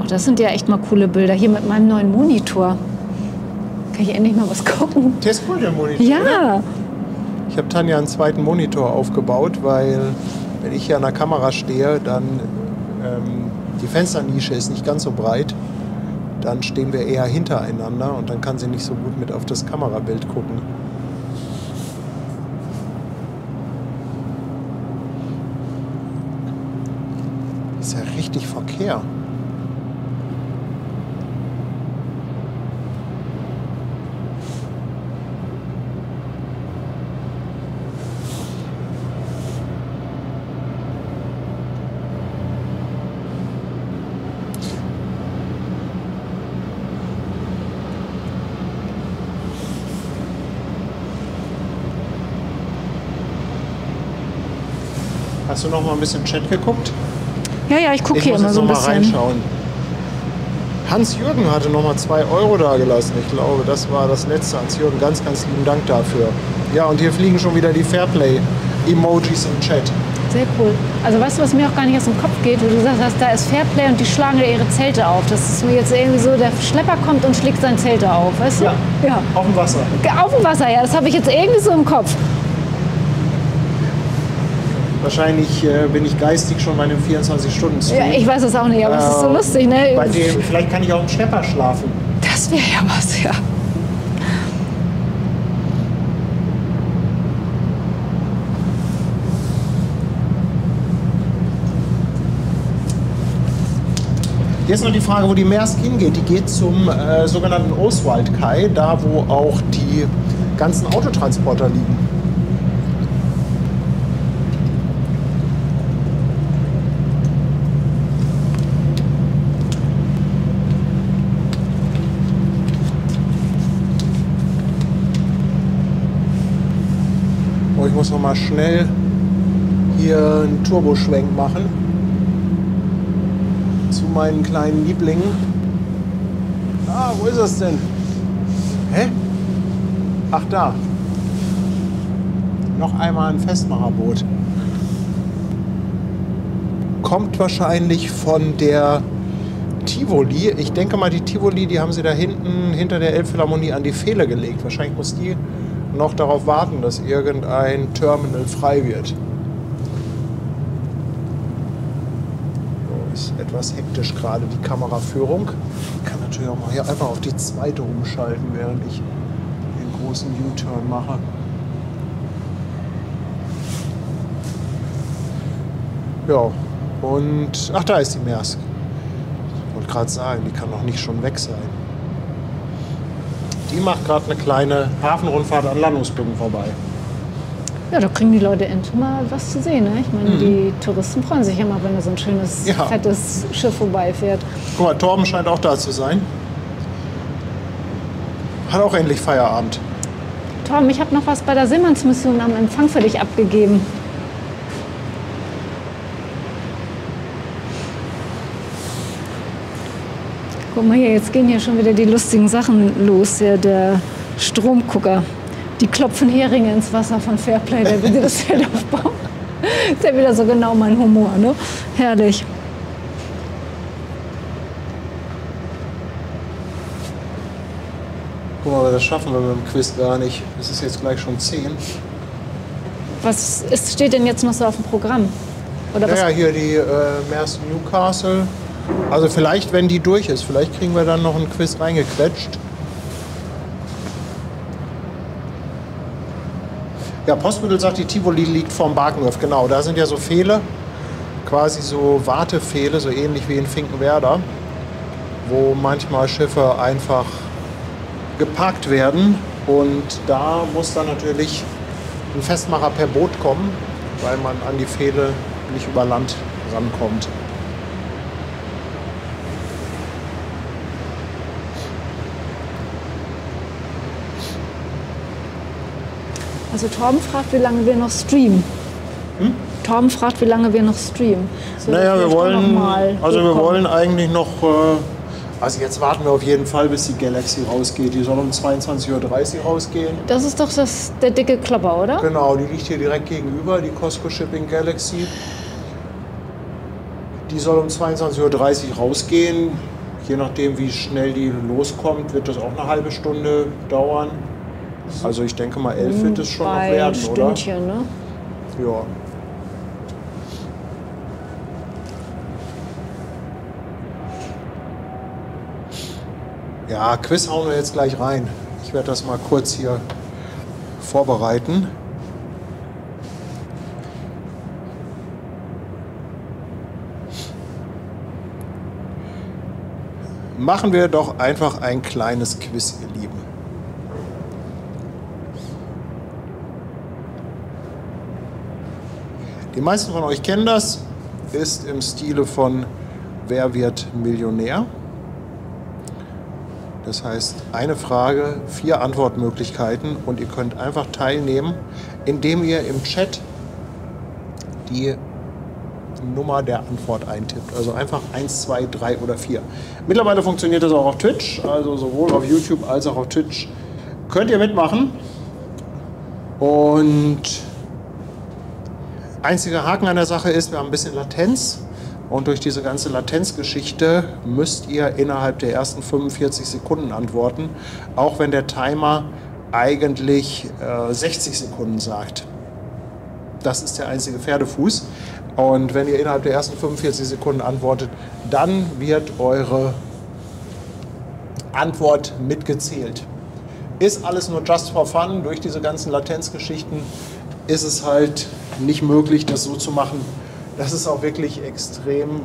das sind ja echt mal coole Bilder. Hier mit meinem neuen Monitor. Kann ich endlich mal was gucken? Der ist cool, der Monitor. Ja. Oder? Ich habe Tanja einen zweiten Monitor aufgebaut, weil wenn ich hier an der Kamera stehe, dann die Fensternische ist nicht ganz so breit. Dann stehen wir eher hintereinander und dann kann sie nicht so gut mit auf das Kamerabild gucken. Ist ja richtig Verkehr. Hast du noch mal ein bisschen Chat geguckt? Ja, ich gucke Ich hier muss immer jetzt so ein noch mal bisschen. reinschauen. Hans-Jürgen hatte noch mal 2 Euro dagelassen. Ich glaube, das war das letzte. Hans-Jürgen, ganz, ganz lieben Dank dafür. Ja, und hier fliegen schon wieder die Fairplay-Emojis im Chat. Sehr cool. Also weißt du, was mir auch gar nicht aus dem Kopf geht? Wo du gesagt hast, da ist Fairplay und die schlagen da ihre Zelte auf. Das ist mir jetzt irgendwie so, der Schlepper kommt und schlägt sein Zelt da auf, weißt du? Ja, Ja. auf dem Wasser. Auf dem Wasser, ja. Das habe ich jetzt irgendwie so im Kopf. Wahrscheinlich bin ich geistig schon bei einem 24-Stunden-Stream. Ja, ich weiß es auch nicht, aber es ist so lustig, ne? Bei dem, vielleicht kann ich auch im Schlepper schlafen. Das wäre ja was, ja. Hier ist noch die Frage, wo die Maersk hingeht. Die geht zum sogenannten Oswald Kai, da wo auch die ganzen Autotransporter liegen. Oh, ich muss noch mal schnell hier einen Turboschwenk machen zu meinen kleinen Lieblingen. Ah, wo ist es denn? Hä? Ach, da. Noch einmal ein Festmacherboot. Kommt wahrscheinlich von der Tivoli. Ich denke mal, die Tivoli, die haben sie da hinten hinter der Elbphilharmonie an die Pfähle gelegt. Wahrscheinlich muss die noch darauf warten, dass irgendein Terminal frei wird. Ist etwas hektisch gerade die Kameraführung. Ich kann natürlich auch mal hier einfach auf die zweite umschalten, während ich den großen U-Turn mache. Ja, und ach, da ist die Maersk. Ich wollte gerade sagen, die kann noch nicht schon weg sein. Die macht gerade eine kleine Hafenrundfahrt an Landungsbrücken vorbei. Ja, da kriegen die Leute endlich mal was zu sehen. Ne? Ich meine, die Touristen freuen sich immer, wenn da so ein schönes, fettes Schiff vorbeifährt. Guck mal, Torben scheint auch da zu sein. Hat auch endlich Feierabend. Torben, ich habe noch was bei der Seemannsmission am Empfang für dich abgegeben. Guck mal hier, jetzt gehen hier schon wieder die lustigen Sachen los. Ja, der Stromgucker. Die klopfen Heringe ins Wasser von Fairplay, der will dir das Feld aufbauen. Ist ja wieder so genau mein Humor, ne? Herrlich. Guck mal, das schaffen wir mit dem Quiz gar nicht. Es ist jetzt gleich schon 10. Was steht denn jetzt noch so auf dem Programm? Oder was? Naja, hier die Maersk Newcastle. Also vielleicht, wenn die durch ist, vielleicht kriegen wir dann noch einen Quiz reingequetscht. Ja, Postbüttel sagt, die Tivoli liegt vorm Barkenhof. Genau, da sind ja so Pfähle, quasi so Wartepfähle, so ähnlich wie in Finkenwerder, wo manchmal Schiffe einfach geparkt werden. Und da muss dann natürlich ein Festmacher per Boot kommen, weil man an die Pfähle nicht über Land rankommt. Also Torben fragt, wie lange wir noch streamen. Torben fragt, wie lange wir noch streamen. So, Naja, wir wollen, also wir wollen eigentlich noch, also jetzt warten wir auf jeden Fall, bis die Galaxy rausgeht. Die soll um 22:30 Uhr rausgehen. Das ist doch der dicke Klopper, oder? Genau, die liegt hier direkt gegenüber, die Costco Shipping Galaxy. Die soll um 22:30 Uhr rausgehen. Je nachdem, wie schnell die loskommt, wird das auch eine halbe Stunde dauern. Also ich denke mal 11 wird es schon noch werden, Stündchen, oder? Ne? Ja. Ja, Quiz hauen wir jetzt gleich rein. Ich werde das mal kurz hier vorbereiten. Machen wir doch einfach ein kleines Quiz, ihr Lieben. Die meisten von euch kennen das, ist im Stile von Wer wird Millionär? Das heißt, eine Frage, 4 Antwortmöglichkeiten und ihr könnt einfach teilnehmen, indem ihr im Chat die Nummer der Antwort eintippt. Also einfach 1, 2, 3 oder 4. Mittlerweile funktioniert das auch auf Twitch, also sowohl auf YouTube als auch auf Twitch könnt ihr mitmachen. Und einziger Haken an der Sache ist, wir haben ein bisschen Latenz. Und durch diese ganze Latenzgeschichte müsst ihr innerhalb der ersten 45 Sekunden antworten, auch wenn der Timer eigentlich 60 Sekunden sagt. Das ist der einzige Pferdefuß. Und wenn ihr innerhalb der ersten 45 Sekunden antwortet, dann wird eure Antwort mitgezählt. Ist alles nur just for fun. Durch diese ganzen Latenzgeschichten ist es halt nicht möglich, das so zu machen, dass es auch wirklich extrem,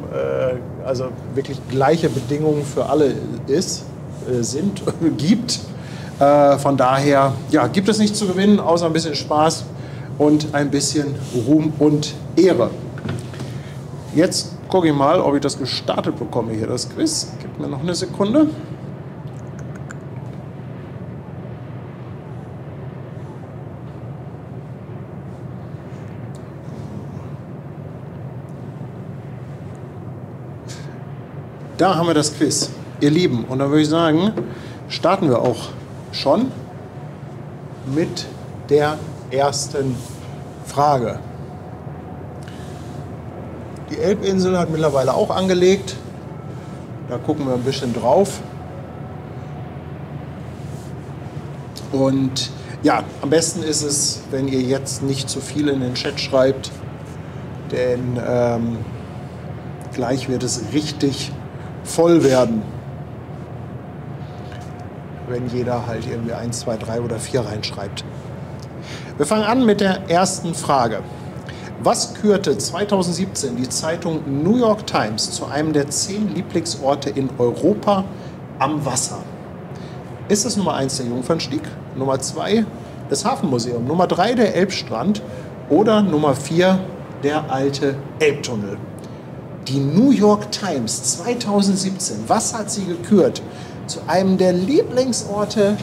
also wirklich gleiche Bedingungen für alle gibt. Von daher ja, gibt es nichts zu gewinnen, außer ein bisschen Spaß und ein bisschen Ruhm und Ehre. Jetzt gucke ich mal, ob ich das gestartet bekomme hier, das Quiz. Gib mir noch eine Sekunde. Da haben wir das Quiz, ihr Lieben. Und da würde ich sagen, starten wir auch schon mit der ersten Frage. Die Elbinsel hat mittlerweile auch angelegt. Da gucken wir ein bisschen drauf. Und ja, am besten ist es, wenn ihr jetzt nicht zu viel in den Chat schreibt, denn gleich wird es richtig voll werden, wenn jeder halt irgendwie 1, 2, 3 oder 4 reinschreibt. Wir fangen an mit der ersten Frage. Was kürte 2017 die Zeitung New York Times zu einem der 10 Lieblingsorte in Europa am Wasser? Ist es Nummer 1 der Jungfernstieg, Nummer 2 das Hafenmuseum, Nummer 3 der Elbstrand oder Nummer 4 der alte Elbtunnel? Die New York Times 2017, was hat sie gekürt zu einem der Lieblingsorte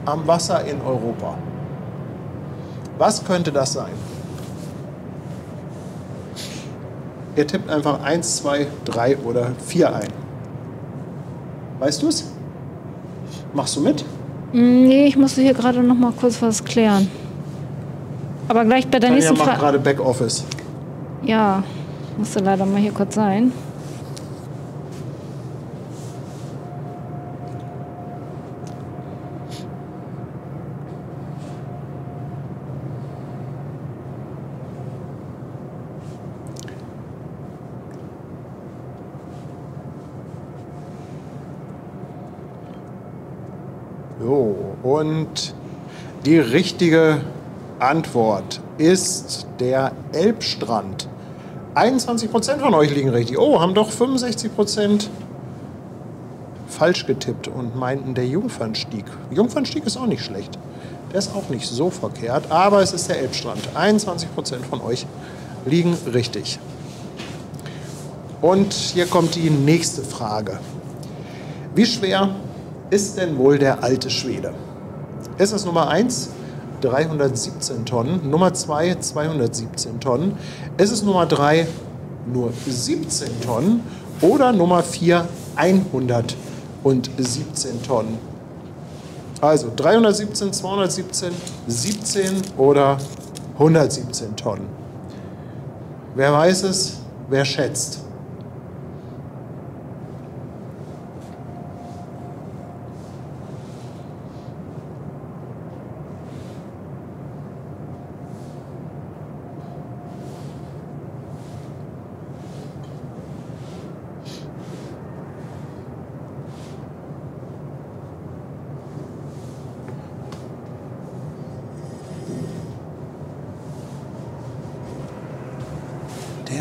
am Wasser in Europa? Was könnte das sein? Ihr tippt einfach 1, 2, 3 oder 4 ein. Weißt du es? Machst du mit? Nee, ich musste hier gerade noch mal kurz was klären. Aber gleich bei der nächsten Frage. Macht gerade Backoffice. Ja, musste leider mal hier kurz sein. So, und die richtige Antwort ist der Elbstrand. 21% von euch liegen richtig. Oh, haben doch 65% falsch getippt und meinten der Jungfernstieg. Jungfernstieg ist auch nicht schlecht. Der ist auch nicht so verkehrt, aber es ist der Elbstrand. 21% von euch liegen richtig. Und hier kommt die nächste Frage. Wie schwer ist denn wohl der alte Schwede? Ist es Nummer 1, 317 Tonnen, Nummer 2, 217 Tonnen, ist es Nummer 3, nur 17 Tonnen oder Nummer 4, 117 Tonnen? Also 317, 217, 17 oder 117 Tonnen? Wer weiß es? Wer schätzt?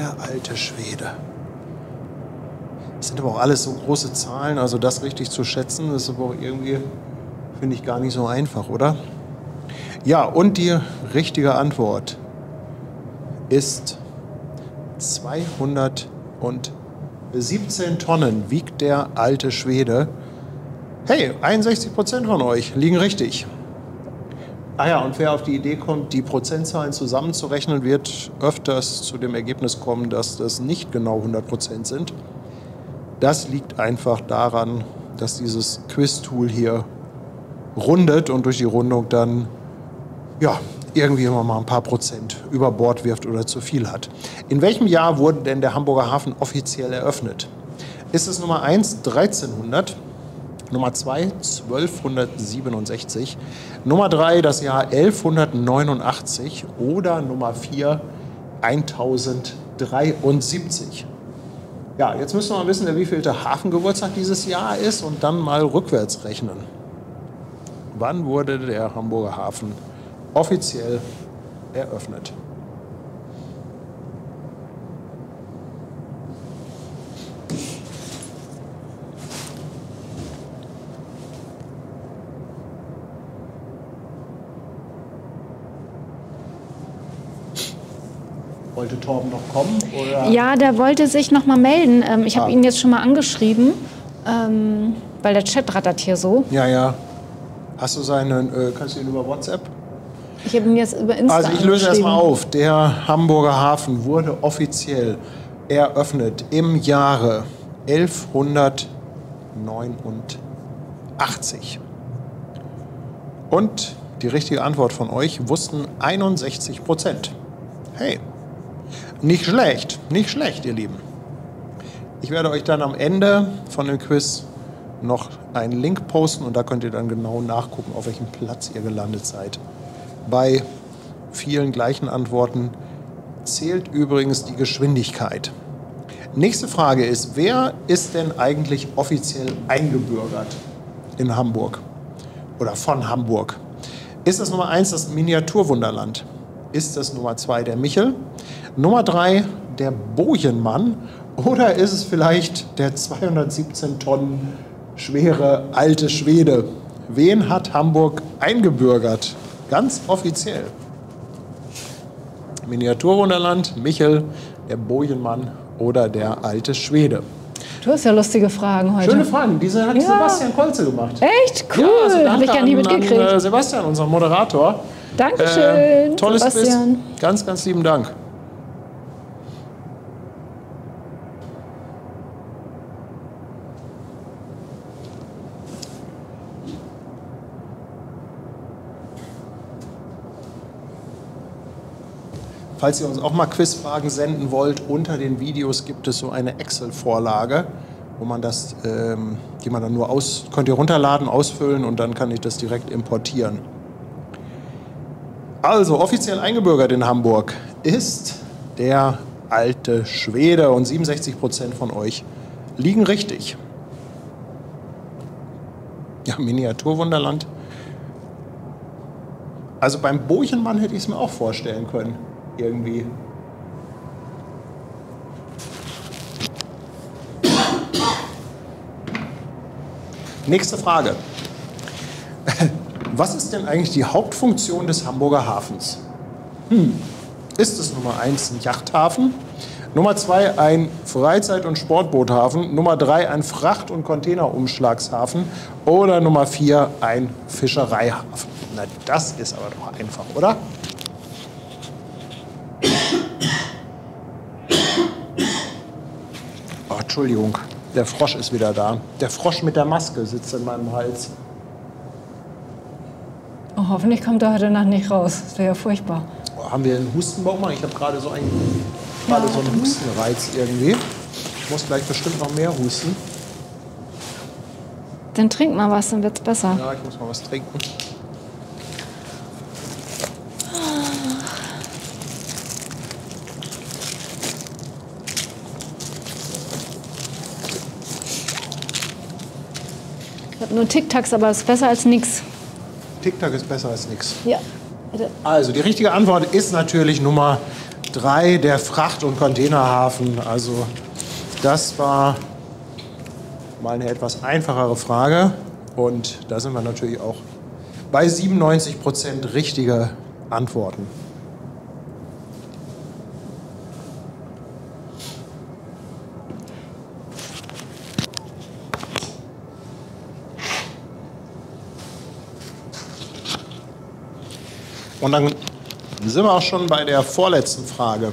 der alte Schwede. Das sind aber auch alles so große Zahlen, also das richtig zu schätzen, das ist aber auch irgendwie, finde ich, gar nicht so einfach, oder? Ja, und die richtige Antwort ist 217 Tonnen wiegt der alte Schwede. Hey, 61% von euch liegen richtig. Ah ja, und wer auf die Idee kommt, die Prozentzahlen zusammenzurechnen, wird öfters zu dem Ergebnis kommen, dass das nicht genau 100% sind. Das liegt einfach daran, dass dieses Quiz-Tool hier rundet und durch die Rundung dann ja, irgendwie immer mal ein paar Prozent über Bord wirft oder zu viel hat. In welchem Jahr wurde denn der Hamburger Hafen offiziell eröffnet? Ist es Nummer 1 1300, Nummer 2 1267, Nummer 3 das Jahr 1189 oder Nummer 4 1073? Ja, jetzt müssen wir mal wissen, der wievielte Hafengeburtstag dieses Jahr ist und dann mal rückwärts rechnen. Wann wurde der Hamburger Hafen offiziell eröffnet? Wollte Torben noch kommen? Oder? Ja, der wollte sich noch mal melden. Ich habe ihn jetzt schon mal angeschrieben, weil der Chat rattert hier so. Ja, ja. Hast du seinen, kannst du ihn über WhatsApp? Ich habe ihn jetzt über Insta Also ich löse erstmal auf. Der Hamburger Hafen wurde offiziell eröffnet im Jahre 1189. Und die richtige Antwort von euch wussten 61%. Hey, nicht schlecht, ihr Lieben. Ich werde euch dann am Ende von dem Quiz noch einen Link posten und da könnt ihr dann genau nachgucken, auf welchem Platz ihr gelandet seid. Bei vielen gleichen Antworten zählt übrigens die Geschwindigkeit. Nächste Frage ist, wer ist denn eigentlich offiziell eingebürgert in Hamburg oder von Hamburg? Ist das Nummer 1 das Miniaturwunderland? Ist das Nummer 2 der Michel? Nummer 3 der Bojenmann? Oder ist es vielleicht der 217 Tonnen schwere alte Schwede? Wen hat Hamburg eingebürgert? Ganz offiziell. Miniaturwunderland, Michel, der Bojenmann oder der alte Schwede? Du hast ja lustige Fragen heute. Schöne Fragen. Diese hat Sebastian Kolze gemacht. Echt? Cool. Ja, also habe ich gar nie mitgekriegt. An Sebastian, unser Moderator. Dankeschön, tolles Sebastian. Quiz. Ganz, ganz lieben Dank. Falls ihr uns auch mal Quizfragen senden wollt, unter den Videos gibt es so eine Excel-Vorlage, wo man das, die man dann nur könnt ihr runterladen, ausfüllen und dann kann ich das direkt importieren. Also, offiziell eingebürgert in Hamburg ist der alte Schwede und 67% von euch liegen richtig. Ja, Miniaturwunderland. Also beim Bojenmann hätte ich es mir auch vorstellen können, irgendwie. Nächste Frage. Was ist denn eigentlich die Hauptfunktion des Hamburger Hafens? Ist es Nummer 1 ein Yachthafen? Nummer 2 ein Freizeit- und Sportboothafen? Nummer 3 ein Fracht- und Containerumschlagshafen? Oder Nummer 4 ein Fischereihafen? Na, das ist aber doch einfach, oder? Oh, Entschuldigung, der Frosch ist wieder da. Der Frosch mit der Maske sitzt in meinem Hals. Oh, hoffentlich kommt er heute Nacht nicht raus. Das wäre ja furchtbar. Oh, haben wir einen Hustenbauch? Ich habe gerade so einen Hustenreiz irgendwie. Ich muss gleich bestimmt noch mehr husten. Dann trink mal was, dann wird's besser. Ja, ich muss mal was trinken. Ich habe nur Tic-Tacs, aber es ist besser als nix. Tic-Tac ist besser als nichts. Ja, bitte. Also, die richtige Antwort ist natürlich Nummer 3, der Fracht- und Containerhafen. Also das war mal eine etwas einfachere Frage. Und da sind wir natürlich auch bei 97% richtige Antworten. Und dann sind wir auch schon bei der vorletzten Frage.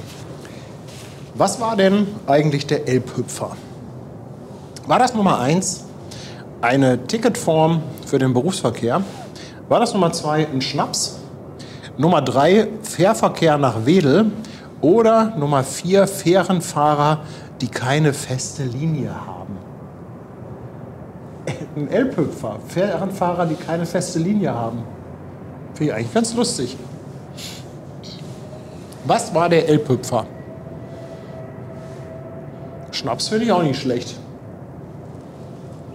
Was war denn eigentlich der Elbhüpfer? War das Nummer 1 eine Ticketform für den Berufsverkehr? War das Nummer 2 ein Schnaps? Nummer 3 Fährverkehr nach Wedel? Oder Nummer 4 Fährenfahrer, die keine feste Linie haben? Ein Elbhüpfer, Fährenfahrer, die keine feste Linie haben. Finde ich eigentlich ganz lustig. Was war der Elbhüpfer? Schnaps finde ich auch nicht schlecht.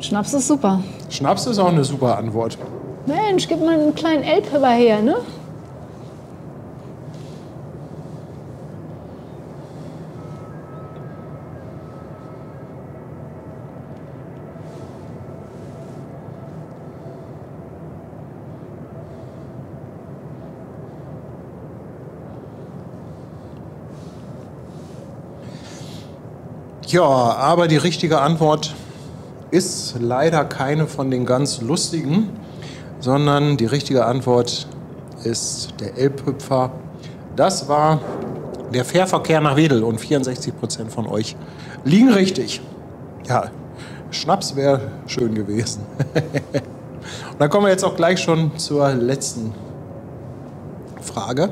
Schnaps ist super. Schnaps ist auch eine super Antwort. Mensch, gib mal einen kleinen Elbhüpfer her, ne? Ja, aber die richtige Antwort ist leider keine von den ganz lustigen, sondern die richtige Antwort ist der Elbhüpfer. Das war der Fährverkehr nach Wedel und 64% von euch liegen richtig. Ja, Schnaps wäre schön gewesen. Und dann kommen wir jetzt auch gleich schon zur letzten Frage.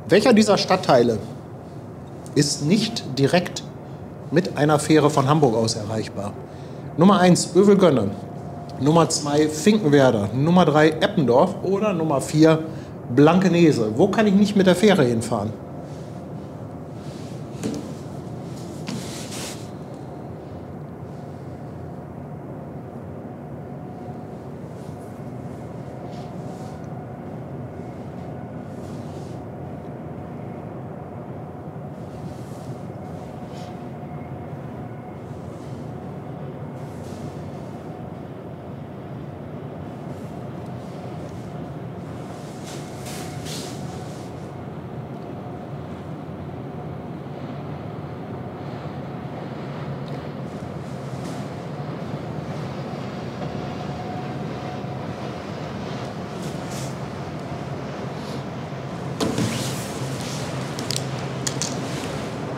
Welcher dieser Stadtteile ist nicht direkt mit einer Fähre von Hamburg aus erreichbar? Nummer 1 Övelgönne, Nummer 2 Finkenwerder, Nummer 3 Eppendorf oder Nummer 4 Blankenese. Wo kann ich nicht mit der Fähre hinfahren?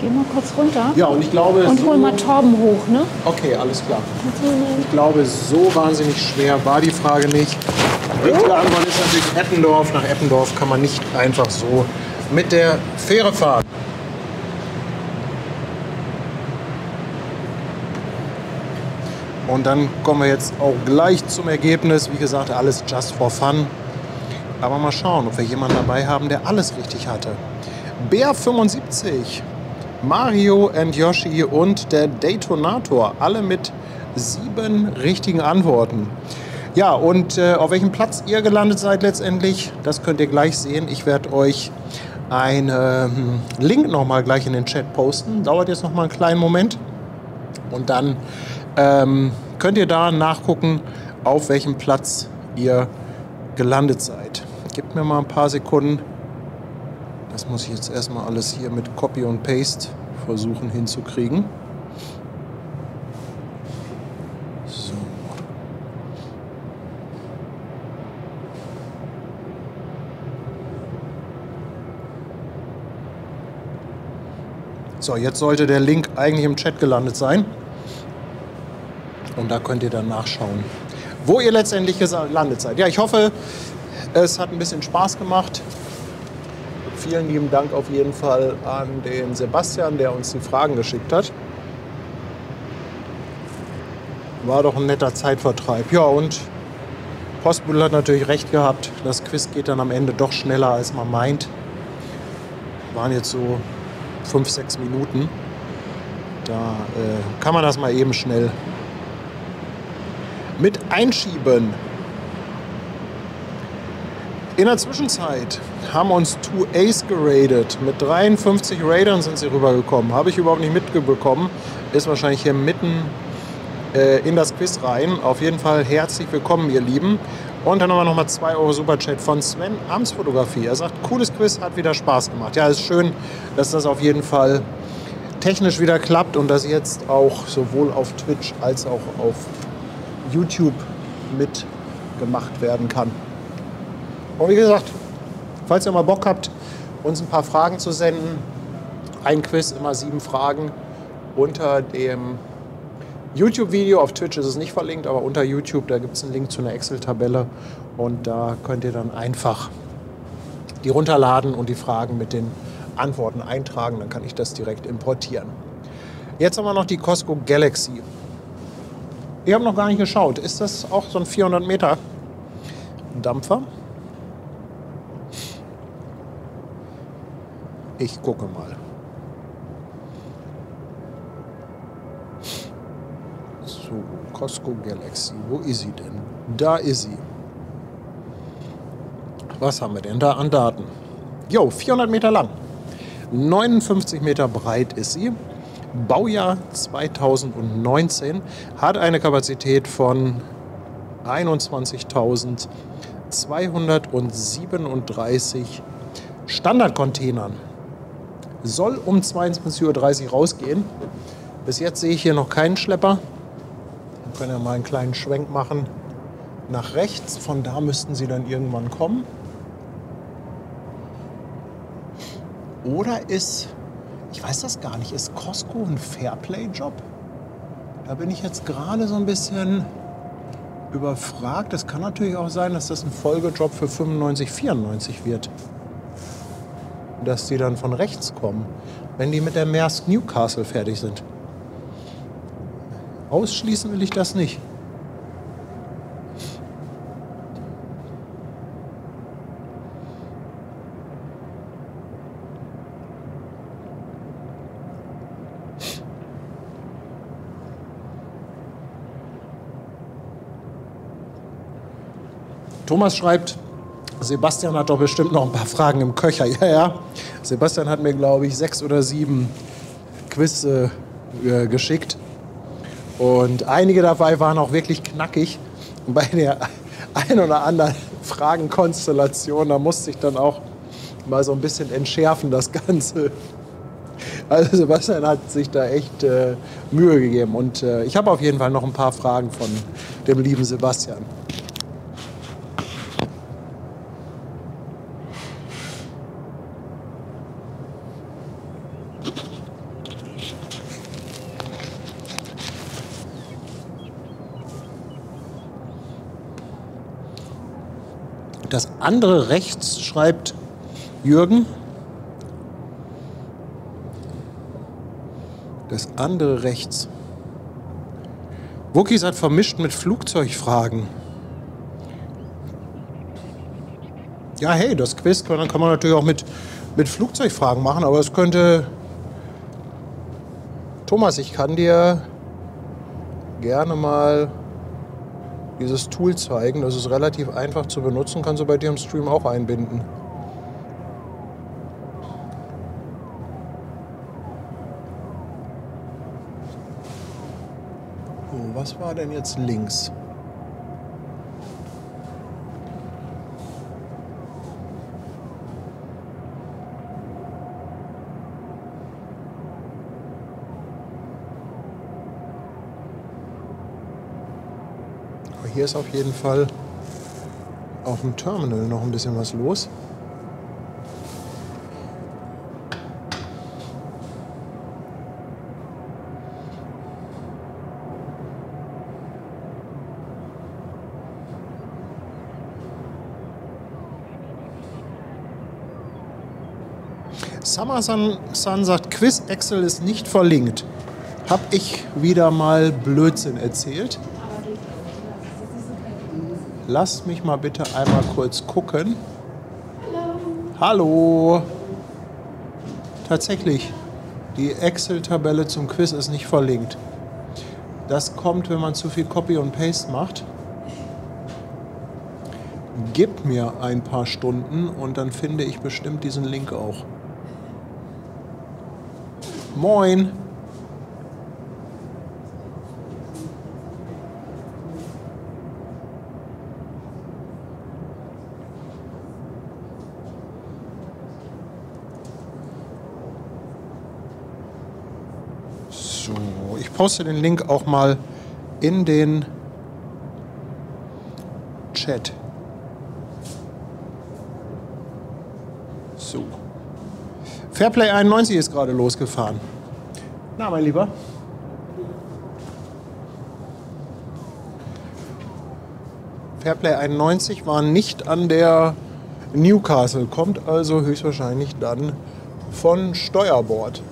Geh mal kurz runter. Ja, und ich glaube... Und hol mal Torben hoch, ne? Okay, alles klar. Ich glaube, so wahnsinnig schwer war die Frage nicht. Die richtige Antwort ist natürlich Eppendorf. Nach Eppendorf kann man nicht einfach so mit der Fähre fahren. Und dann kommen wir jetzt auch gleich zum Ergebnis. Wie gesagt, alles just for fun. Aber mal schauen, ob wir jemanden dabei haben, der alles richtig hatte. Bär 75, Mario and Yoshi und der Daytonator. Alle mit 7 richtigen Antworten. Ja, und auf welchem Platz ihr gelandet seid letztendlich, das könnt ihr gleich sehen. Ich werde euch einen Link nochmal gleich in den Chat posten. Dauert jetzt nochmal einen kleinen Moment. Und dann könnt ihr da nachgucken, auf welchem Platz ihr gelandet seid. Gebt mir mal ein paar Sekunden. Das muss ich jetzt erstmal alles hier mit Copy und Paste versuchen hinzukriegen. So. So, jetzt sollte der Link eigentlich im Chat gelandet sein. Und da könnt ihr dann nachschauen, wo ihr letztendlich gelandet seid. Ja, ich hoffe, es hat ein bisschen Spaß gemacht. Vielen lieben Dank auf jeden Fall an den Sebastian, der uns die Fragen geschickt hat. War doch ein netter Zeitvertreib. Ja, und Postbudel hat natürlich recht gehabt. Das Quiz geht dann am Ende doch schneller, als man meint. Waren jetzt so 5-6 Minuten. Da kann man das mal eben schnell mit einschieben. In der Zwischenzeit haben uns 2Ace geradet. Mit 53 Raidern sind sie rübergekommen. Habe ich überhaupt nicht mitbekommen. Ist wahrscheinlich hier mitten in das Quiz rein. Auf jeden Fall herzlich willkommen, ihr Lieben. Und dann haben wir nochmal 2 Euro Superchat von Sven Amtsfotografie. Er sagt, cooles Quiz, hat wieder Spaß gemacht. Ja, ist schön, dass das auf jeden Fall technisch wieder klappt und dass jetzt auch sowohl auf Twitch als auch auf YouTube mitgemacht werden kann. Und wie gesagt, falls ihr mal Bock habt, uns ein paar Fragen zu senden, ein Quiz, immer 7 Fragen unter dem YouTube-Video. Auf Twitch ist es nicht verlinkt, aber unter YouTube, da gibt es einen Link zu einer Excel-Tabelle und da könnt ihr dann einfach die runterladen und die Fragen mit den Antworten eintragen, dann kann ich das direkt importieren. Jetzt haben wir noch die Cosco Galaxy. Ich habe noch gar nicht geschaut. Ist das auch so ein 400 Meter Dampfer? Ich gucke mal. So, Cosco Galaxy. Wo ist sie denn? Da ist sie. Was haben wir denn da an Daten? Jo, 400 Meter lang. 59 Meter breit ist sie. Baujahr 2019. Hat eine Kapazität von 21.237 Standardcontainern. Soll um 22:30 Uhr rausgehen. Bis jetzt sehe ich hier noch keinen Schlepper. Wir können ja mal einen kleinen Schwenk machen nach rechts. Von da müssten sie dann irgendwann kommen. Oder ist, ich weiß das gar nicht, ist Cosco ein Fairplay-Job? Da bin ich jetzt gerade so ein bisschen überfragt. Es kann natürlich auch sein, dass das ein Folgejob für 95, 94 wird. Dass die dann von rechts kommen, wenn die mit der Maersk Newcastle fertig sind. Ausschließen will ich das nicht. Thomas schreibt, Sebastian hat doch bestimmt noch ein paar Fragen im Köcher. Ja, ja. Sebastian hat mir, glaube ich, 6 oder 7 Quiz geschickt. Und einige dabei waren auch wirklich knackig. Und bei der ein oder anderen Fragenkonstellation, da musste ich dann auch mal so ein bisschen entschärfen, das Ganze. Also Sebastian hat sich da echt Mühe gegeben. Und ich habe auf jeden Fall noch ein paar Fragen von dem lieben Sebastian. Das andere rechts schreibt Jürgen. Das andere rechts. Wookies hat vermischt mit Flugzeugfragen. Ja, hey, das Quiz kann man natürlich auch mit Flugzeugfragen machen, aber es könnte... Thomas, ich kann dir gerne mal dieses Tool zeigen. Das ist relativ einfach zu benutzen, kannst du bei dir im Stream auch einbinden. So, was war denn jetzt links? Hier ist auf jeden Fall auf dem Terminal noch ein bisschen was los. Summer Sun sagt, Quiz Excel ist nicht verlinkt. Hab ich wieder mal Blödsinn erzählt? Lasst mich mal bitte einmal kurz gucken. Hallo. Tatsächlich, die Excel-Tabelle zum Quiz ist nicht verlinkt. Das kommt, wenn man zu viel Copy und Paste macht. Gib mir ein paar Stunden und dann finde ich bestimmt diesen Link auch. Moin! So, ich poste den Link auch mal in den Chat. So. Fairplay 91 ist gerade losgefahren. Na, mein Lieber. Fairplay 91 war nicht an der Newcastle, kommt also höchstwahrscheinlich dann von Steuerbord.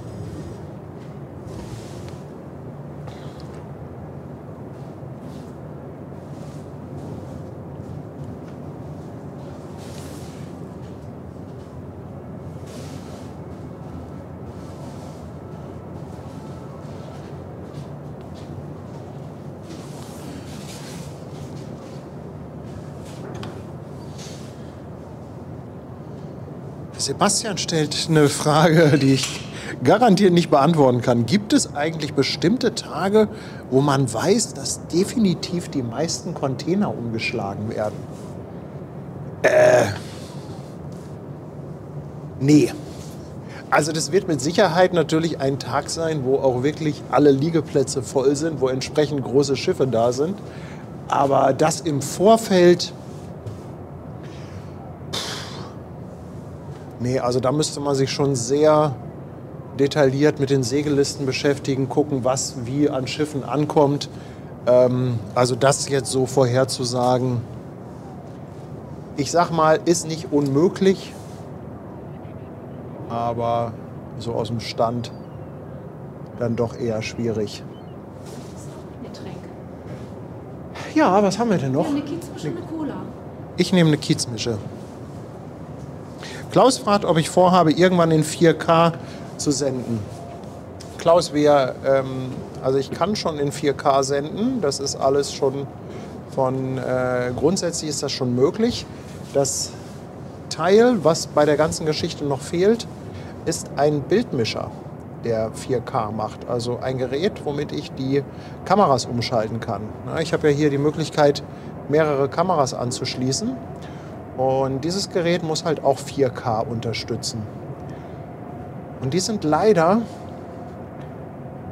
Sebastian stellt eine Frage, die ich garantiert nicht beantworten kann. Gibt es eigentlich bestimmte Tage, wo man weiß, dass definitiv die meisten Container umgeschlagen werden? Nee. Also das wird mit Sicherheit natürlich ein Tag sein, wo auch wirklich alle Liegeplätze voll sind, wo entsprechend große Schiffe da sind. Aber das im Vorfeld... Nee, also da müsste man sich schon sehr detailliert mit den Segellisten beschäftigen, gucken, was wie an Schiffen ankommt. Also das jetzt so vorherzusagen, ich sag mal, ist nicht unmöglich, aber so aus dem Stand dann doch eher schwierig. Getränk. Ja, was haben wir denn noch? Eine Kiezmische, eine Cola. Ich nehme eine Kiezmische. Klaus fragt, ob ich vorhabe, irgendwann in 4K zu senden. Klaus, also ich kann schon in 4K senden. Das ist alles schon grundsätzlich ist das schon möglich. Das Teil, was bei der ganzen Geschichte noch fehlt, ist ein Bildmischer, der 4K macht. Also ein Gerät, womit ich die Kameras umschalten kann. Ich habe ja hier die Möglichkeit, mehrere Kameras anzuschließen. Und dieses Gerät muss halt auch 4K unterstützen. Und die sind leider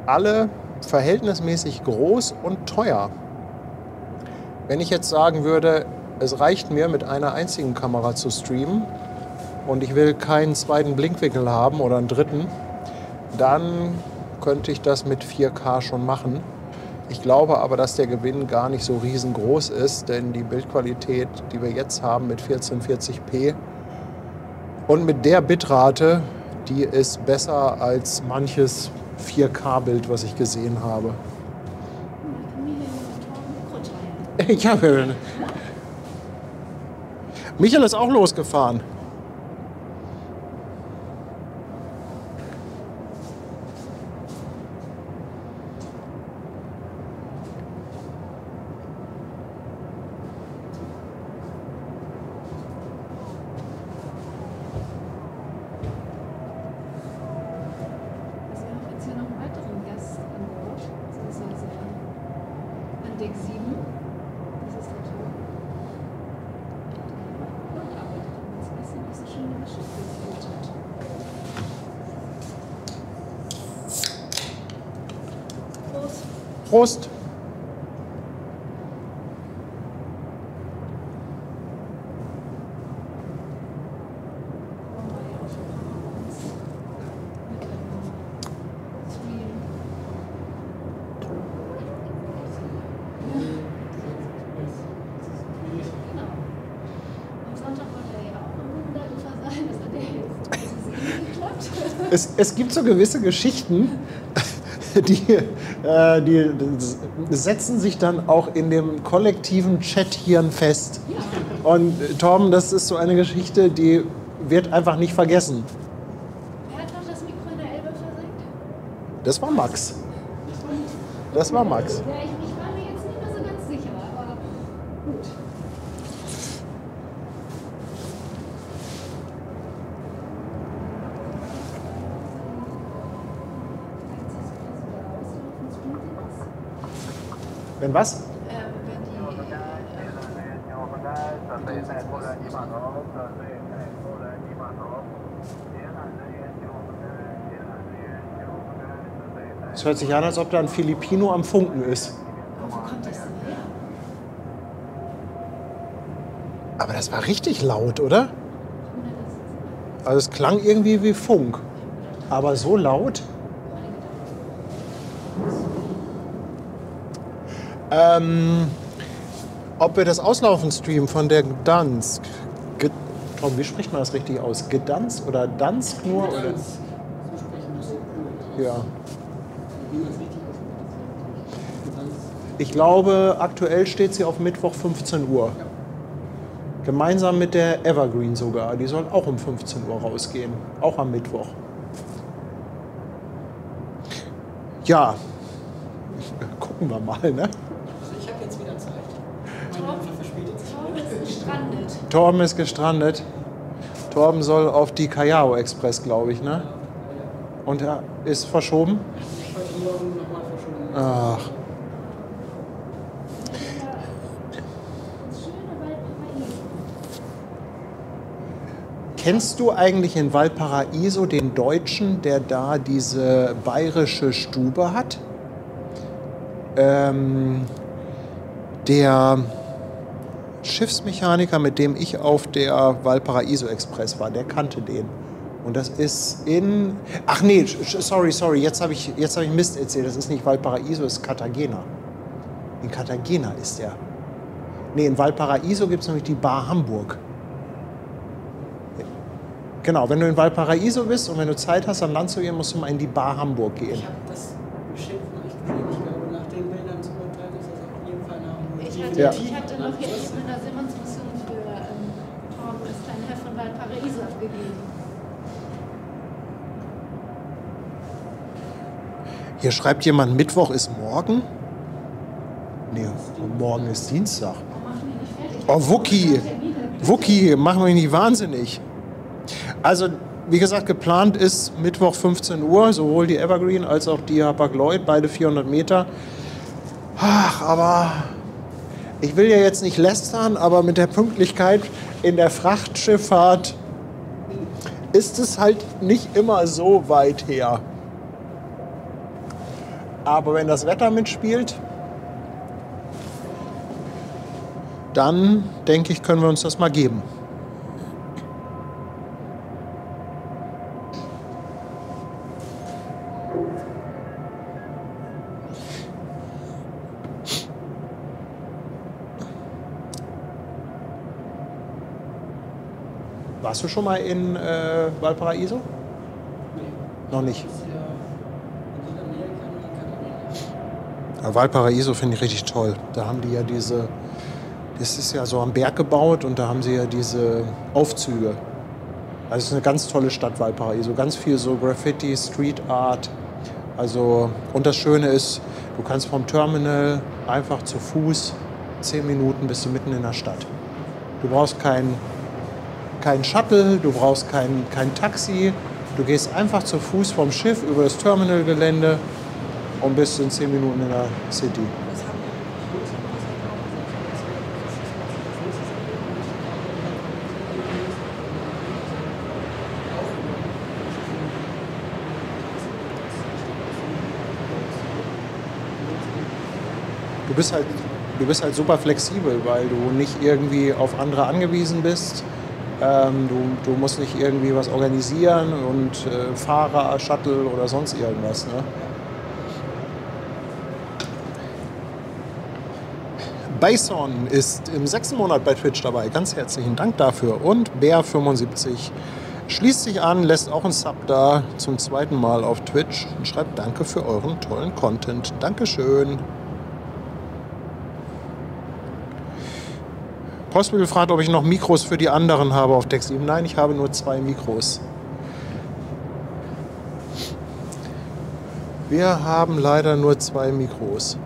alle verhältnismäßig groß und teuer. Wenn ich jetzt sagen würde, es reicht mir, mit einer einzigen Kamera zu streamen und ich will keinen zweiten Blinkwinkel haben oder einen dritten, dann könnte ich das mit 4K schon machen. Ich glaube aber, dass der Gewinn gar nicht so riesengroß ist, denn die Bildqualität, die wir jetzt haben mit 1440p und mit der Bitrate, die ist besser als manches 4K-Bild, was ich gesehen habe. Ich habe... Michael ist auch losgefahren. Prost! Es gibt so gewisse Geschichten, die setzen sich dann auch in dem kollektiven Chat-Hirn fest. Ja. Und Torben, das ist so eine Geschichte, die wird einfach nicht vergessen. Wer hat noch das Mikro in der Elbe versenkt? Das war Max. Das war Max. Ja, ich war mir jetzt nicht mehr so ganz sicher, aber gut. Wenn was? Es hört sich an, als ob da ein Filipino am Funken ist. Wo kommt das denn her? Aber das war richtig laut, oder? Also es klang irgendwie wie Funk. Aber so laut? Ob wir das Auslaufen streamen von der Gdansk. Tom, wie spricht man das richtig aus? Gdansk oder Dansk nur? Oder? Ja. Ich glaube, aktuell steht sie auf Mittwoch 15 Uhr. Gemeinsam mit der Evergreen sogar. Die soll auch um 15 Uhr rausgehen. Auch am Mittwoch. Ja. Gucken wir mal, ne? Ich habe jetzt wieder Zeit. Mein verspätet sich. Torben ist gestrandet. Torben ist gestrandet. Torben soll auf die Callao Express, glaube ich, ne? Und er ist verschoben? Heute Morgen nochmal verschoben. Ach. Kennst du eigentlich in Valparaiso den Deutschen, der da diese bayerische Stube hat? Der Schiffsmechaniker, mit dem ich auf der Valparaiso Express war, der kannte den. Und das ist in... Ach nee, sorry, jetzt hab ich Mist erzählt. Das ist nicht Valparaiso, das ist Cartagena. In Cartagena ist der. Nee, in Valparaiso gibt es nämlich die Bar Hamburg. Genau, wenn du in Valparaiso bist und wenn du Zeit hast, an Land zu gehen, musst du mal in die Bar Hamburg gehen. Ich habe das Schiff noch nicht gesehen. Ich glaube, nach den Bildern zu urteilen ist das auf jeden Fall nach Ich hatte noch hier in meiner Seemannsmission für Torben das kleine Heft von Valparaiso abgegeben. Hier schreibt jemand, Mittwoch ist morgen? Nee, morgen ist Dienstag. Oh, Wookie, mach mich nicht wahnsinnig. Also, wie gesagt, geplant ist Mittwoch 15 Uhr, sowohl die Evergreen als auch die Hapag-Lloyd, beide 400 Meter. Ach, aber ich will ja jetzt nicht lästern, aber mit der Pünktlichkeit in der Frachtschifffahrt ist es halt nicht immer so weit her. Aber wenn das Wetter mitspielt, dann denke ich, können wir uns das mal geben. Warst du schon mal in Valparaiso? Nee. Noch nicht. Das ist ja in Südamerika und Katalonien. Ja, Valparaiso finde ich richtig toll. Da haben die ja diese, das ist ja so am Berg gebaut und da haben sie ja diese Aufzüge. Also es ist eine ganz tolle Stadt, Valparaiso. Ganz viel so Graffiti, Street Art. Also, und das Schöne ist, du kannst vom Terminal einfach zu Fuß 10 Minuten bist du mitten in der Stadt. Du brauchst kein Shuttle, du brauchst kein Taxi. Du gehst einfach zu Fuß vom Schiff über das Terminalgelände und bist in 10 Minuten in der City. Du bist halt super flexibel, weil du nicht irgendwie auf andere angewiesen bist. Du musst nicht irgendwie was organisieren und Fahrer, Shuttle oder sonst irgendwas. Ne? Bison ist im 6. Monat bei Twitch dabei. Ganz herzlichen Dank dafür. Und Bär75 schließt sich an, lässt auch einen Sub da zum 2. Mal auf Twitch und schreibt Danke für euren tollen Content. Dankeschön. Postbild fragt, ob ich noch Mikros für die anderen habe auf Deck 7. Nein, ich habe nur 2 Mikros. Wir haben leider nur 2 Mikros.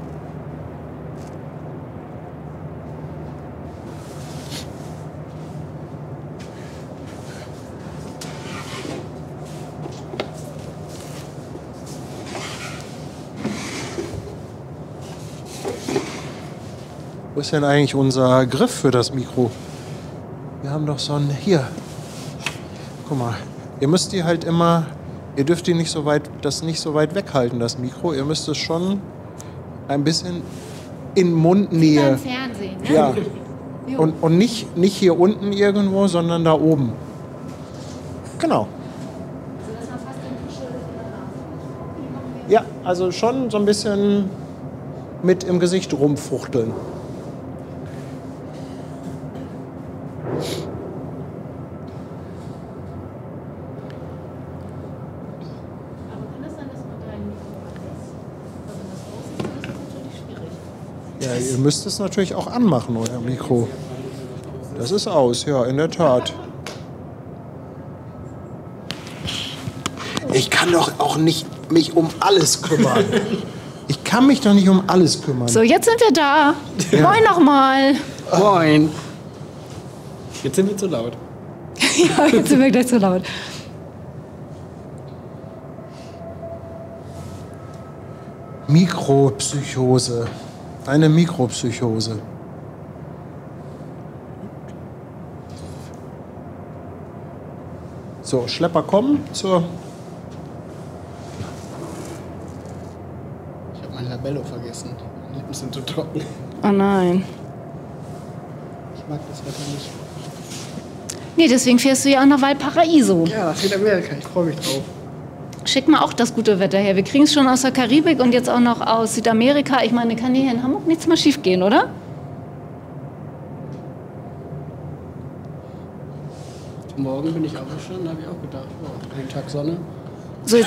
Wo ist denn eigentlich unser Griff für das Mikro? Wir haben doch so ein... Hier. Guck mal. Ihr müsst die halt immer... Ihr dürft die nicht so weit weghalten, das Mikro. Ihr müsst es schon ein bisschen in Mundnähe. Fernsehen, ne? Ja. Und nicht hier unten irgendwo, sondern da oben. Genau. Ja, also schon so ein bisschen mit im Gesicht rumfuchteln. Ja, ihr müsst es natürlich auch anmachen, euer Mikro. Das ist aus, ja, in der Tat. Ich kann doch auch nicht mich um alles kümmern. Ich kann mich doch nicht um alles kümmern. So, jetzt sind wir da. Ja. Moin nochmal. Moin. Jetzt sind wir zu laut. Ja, jetzt sind wir gleich zu laut. Mikropsychose. Eine Mikropsychose. So, Schlepper kommen zur... Ich habe mein Labello vergessen. Meine Lippen sind so trocken. Oh nein. Ich mag das Wetter nicht. Nee, deswegen fährst du ja auch nach Valparaiso. Ja, nach Südamerika. Ich freue mich drauf. Schick mal auch das gute Wetter her. Wir kriegen es schon aus der Karibik und jetzt auch noch aus Südamerika. Ich meine, kann hier in Hamburg nichts mehr schief gehen, oder? Morgen bin ich aufgestanden, da habe ich auch gedacht, oh, einen Tag Sonne. So,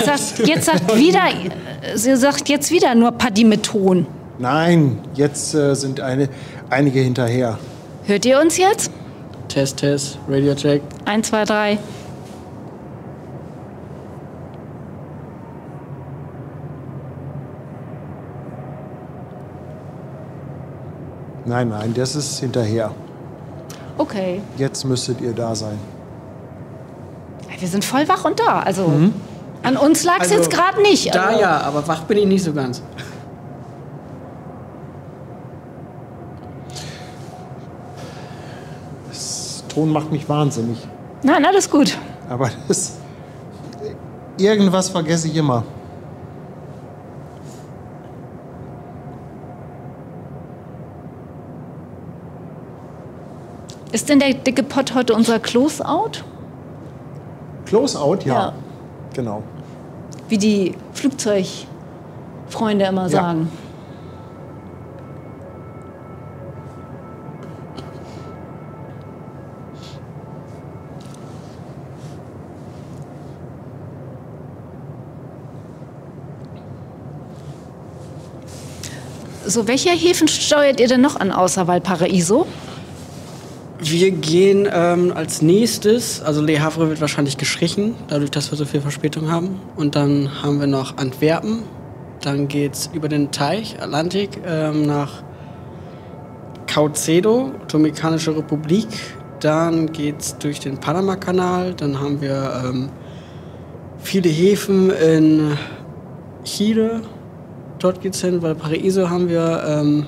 sie sagt jetzt wieder nur Paddy mit Ton. Nein, jetzt sind einige hinterher. Hört ihr uns jetzt? Test, Test, Radio Check. 1, 2, 3. Nein, nein, das ist hinterher. Okay. Jetzt müsstet ihr da sein. Wir sind voll wach und da. Also an uns lag es Also, jetzt gerade nicht. Da Also, ja, aber wach bin ich nicht so ganz. Das Ton macht mich wahnsinnig. Nein, alles gut. Aber irgendwas vergesse ich immer. Ist denn der dicke Pott heute unser Close-Out? Close-out, ja. Ja. Genau. Wie die Flugzeugfreunde immer sagen. So, welche Häfen steuert ihr denn noch an außer Valparaiso? Wir gehen als nächstes, also Le Havre wird wahrscheinlich gestrichen, dadurch, dass wir so viel Verspätung haben. Und dann haben wir noch Antwerpen. Dann geht's über den Teich, Atlantik, nach Caucedo, Dominikanische Republik. Dann geht's durch den Panama-Kanal. Dann haben wir viele Häfen in Chile. Dort geht's hin. Valparaiso haben wir.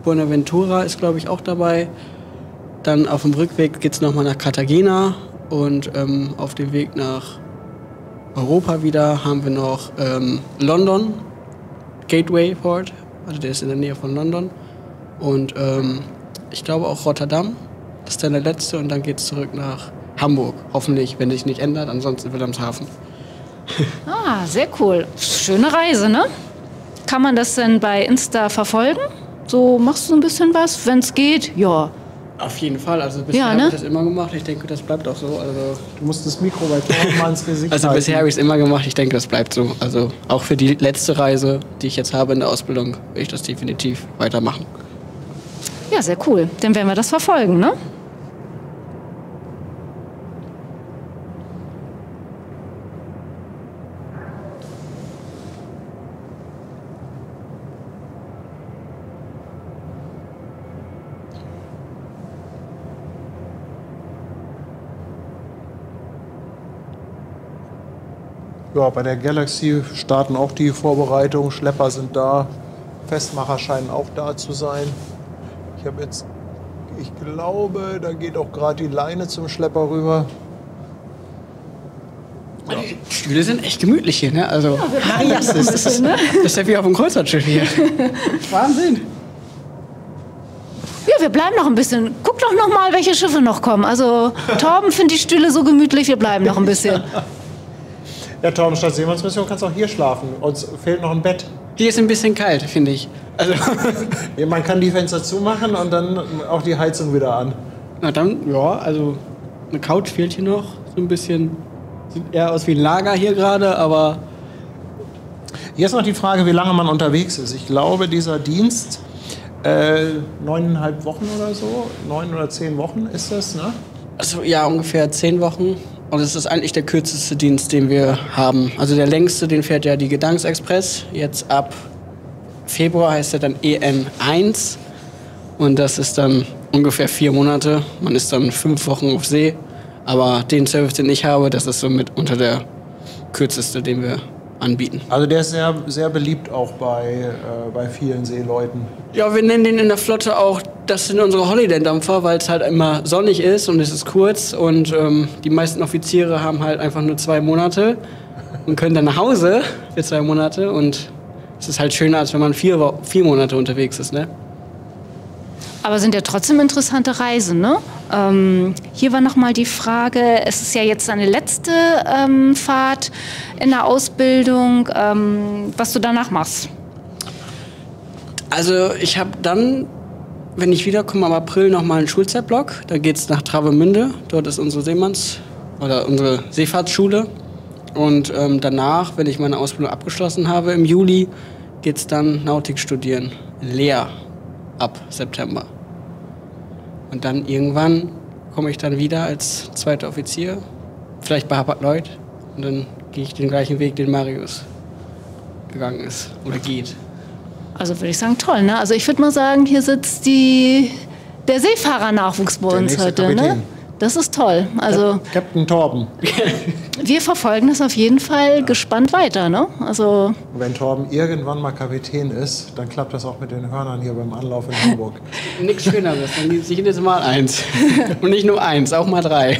Buenaventura ist, glaube ich, auch dabei. Dann auf dem Rückweg geht es nochmal nach Cartagena und auf dem Weg nach Europa wieder haben wir noch London, Gateway Port, also der ist in der Nähe von London und ich glaube auch Rotterdam, das ist dann der letzte und dann geht es zurück nach Hamburg, hoffentlich, wenn sich nicht ändert, ansonsten Wilhelmshaven. Ah, sehr cool. Schöne Reise, ne? Kann man das denn bei Insta verfolgen? So machst du ein bisschen was, wenn es geht? Ja. Auf jeden Fall, also bisher Ja, habe ne? ich das immer gemacht, ich denke, das bleibt auch so. Also Du musst das Mikro bei Torben mal ins Gesicht Also halten. bisher habe ich es immer gemacht, ich denke, das bleibt so. Also auch für die letzte Reise, die ich jetzt habe in der Ausbildung, will ich das definitiv weitermachen. Ja, sehr cool. Dann werden wir das verfolgen, ne? Ja, bei der Galaxy starten auch die Vorbereitungen. Schlepper sind da. Festmacher scheinen auch da zu sein. Ich glaube, da geht auch gerade die Leine zum Schlepper rüber. Die Stühle sind echt gemütlich hier, ne? Also, ja, das ist ja wie auf dem Kreuzfahrtschiff hier. Wahnsinn. Ja, wir bleiben noch ein bisschen. Guck doch noch mal, welche Schiffe noch kommen. Also Torben findet die Stühle so gemütlich, wir bleiben noch ein bisschen. Ja, Torben, statt Seemannsmission kannst du auch hier schlafen. Uns fehlt noch ein Bett. Hier ist ein bisschen kalt, finde ich. Also, Ja, man kann die Fenster zumachen und dann auch die Heizung wieder an. na dann, ja, also eine Couch fehlt hier noch. So ein bisschen. Sieht eher aus wie ein Lager hier gerade, aber Hier ist noch die Frage, wie lange man unterwegs ist. Ich glaube, dieser Dienst, 9,5 Wochen oder so, 9 oder 10 Wochen ist das, ne? also, ja, ungefähr 10 Wochen. Und es ist eigentlich der kürzeste Dienst, den wir haben. Also der längste, den fährt ja die Gedanksexpress. Jetzt ab Februar heißt er dann EN1. Und das ist dann ungefähr 4 Monate. Man ist dann 5 Wochen auf See. Aber den Service, den ich habe, das ist somit unter der kürzeste, den wir anbieten. Also der ist sehr, sehr beliebt auch bei vielen Seeleuten. Ja, wir nennen den in der Flotte auch, das sind unsere Holiday-Dampfer, weil es halt immer sonnig ist und es ist kurz. Und die meisten Offiziere haben halt einfach nur 2 Monate und können dann nach Hause für 2 Monate. Und es ist halt schöner, als wenn man 4 Monate unterwegs ist, ne? Aber sind ja trotzdem interessante Reisen, ne? Hier war noch mal die Frage, es ist ja jetzt deine letzte Fahrt in der Ausbildung, was du danach machst. Also ich habe dann, wenn ich wiederkomme, im April noch mal einen Schulzeitblock. Da geht es nach Travemünde. Dort ist unsere unsere Seefahrtsschule. Und danach, wenn ich meine Ausbildung abgeschlossen habe, im Juli, geht es dann Nautik studieren. Leer ab September. Und dann irgendwann komme ich dann wieder als zweiter Offizier, vielleicht bei Hapag-Lloyd. Und dann gehe ich den gleichen Weg, den Marius gegangen ist oder geht. Also würde ich sagen, toll, ne? Also ich würde mal sagen, hier sitzt der Seefahrer-Nachwuchs bei Der uns nächste heute, Kapitän. ne? Das ist toll. Also Captain Torben. wir verfolgen das auf jeden Fall gespannt weiter, ne? Also Und wenn Torben irgendwann mal Kapitän ist, dann klappt das auch mit den Hörnern hier beim Anlauf in Hamburg. Nichts Schöneres, dann gibt es jedes Mal 1. Und nicht nur 1, auch mal 3.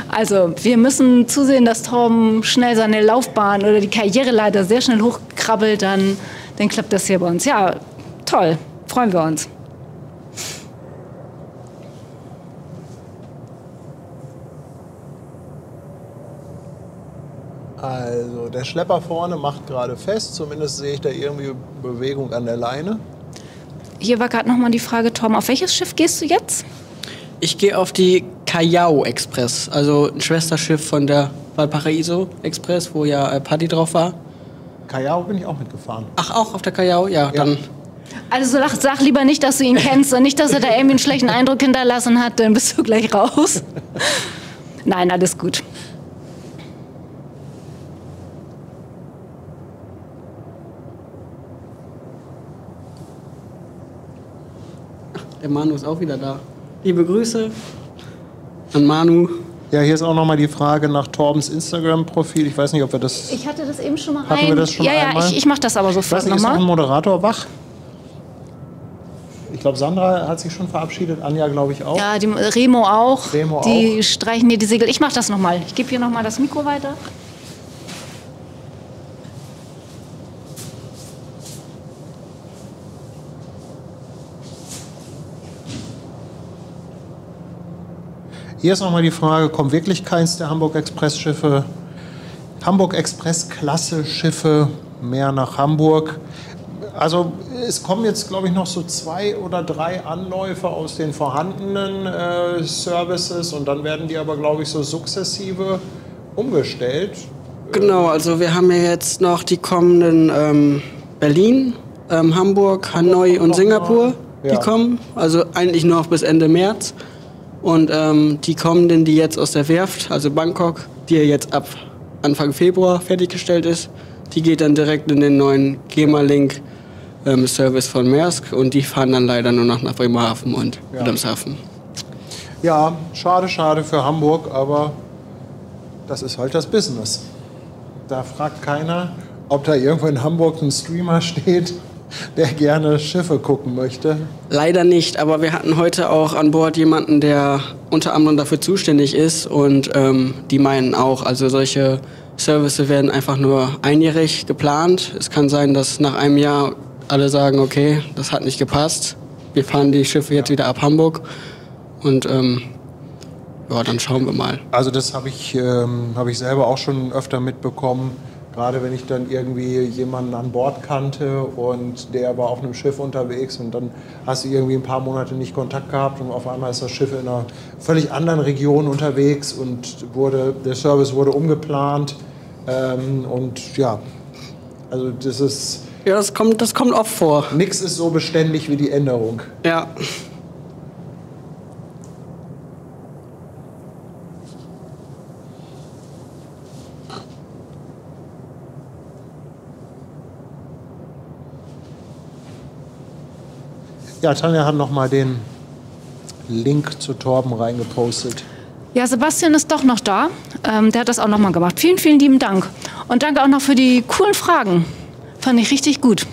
Also, wir müssen zusehen, dass Torben schnell seine Laufbahn oder die Karriereleiter sehr schnell hochkrabbelt, dann klappt das hier bei uns. Ja, toll, freuen wir uns. Also der Schlepper vorne macht gerade fest, zumindest sehe ich da irgendwie Bewegung an der Leine. Hier war gerade noch mal die Frage, Torben, auf welches Schiff gehst du jetzt? Ich gehe auf die Callao Express, also ein Schwesterschiff von der Valparaiso Express, wo ja Paddy drauf war. Callao bin ich auch mitgefahren. Ach, auch auf der Callao? Ja, dann. Also sag lieber nicht, dass du ihn kennst und nicht, dass er da irgendwie einen schlechten Eindruck hinterlassen hat, dann bist du gleich raus. Nein, alles gut. Der Manu ist auch wieder da. Liebe Grüße an Manu. Ja, hier ist auch noch mal die Frage nach Torbens Instagram-Profil. Ich weiß nicht, ob wir das... Ich hatte das eben schon mal Hatten wir das schon einmal? Ja, ich mache das aber Ich sofort weiß nicht, ist noch ein nochmal. Moderator wach? Ich glaube, Sandra hat sich schon verabschiedet, Anja glaube ich auch. Ja, die Remo auch. Remo die streichen hier die Segel. Ich mache das nochmal. Ich gebe hier nochmal das Mikro weiter. Hier ist noch mal die Frage, kommt wirklich keins der Hamburg-Express-Schiffe, Hamburg-Express-Klasse-Schiffe mehr nach Hamburg? Also es kommen jetzt, glaube ich, noch so 2 oder 3 Anläufe aus den vorhandenen Services und dann werden die aber, glaube ich, so sukzessive umgestellt. Genau, also wir haben ja jetzt noch die kommenden Berlin, Hamburg, Hanoi und Singapur, Ja. die kommen. Also eigentlich noch bis Ende März. Und die kommenden, die jetzt aus der Werft, also Bangkok, die ja jetzt ab Anfang Februar fertiggestellt ist, die geht dann direkt in den neuen GEMA-Link Service von Maersk und die fahren dann leider nur noch nach Bremerhaven und Wilhelmshaven. Ja, schade, schade für Hamburg, aber das ist halt das Business. da fragt keiner, ob da irgendwo in Hamburg ein Streamer steht, der gerne Schiffe gucken möchte. Leider nicht, aber wir hatten heute auch an Bord jemanden, der unter anderem dafür zuständig ist und die meinen auch, also solche Services werden einfach nur einjährig geplant. Es kann sein, dass nach einem Jahr alle sagen, okay, das hat nicht gepasst, wir fahren die Schiffe jetzt wieder ab Hamburg und ja, dann schauen wir mal. Also das habe ich selber auch schon öfter mitbekommen. Gerade wenn ich dann irgendwie jemanden an Bord kannte und der war auf einem Schiff unterwegs und dann hast du irgendwie ein paar Monate nicht Kontakt gehabt und auf einmal ist das Schiff in einer völlig anderen Region unterwegs und der Service wurde umgeplant. Und ja, also das ist... Ja, das kommt oft vor. Nichts ist so beständig wie die Änderung. Ja. Ja, Tanja hat noch mal den Link zu Torben reingepostet. Ja, Sebastian ist doch noch da. Der hat das auch noch mal gemacht. Vielen, vielen lieben Dank. Und danke auch noch für die coolen Fragen. Fand ich richtig gut.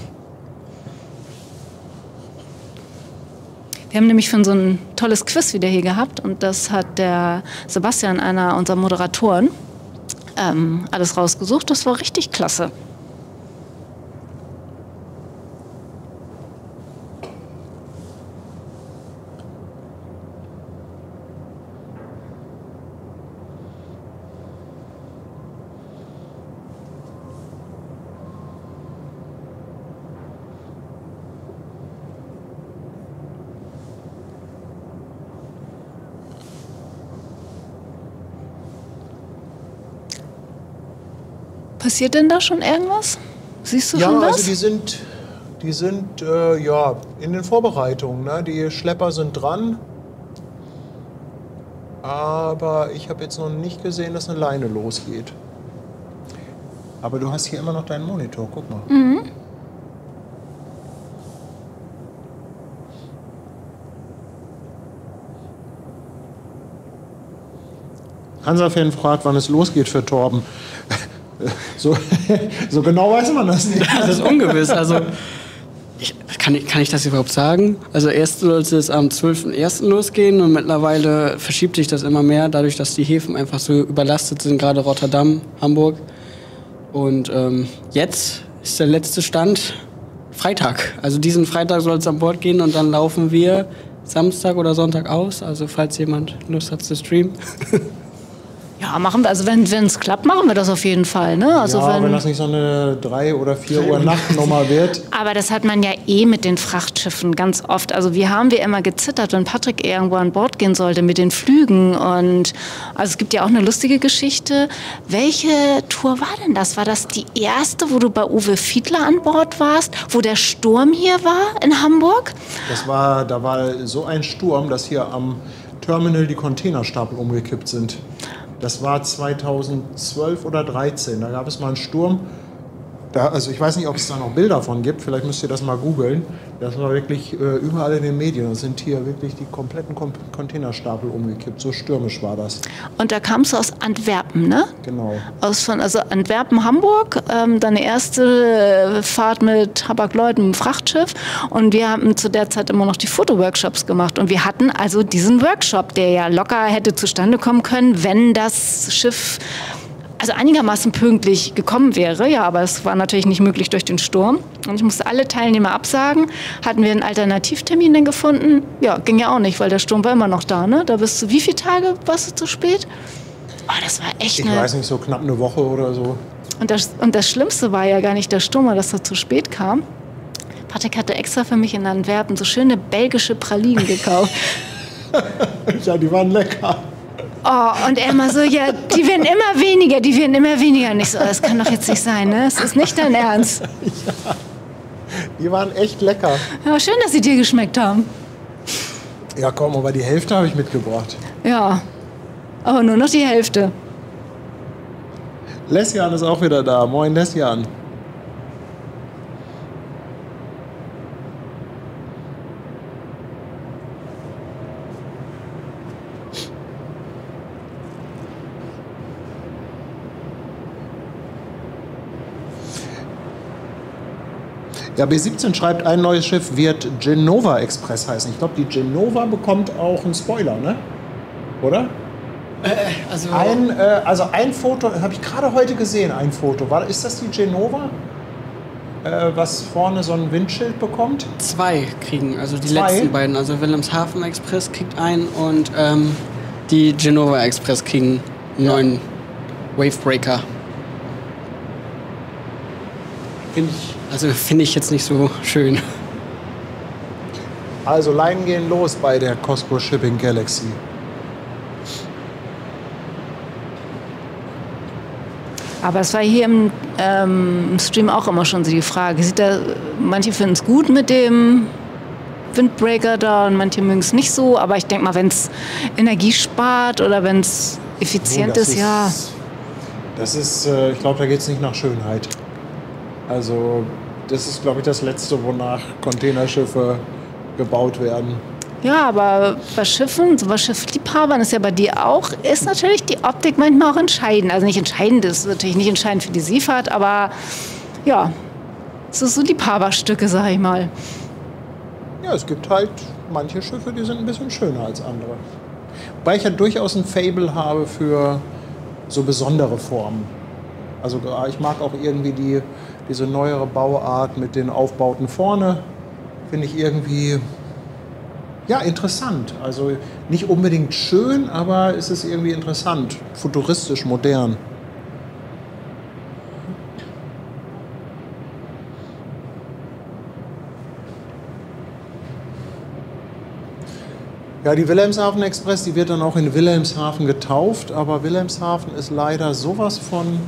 Wir haben nämlich schon so ein tolles Quiz wieder hier gehabt. Und das hat der Sebastian, einer unserer Moderatoren, alles rausgesucht. Das war richtig klasse. Passiert denn da schon irgendwas? Siehst du Ja, schon was? also die sind ja, in den Vorbereitungen. Ne? Die Schlepper sind dran. Aber ich habe jetzt noch nicht gesehen, dass eine Leine losgeht. Aber du hast hier immer noch deinen Monitor, guck mal. Mhm. Hansa-Fan fragt, wann es losgeht für Torben. So genau weiß man das nicht. Das ist ungewiss. Also, kann ich das überhaupt sagen? Also erst sollte es am 12.01. losgehen und mittlerweile verschiebt sich das immer mehr, dadurch, dass die Häfen einfach so überlastet sind, gerade Rotterdam, Hamburg. Und jetzt ist der letzte Stand Freitag. Also diesen Freitag soll es an Bord gehen und dann laufen wir Samstag oder Sonntag aus. Also falls jemand Lust hat zu streamen. Ja, machen wir. Also wenn es klappt, machen wir das auf jeden Fall. Ne? Also Ja, wenn das nicht so eine 3 oder 4 Uhr Nachtnummer wird. Aber das hat man ja eh mit den Frachtschiffen ganz oft. Also wir haben immer gezittert, wenn Patrick irgendwo an Bord gehen sollte mit den Flügen. Und also es gibt ja auch eine lustige Geschichte. Welche Tour war denn das? War das die erste, wo du bei Uwe Fiedler an Bord warst, wo der Sturm hier war in Hamburg? Da war so ein Sturm, dass hier am Terminal die Containerstapel umgekippt sind. Das war 2012 oder 2013. Da gab es mal einen Sturm. Also ich weiß nicht, ob es da noch Bilder von gibt. Vielleicht müsst ihr das mal googeln. Das war wirklich überall in den Medien. Da sind hier wirklich die kompletten Containerstapel umgekippt. So stürmisch war das. Und da kamst du aus Antwerpen, ne? Genau. Also Antwerpen, Hamburg, deine erste Fahrt mit Hapag-Lloyd, einem Frachtschiff. Und wir haben zu der Zeit immer noch die Fotoworkshops gemacht. Und wir hatten also diesen Workshop, der ja locker hätte zustande kommen können, wenn das Schiff also einigermaßen pünktlich gekommen wäre. Ja, aber es war natürlich nicht möglich durch den Sturm. Und ich musste alle Teilnehmer absagen. Hatten wir einen Alternativtermin denn gefunden? Ja, ging ja auch nicht, weil der Sturm war immer noch da. Ne? Da bist du, wie viele Tage warst du zu spät? Oh, das war echt Ich weiß nicht, so knapp eine Woche oder so. Und das Schlimmste war ja gar nicht der Sturm, dass er zu spät kam. Patrick hatte extra für mich in Antwerpen so schöne belgische Pralinen gekauft. Ja, die waren lecker. Oh, und er immer so, ja, die werden immer weniger. Nicht so, das kann doch jetzt nicht sein, ne? Das ist nicht dein Ernst. Ja, die waren echt lecker. Ja, schön, dass sie dir geschmeckt haben. Ja, komm, aber die Hälfte habe ich mitgebracht. Ja, aber nur noch die Hälfte. Lesjan ist auch wieder da. Moin, Lesjan. Ja, B17 schreibt, ein neues Schiff wird Genova Express heißen. Ich glaube, die Genova bekommt auch einen Spoiler, ne? Oder? Also ein Foto, habe ich gerade heute gesehen, ein Foto. Ist das die Genova? Was vorne so ein Windschild bekommt? 2 kriegen, also die letzten beiden. Also Wilhelmshaven Express kriegt einen und die Genova Express kriegen einen neuen Wavebreaker. Finde ich jetzt nicht so schön. Also Leinen gehen los bei der Cosco Shipping Galaxy. Aber es war hier im Stream auch immer schon so die Frage. Manche finden es gut mit dem Windbreaker da und manche mögen es nicht so. Aber ich denke mal, wenn es Energie spart oder wenn es effizient ist, ja. Das ist, ich glaube, da geht es nicht nach Schönheit. Also das ist, glaube ich, das Letzte, wonach Containerschiffe gebaut werden. Ja, aber bei Schiffen, so bei Schiffliebhabern ist ja bei dir auch, ist natürlich die Optik manchmal auch entscheidend. Also nicht entscheidend, ist natürlich nicht entscheidend für die Seefahrt, aber ja, es ist so Liebhaberstücke, sag ich mal. Ja, es gibt halt manche Schiffe, die sind ein bisschen schöner als andere. Wobei ich ja durchaus ein Faible habe für so besondere Formen. Also ich mag auch irgendwie diese neuere Bauart mit den Aufbauten vorne, finde ich irgendwie... Ja, interessant. Also nicht unbedingt schön, aber es ist irgendwie interessant. Futuristisch, modern. Ja, die Wilhelmshaven Express, die wird dann auch in Wilhelmshaven getauft. Aber Wilhelmshaven ist leider sowas von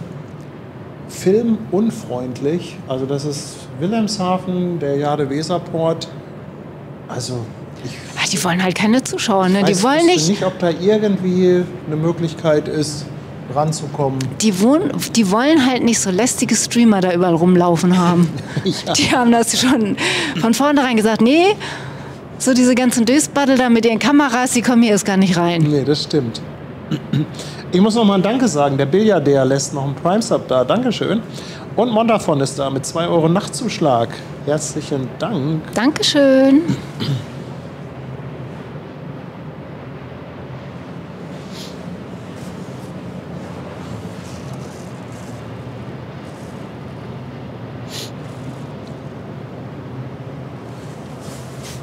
filmunfreundlich. Also das ist Wilhelmshaven, der Jade-Weser-Port. Also... Die wollen halt keine Zuschauer, ne? Die wollen nicht, ob da irgendwie eine Möglichkeit ist, ranzukommen. Die wollen halt nicht so lästige Streamer da überall rumlaufen haben. Ja. Die haben das schon von vornherein gesagt, nee, so diese ganzen Dösbaddel da mit ihren Kameras, die kommen hier erst gar nicht rein. Nee, das stimmt. Ich muss noch mal ein Danke sagen. Der Billiardär lässt noch einen Prime-Sub da. Dankeschön. Und Montafon ist da mit 2 Euro Nachtzuschlag. Herzlichen Dank. Dankeschön.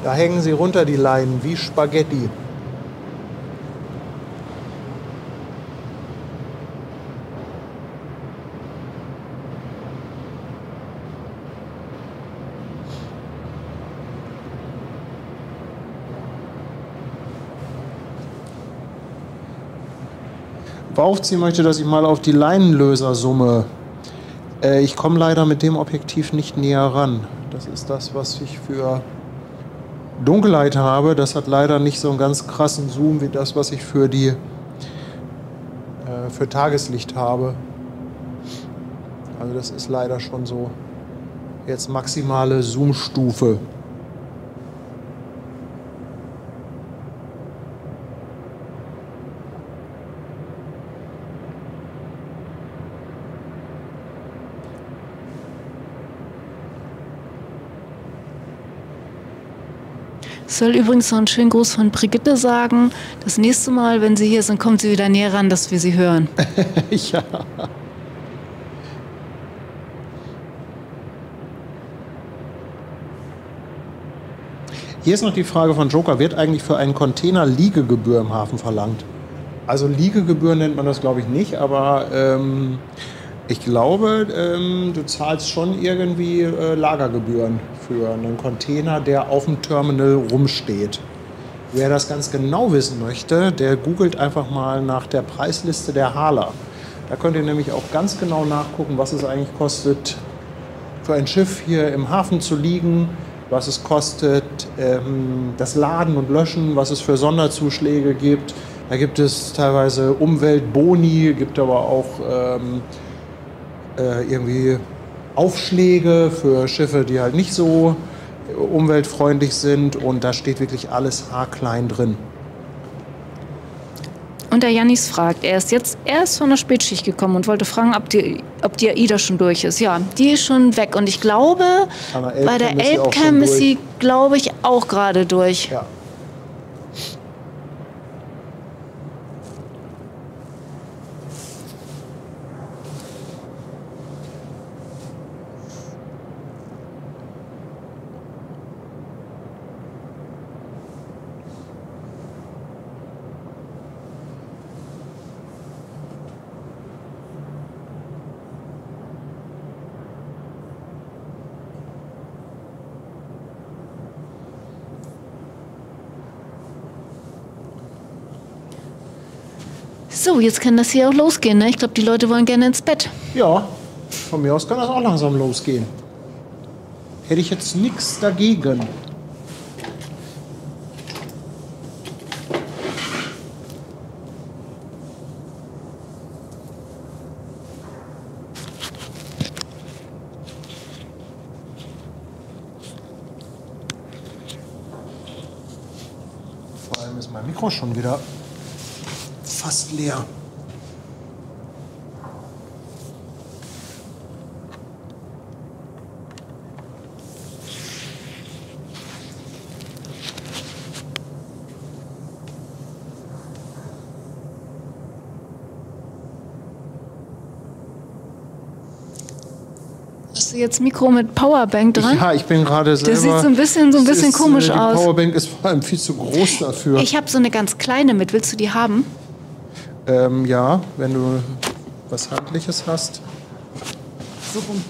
Da hängen sie runter, die Leinen, wie Spaghetti. Aufziehen möchte, dass ich mal auf die Leinenlöser zoome. Ich komme leider mit dem Objektiv nicht näher ran. Das ist das, was ich für Dunkelheit habe. Das hat leider nicht so einen ganz krassen Zoom wie das, was ich für Tageslicht habe. Also das ist leider schon so jetzt maximale Zoom-Stufe. Ich soll übrigens noch einen schönen Gruß von Brigitte sagen. Das nächste Mal, wenn sie hier sind, kommt sie wieder näher ran, dass wir sie hören. Ja. Hier ist noch die Frage von Joker, wird eigentlich für einen Container Liegegebühr im Hafen verlangt? Also Liegegebühr nennt man das, glaube ich, nicht, aber ich glaube, du zahlst schon irgendwie Lagergebühren für einen Container, der auf dem Terminal rumsteht. Wer das ganz genau wissen möchte, der googelt einfach mal nach der Preisliste der Hala. Da könnt ihr nämlich auch ganz genau nachgucken, was es eigentlich kostet, für ein Schiff hier im Hafen zu liegen, was es kostet, das Laden und Löschen, was es für Sonderzuschläge gibt. Da gibt es teilweise Umweltboni, gibt aber auch irgendwie Aufschläge für Schiffe, die halt nicht so umweltfreundlich sind, und da steht wirklich alles haarklein drin. Und der Jannis fragt, er ist jetzt erst von der Spätschicht gekommen und wollte fragen, ob die AIDA schon durch ist. Ja, die ist schon weg. Und ich glaube, bei der Elbcam ist sie, glaube ich, auch gerade durch. Ja. So, jetzt kann das hier auch losgehen. Ne? Ich glaube, die Leute wollen gerne ins Bett. Ja, von mir aus kann das auch langsam losgehen. Hätte ich jetzt nichts dagegen. Vor allem ist mein Mikro schon wieder fast leer. Hast du jetzt Mikro mit Powerbank dran? Ja, ich bin gerade selber... Das sieht so ein bisschen komisch aus. Die Powerbank ist vor allem viel zu groß dafür. Ich habe so eine ganz kleine mit. Willst du die haben? Ja, wenn du was Handliches hast. So rum.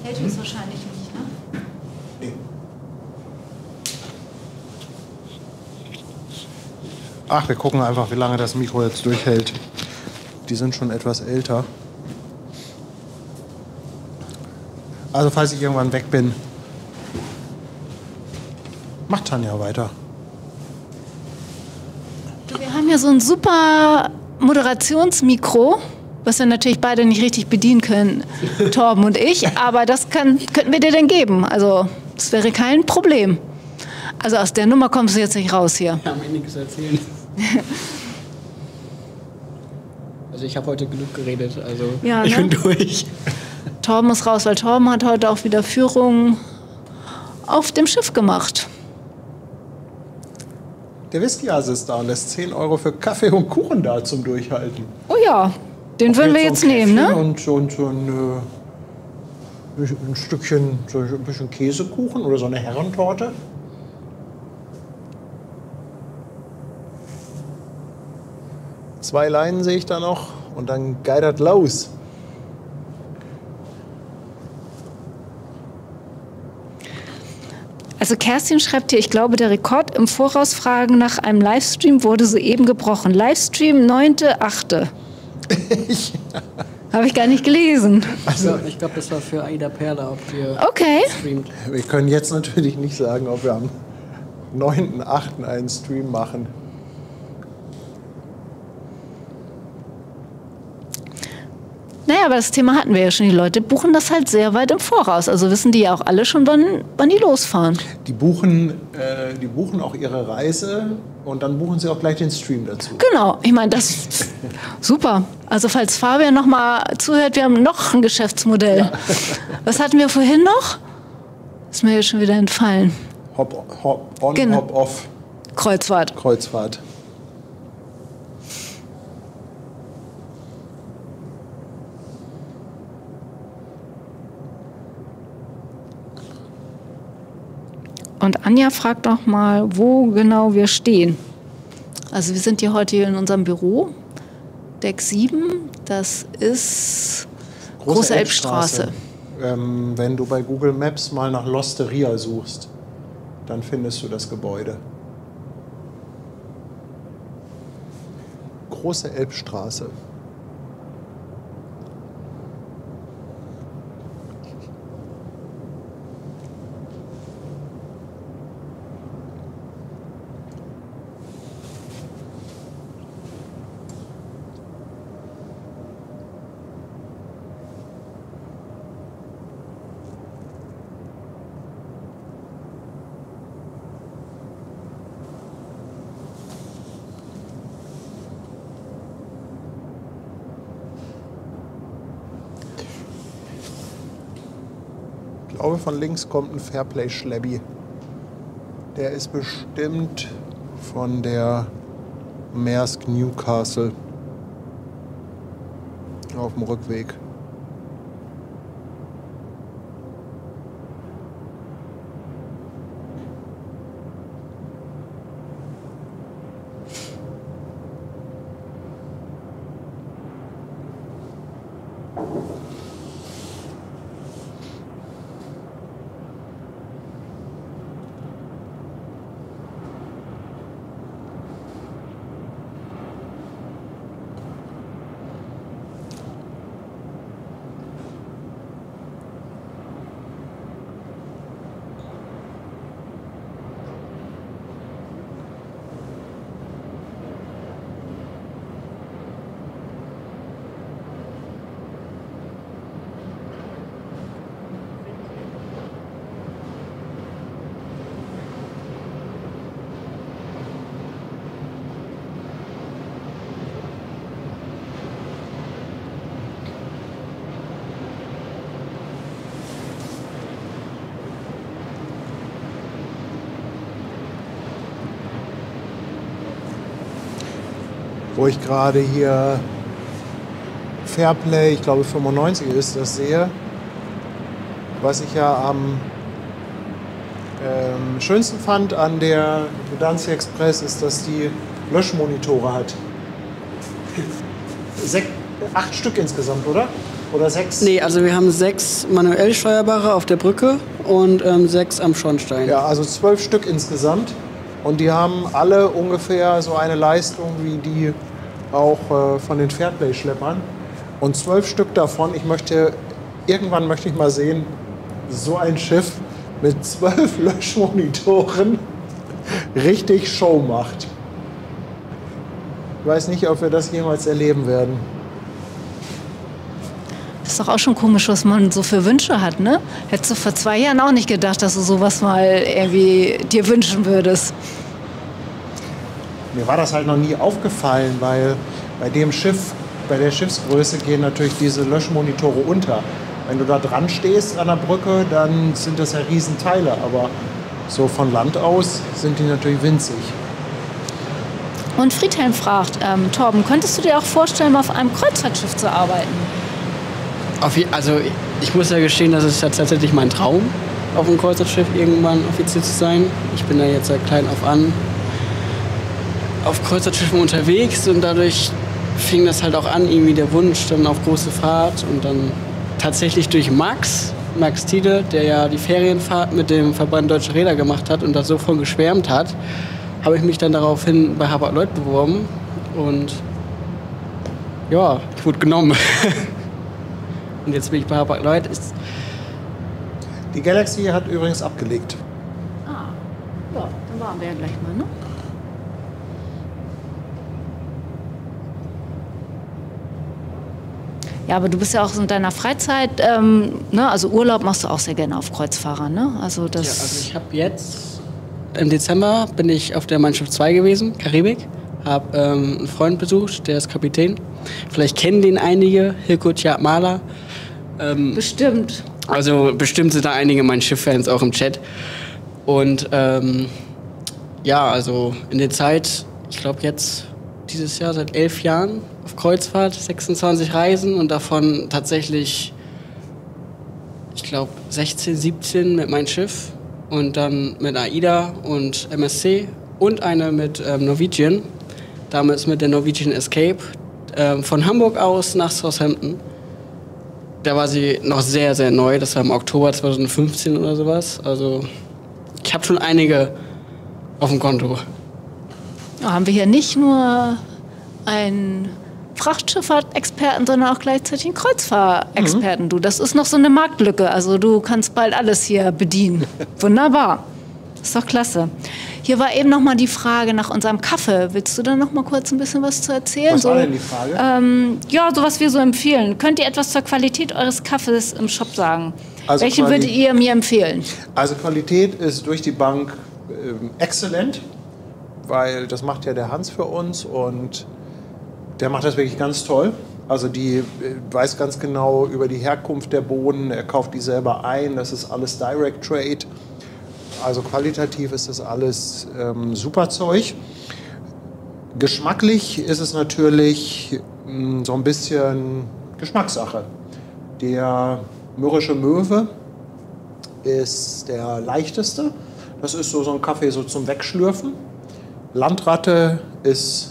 Hält es wahrscheinlich nicht, ne? Nee. Ach, wir gucken einfach, wie lange das Mikro jetzt durchhält. Die sind schon etwas älter. Also falls ich irgendwann weg bin, macht Tanja weiter. Du, wir haben ja so ein super Moderationsmikro, was wir natürlich beide nicht richtig bedienen können, Torben und ich, aber das könnten wir dir denn geben. Also das wäre kein Problem. Also aus der Nummer kommst du jetzt nicht raus hier. Wir haben einiges erzählen. Also ich habe heute genug geredet, also Ja, ich ne? bin durch. Torben muss raus, weil Torben hat heute auch wieder Führung auf dem Schiff gemacht. Der Whisky-Hase ist da und lässt 10 € für Kaffee und Kuchen da zum Durchhalten. Oh ja, den würden wir So ein jetzt nehmen, Käffchen ne? Und so ein Stückchen, so ein bisschen Käsekuchen oder so eine Herrentorte. Zwei Leinen sehe ich da noch und dann geidert los. Also Kerstin schreibt hier, ich glaube, der Rekord im Vorausfragen nach einem Livestream wurde soeben gebrochen. Livestream 9.8. Habe ich gar nicht gelesen. Also, ich glaube, das war für Aida Perla, ob ihr Okay. streamt. Wir können jetzt natürlich nicht sagen, ob wir am 9.8. einen Stream machen. Naja, aber das Thema hatten wir ja schon. Die Leute buchen das halt sehr weit im Voraus. Also wissen die ja auch alle schon, wann die losfahren. Die buchen auch ihre Reise und dann buchen sie auch gleich den Stream dazu. Genau, ich meine, das super. Also falls Fabian noch mal zuhört, wir haben noch ein Geschäftsmodell. Ja. Was hatten wir vorhin noch? Ist mir jetzt schon wieder entfallen. Hop on, Genau. hop off. Kreuzfahrt. Kreuzfahrt. Und Anja fragt noch mal, wo genau wir stehen. Also wir sind hier heute hier in unserem Büro, Deck 7, das ist Große Elbstraße. Wenn du bei Google Maps mal nach L'Osteria suchst, dann findest du das Gebäude. Große Elbstraße. Ich glaube, von links kommt ein Fairplay Schlebby. Der ist bestimmt von der Maersk Newcastle auf dem Rückweg. Wo ich gerade hier Fairplay, ich glaube 95 ist, das sehe. Was ich ja am schönsten fand an der Gdansk Express ist, dass die Löschmonitore hat. 8 Stück insgesamt, oder? Oder 6? Nee, also wir haben 6 manuell steuerbare auf der Brücke und 6 am Schornstein. Ja, also 12 Stück insgesamt. Und die haben alle ungefähr so eine Leistung wie die auch von den Fairplay-Schleppern. Und 12 Stück davon, irgendwann möchte ich mal sehen, so ein Schiff mit 12 Löschmonitoren richtig Show macht. Ich weiß nicht, ob wir das jemals erleben werden. Das ist doch auch schon komisch, was man so für Wünsche hat, ne? Hättest du vor 2 Jahren auch nicht gedacht, dass du sowas mal irgendwie dir wünschen würdest. Mir war das halt noch nie aufgefallen, weil bei dem Schiff, bei der Schiffsgröße gehen natürlich diese Löschmonitore unter. Wenn du da dran stehst an der Brücke, dann sind das ja Riesenteile, aber so von Land aus sind die natürlich winzig. Und Friedhelm fragt, Torben, könntest du dir auch vorstellen, auf einem Kreuzfahrtschiff zu arbeiten? Also ich muss ja gestehen, das ist ja tatsächlich mein Traum, auf einem Kreuzfahrtschiff irgendwann Offizier zu sein. Ich bin da jetzt seit klein auf an auf Kreuzfahrtschiffen unterwegs und dadurch fing das halt auch an, irgendwie der Wunsch dann auf große Fahrt und dann tatsächlich durch Max Thiele, der ja die Ferienfahrt mit dem Verband Deutscher Reeder gemacht hat und da so von geschwärmt hat, habe ich mich dann daraufhin bei Hapag-Lloyd beworben und ja, ich wurde genommen. Und jetzt bin ich bei Hapag-Lloyd. Die Galaxy hat übrigens abgelegt. Ah, ja, dann waren wir ja gleich mal, ne? Ja, aber du bist ja auch so in deiner Freizeit, ne? Also Urlaub machst du auch sehr gerne auf Kreuzfahrern, ne? Also das. Ja, also ich habe jetzt im Dezember bin ich auf der Mein Schiff 2 gewesen, Karibik. Habe einen Freund besucht, der ist Kapitän. Vielleicht kennen den einige, Hilko Tjapmala. Bestimmt. Also bestimmt sind da einige Mein Schiff-Fans auch im Chat. Und ja, also in der Zeit, ich glaube jetzt dieses Jahr seit 11 Jahren auf Kreuzfahrt, 26 Reisen und davon tatsächlich, ich glaube 16, 17 mit Mein Schiff und dann mit AIDA und MSC und eine mit Norwegian. Damals mit der Norwegian Escape von Hamburg aus nach Southampton. Da war sie noch sehr, sehr neu. Das war im Oktober 2015 oder sowas. Also ich habe schon einige auf dem Konto. Ja, haben wir hier nicht nur einen Frachtschifffahrt-Experten, sondern auch gleichzeitig einen Kreuzfahrexperten. Du, das ist noch so eine Marktlücke. Also du kannst bald alles hier bedienen. Wunderbar. Ist doch klasse. Hier war eben noch mal die Frage nach unserem Kaffee. Willst du da noch mal kurz ein bisschen was zu erzählen? Was war denn die Frage? Ja, so was wir so empfehlen. Könnt ihr etwas zur Qualität eures Kaffees im Shop sagen? Also Welche würdet ihr mir empfehlen? Also Qualität ist durch die Bank exzellent, weil das macht ja der Hans für uns und der macht das wirklich ganz toll. Also die weiß ganz genau über die Herkunft der Bohnen, er kauft die selber ein, das ist alles Direct Trade. Also qualitativ ist das alles super Zeug. Geschmacklich ist es natürlich so ein bisschen Geschmackssache. Der mürrische Möwe ist der leichteste. Das ist so ein Kaffee so zum Wegschlürfen. Landratte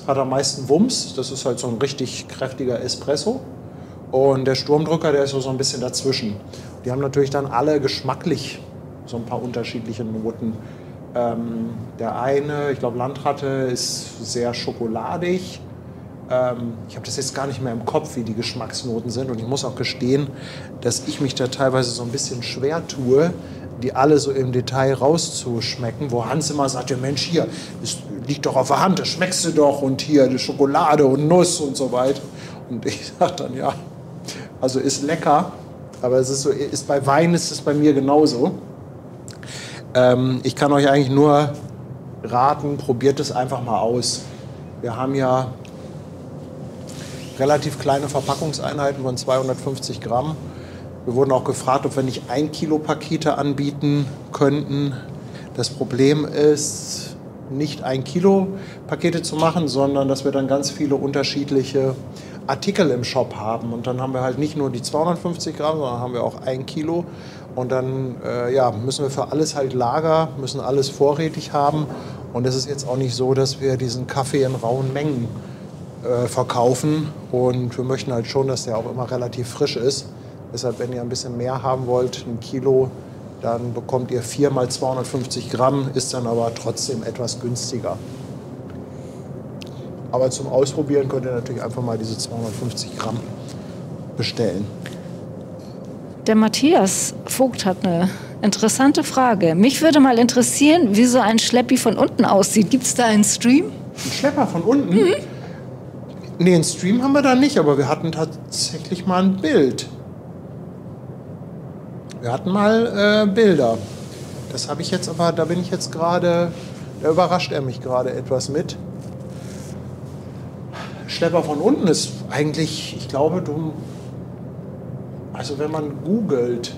hat am meisten Wumms. Das ist halt so ein richtig kräftiger Espresso. Und der Sturmdrücker, der ist so ein bisschen dazwischen. Die haben natürlich dann alle geschmacklich so ein paar unterschiedliche Noten. Der eine, ich glaube Landratte, ist sehr schokoladig. Ich habe das jetzt gar nicht mehr im Kopf, wie die Geschmacksnoten sind. Und ich muss auch gestehen, dass ich mich da teilweise so ein bisschen schwer tue, die alle so im Detail rauszuschmecken. Wo Hans immer sagt, ja Mensch, hier, das liegt doch auf der Hand, das schmeckst du doch. Und hier die Schokolade und Nuss und so weiter. Und ich sage dann, ja, also ist lecker. Aber es ist so, bei Wein ist es bei mir genauso. Ich kann euch eigentlich nur raten, probiert es einfach mal aus. Wir haben ja relativ kleine Verpackungseinheiten von 250 Gramm. Wir wurden auch gefragt, ob wir nicht 1 Kilo Pakete anbieten könnten. Das Problem ist, nicht 1 Kilo Pakete zu machen, sondern dass wir dann ganz viele unterschiedliche Artikel im Shop haben. Und dann haben wir halt nicht nur die 250 Gramm, sondern haben wir auch 1 Kilo. Und dann müssen wir für alles halt Lager, müssen alles vorrätig haben. Und es ist jetzt auch nicht so, dass wir diesen Kaffee in rauen Mengen verkaufen. Und wir möchten halt schon, dass der auch immer relativ frisch ist. Deshalb, wenn ihr ein bisschen mehr haben wollt, 1 Kilo, dann bekommt ihr 4 mal 250 Gramm, ist dann aber trotzdem etwas günstiger. Aber zum Ausprobieren könnt ihr natürlich einfach mal diese 250 Gramm bestellen. Der Matthias Vogt hat eine interessante Frage. Mich würde mal interessieren, wie so ein Schleppi von unten aussieht. Gibt es da einen Stream? Ein Schlepper von unten? Mhm. Nee, einen Stream haben wir da nicht, aber wir hatten tatsächlich mal ein Bild. Wir hatten mal Bilder. Das habe ich jetzt aber, da bin ich jetzt gerade, da überrascht er mich gerade etwas mit. Schlepper von unten ist eigentlich, ich glaube, also wenn man googelt,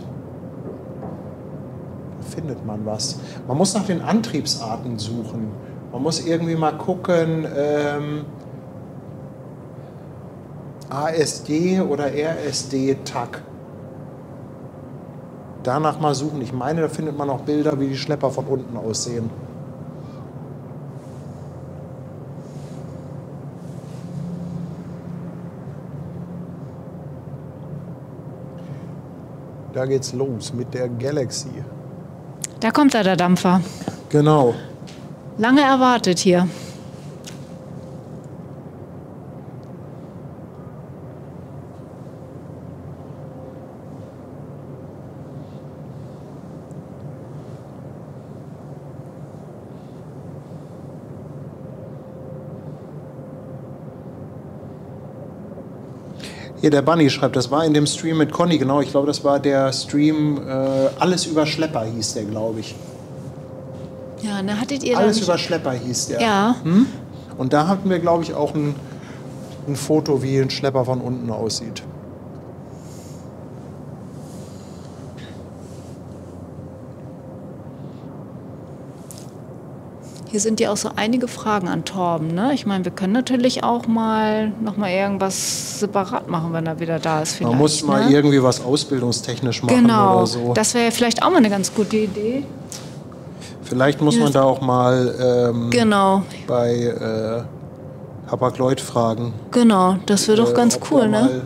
findet man was. Man muss nach den Antriebsarten suchen. Man muss irgendwie mal gucken, ASD oder RSD-Tag. Danach mal suchen. Ich meine, da findet man auch Bilder, wie die Schlepper von unten aussehen. Da geht's los mit der Galaxy. Da kommt da der Dampfer. Genau. Lange erwartet hier. Hier, der Bunny schreibt, das war in dem Stream mit Conny, genau. Ich glaube, das war der Stream Alles über Schlepper hieß der, glaube ich. Ja, da hattet ihr Alles über Schlepper hieß der. Ja. Hm? Und da hatten wir, glaube ich, auch ein Foto, wie ein Schlepper von unten aussieht. Hier sind ja auch so einige Fragen an Torben. Ne? Ich meine, wir können natürlich auch noch mal irgendwas separat machen, wenn er wieder da ist. Man muss mal irgendwie was ausbildungstechnisch machen oder so. Das wäre vielleicht auch mal eine ganz gute Idee. Vielleicht muss man da auch mal bei Hapag-Lloyd fragen. Genau, das wäre doch ganz cool, ne?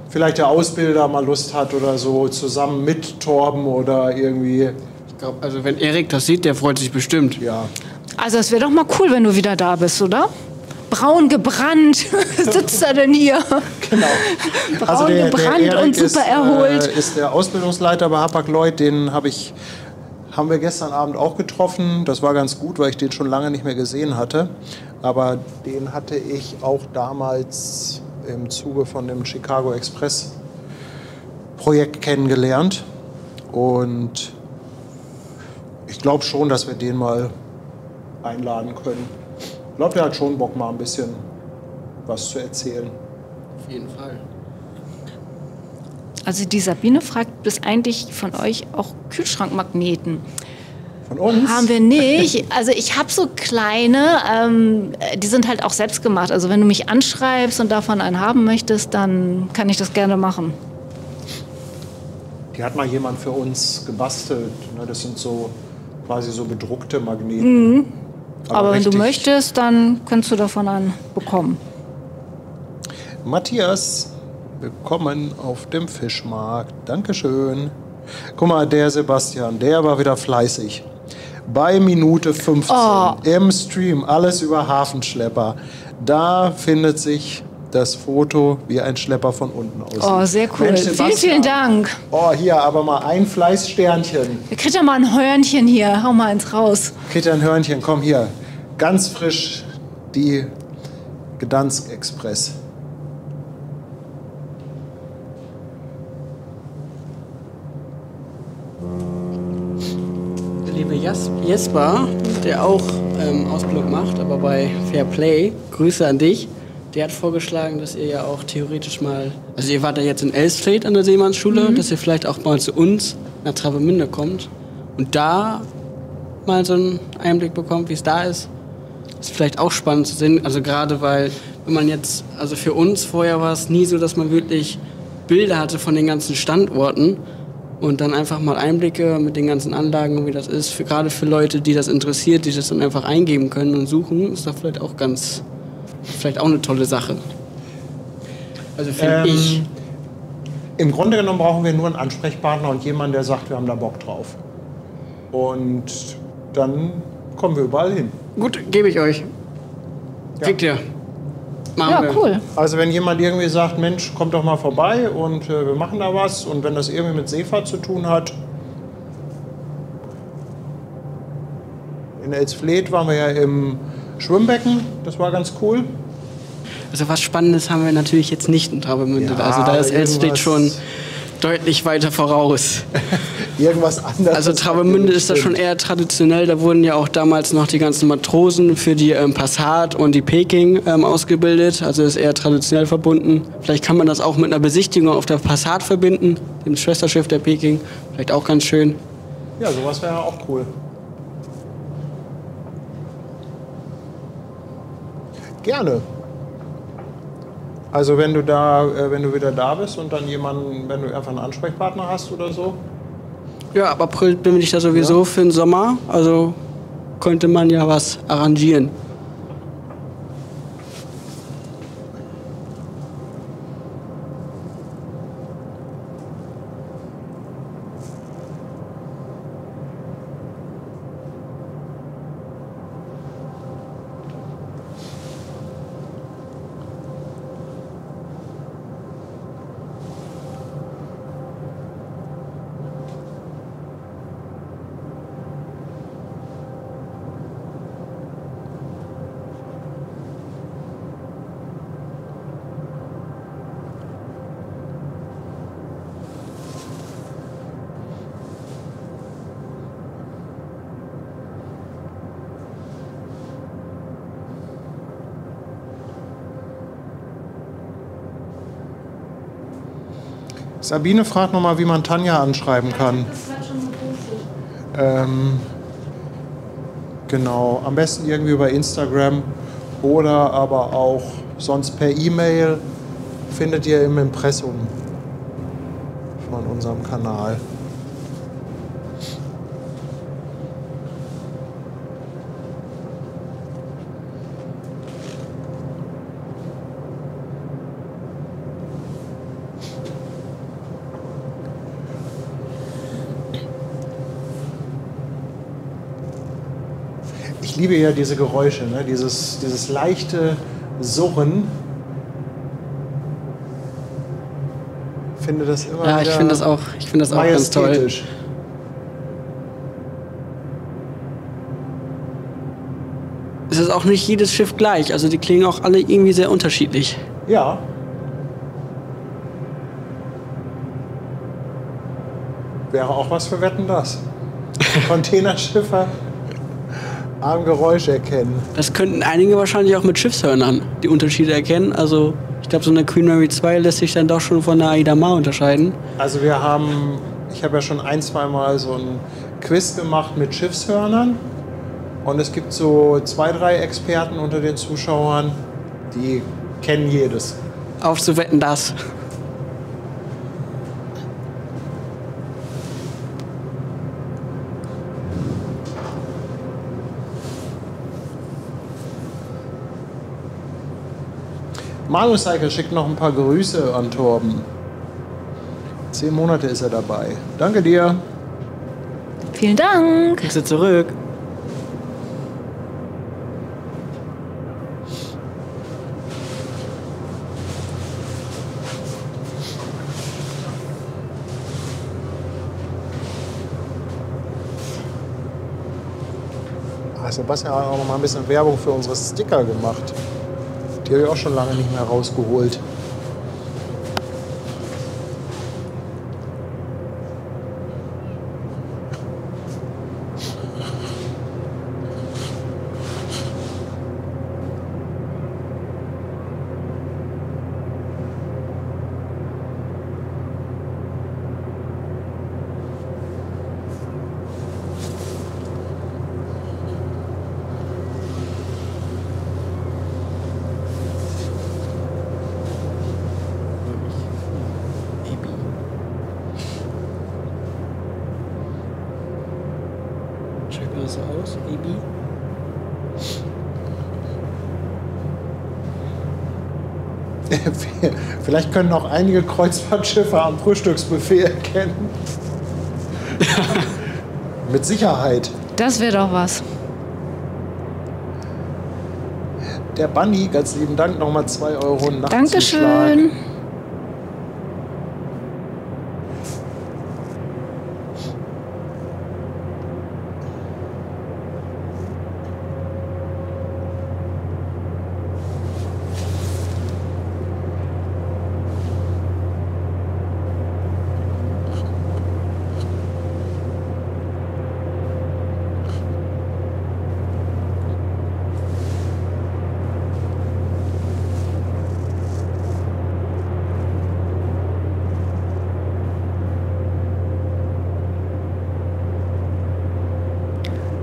Vielleicht der Ausbilder mal Lust hat oder so, zusammen mit Torben oder irgendwie. Ich glaube, also wenn Erik das sieht, der freut sich bestimmt. Ja. Also es wäre doch mal cool, wenn du wieder da bist, oder? Braun gebrannt sitzt er denn hier? Genau. Braun gebrannt und super erholt. Ist der Ausbildungsleiter bei Hapag-Lloyd, den haben wir gestern Abend auch getroffen. Das war ganz gut, weil ich den schon lange nicht mehr gesehen hatte. Aber den hatte ich auch damals im Zuge von dem Chicago Express Projekt kennengelernt. Und ich glaube schon, dass wir den mal einladen können. Ich glaube, der hat schon Bock, mal ein bisschen was zu erzählen. Auf jeden Fall. Also die Sabine fragt, gibt es eigentlich von euch auch Kühlschrankmagneten? Von uns? Haben wir nicht. Also ich habe so kleine, die sind halt auch selbst gemacht. Also wenn du mich anschreibst und davon einen haben möchtest, dann kann ich das gerne machen. Die hat mal jemand für uns gebastelt. Ne? Das sind so quasi so bedruckte Magneten. Aber wenn du möchtest, dann kannst du davon einen bekommen. Matthias, willkommen auf dem Fischmarkt. Dankeschön. Guck mal, der Sebastian, der war wieder fleißig. Bei Minute 15 im Stream, alles über Hafenschlepper. Da findet sich das Foto, wie ein Schlepper von unten aussieht. Oh, sehr cool. Mensch, Vielen, Sebastian. vielen Dank. Oh, hier, aber mal ein Fleißsternchen. Ihr kriegt ja mal ein Hörnchen hier. Hau mal eins raus. Kriegt ein Hörnchen, komm hier. Ganz frisch die Gdansk Express. Der liebe Jesper, der auch Ausflug macht, aber bei Fair Play, Grüße an dich. Der hat vorgeschlagen, dass ihr ja auch theoretisch mal, also ihr wart ja jetzt in Elstrade an der Seemannsschule, dass ihr vielleicht auch mal zu uns nach Travemünde kommt und da mal so einen Einblick bekommt, wie es da ist. Ist vielleicht auch spannend zu sehen, also gerade weil, wenn man jetzt, also für uns vorher war es nie so, dass man wirklich Bilder hatte von den ganzen Standorten und dann einfach mal Einblicke mit den ganzen Anlagen, wie das ist, gerade für Leute, die das interessiert, die das dann einfach eingeben können und suchen, ist das vielleicht auch eine tolle Sache. Also finde ich. Im Grunde genommen brauchen wir nur einen Ansprechpartner und jemanden, der sagt, wir haben da Bock drauf. Und dann kommen wir überall hin. Gut, gebe ich euch. Ja. Kriegt ihr. Machen Ja, wir. cool. Also wenn jemand irgendwie sagt, Mensch, kommt doch mal vorbei und wir machen da was. Und wenn das irgendwie mit Seefahrt zu tun hat. In Elsfleth waren wir ja im Schwimmbecken, das war ganz cool. Also was Spannendes haben wir natürlich jetzt nicht in Travemünde. Ja, also da ist Elstrade irgendwas- schon deutlich weiter voraus. Irgendwas anderes. Also Travemünde ist da schon eher traditionell. Da wurden ja auch damals noch die ganzen Matrosen für die Passat und die Peking ausgebildet. Also ist eher traditionell verbunden. Vielleicht kann man das auch mit einer Besichtigung auf der Passat verbinden, dem Schwesterschiff der Peking. Vielleicht auch ganz schön. Ja, sowas wäre auch cool. Gerne. Also wenn du wieder da bist und dann jemanden, wenn du einfach einen Ansprechpartner hast oder so. Ja, ab April bin ich da sowieso für den Sommer. Also könnte man ja was arrangieren. Sabine fragt nochmal, wie man Tanja anschreiben kann. Genau, am besten irgendwie über Instagram oder aber auch sonst per E-Mail, findet ihr im Impressum von unserem Kanal. Ich liebe ja diese Geräusche, ne? Dieses leichte Surren. Ich finde das immer Ja, ich wieder finde das auch ganz toll. majestätisch. Es ist auch nicht jedes Schiff gleich. Also die klingen auch alle irgendwie sehr unterschiedlich. Ja. Wäre auch was für Wetten, das. Containerschiffe am Geräusch erkennen. Das könnten einige wahrscheinlich auch mit Schiffshörnern die Unterschiede erkennen. Also Ich glaube, so eine Queen Mary 2 lässt sich dann doch schon von der Aida Mar unterscheiden. Also ich habe ja schon ein, zweimal so ein Quiz gemacht mit Schiffshörnern. Und es gibt so 2, 3 Experten unter den Zuschauern, die kennen jedes. Aufzuwetten das. Manucycle schickt noch ein paar Grüße an Torben. 10 Monate ist er dabei. Danke dir. Vielen Dank. Grüße zurück. Sebastian hat auch noch mal ein bisschen Werbung für unsere Sticker gemacht. Die habe ich auch schon lange nicht mehr rausgeholt. Check das aus, Ebi. Vielleicht können auch einige Kreuzfahrtschiffe am Frühstücksbuffet erkennen. Mit Sicherheit. Das wäre doch was. Der Bunny, ganz lieben Dank, nochmal 2 Euro Nachtzuschlag. Dankeschön.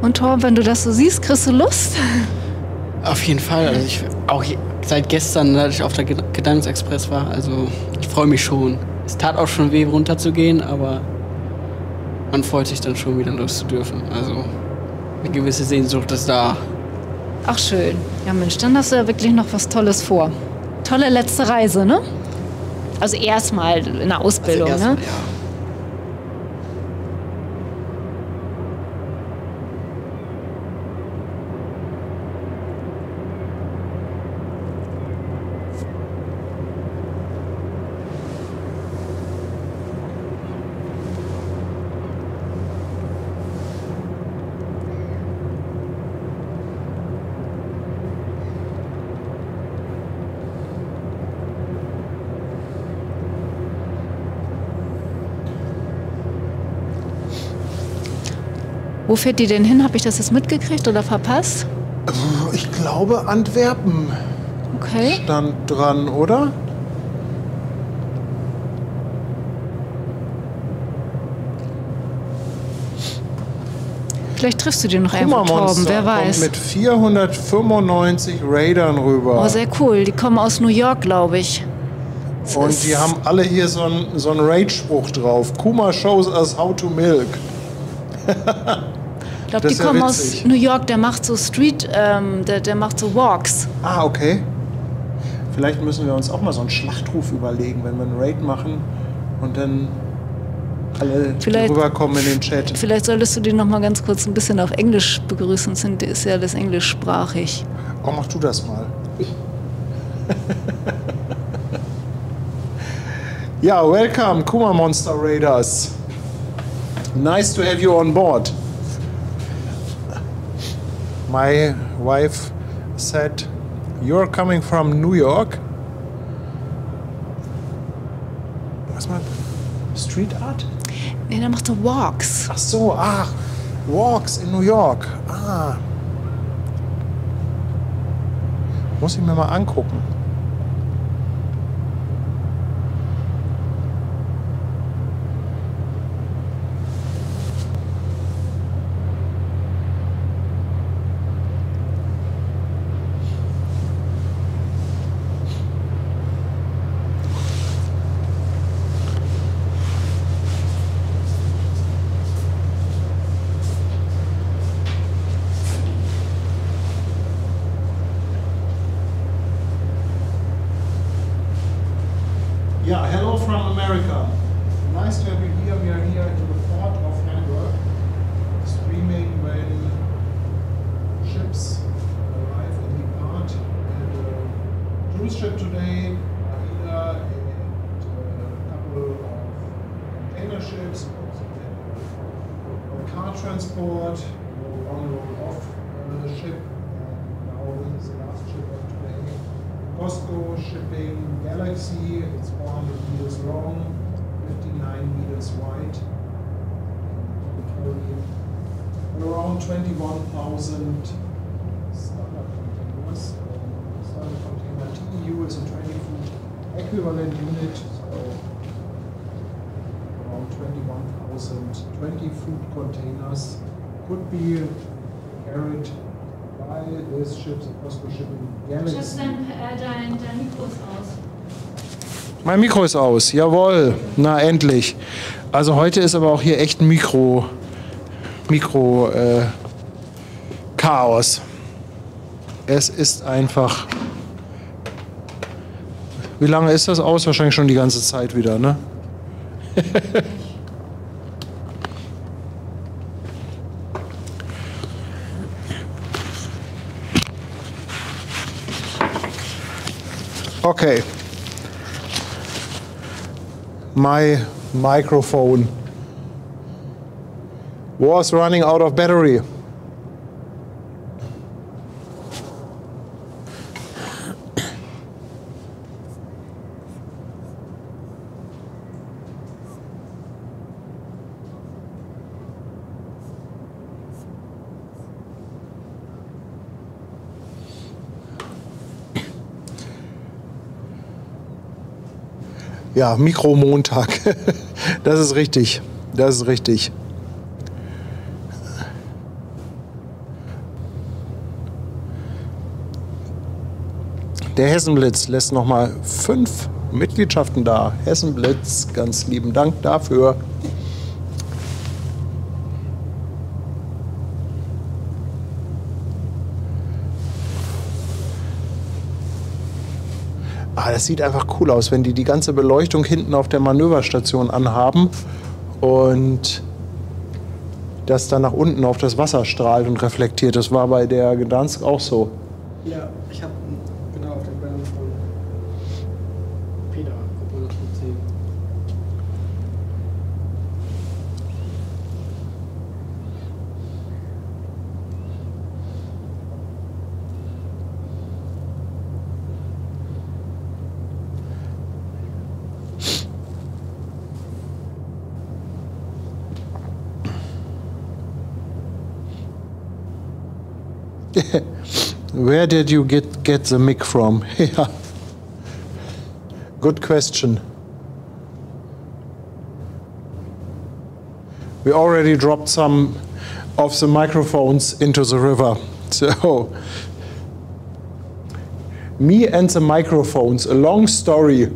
Und Torben, wenn du das so siehst, kriegst du Lust? Auf jeden Fall. Also seit gestern, als ich auf der Gedankensexpress war, also ich freue mich schon. Es tat auch schon weh, runterzugehen, aber man freut sich dann schon wieder los zu dürfen. Also eine gewisse Sehnsucht ist da. Ach schön. Ja Mensch, dann hast du ja wirklich noch was Tolles vor. Tolle letzte Reise, ne? Also erstmal in der Ausbildung, Also ne? erstmal, ja. Wo fährt die denn hin? Habe ich das jetzt mitgekriegt oder verpasst? Ich glaube, Antwerpen Okay. stand dran, oder? Vielleicht triffst du den noch irgendwo, Torben, Kummermonster wer kommt weiß. mit 495 Raidern rüber. Oh, sehr cool. Die kommen aus New York, glaube ich. Das Und ist- die haben alle hier so einen Raid-Spruch drauf. Kuma shows us how to milk. Ich glaube, Das die ist ja kommen witzig. aus New York. Der macht so der macht so Walks. Ah, okay. Vielleicht müssen wir uns auch mal so einen Schlachtruf überlegen, wenn wir einen Raid machen und dann alle Vielleicht- rüberkommen in den Chat. Vielleicht solltest du den noch mal ganz kurz ein bisschen auf Englisch begrüßen. Ist ja alles englischsprachig. Oh, mach du das mal. Ja, welcome, Kuma Monster Raiders. Nice to have you on board. My wife said, you're coming from New York. Was mal? Street Art? Nee, der macht so Walks. Ach so, Walks in New York. Ah. Muss ich mir mal angucken. transport, on roll off the ship. Now this is the last ship of today. COSCO shipping Galaxy, it's 400 meters long, 59 meters wide. Around 21,000 standard containers. Standard container TEU is a 20-foot equivalent unit, so around 21,000 20-foot containers could be carried by this ship, the COSCO shipping Galaxy. Schatz, dein Mikro ist aus. Mein Mikro ist aus, jawohl, na endlich. Also heute ist aber auch hier echt ein Chaos. Es ist einfach. Wie lange ist das aus? Wahrscheinlich schon die ganze Zeit wieder, ne? Okay. My microphone was running out of battery. Ja, Mikromontag. Das ist richtig. Das ist richtig. Der Hessenblitz lässt nochmal 5 Mitgliedschaften da. Hessenblitz, ganz lieben Dank dafür. Das sieht einfach cool aus, wenn die ganze Beleuchtung hinten auf der Manöverstation anhaben und das dann nach unten auf das Wasser strahlt und reflektiert. Das war bei der Gdansk auch so. Ja, ich habe genau auf der Brand von Peter, guck mal, das gut sehen. Where did you get the mic from? Yeah. Good question. We already dropped some of the microphones into the river. So, me and the microphones, a long story.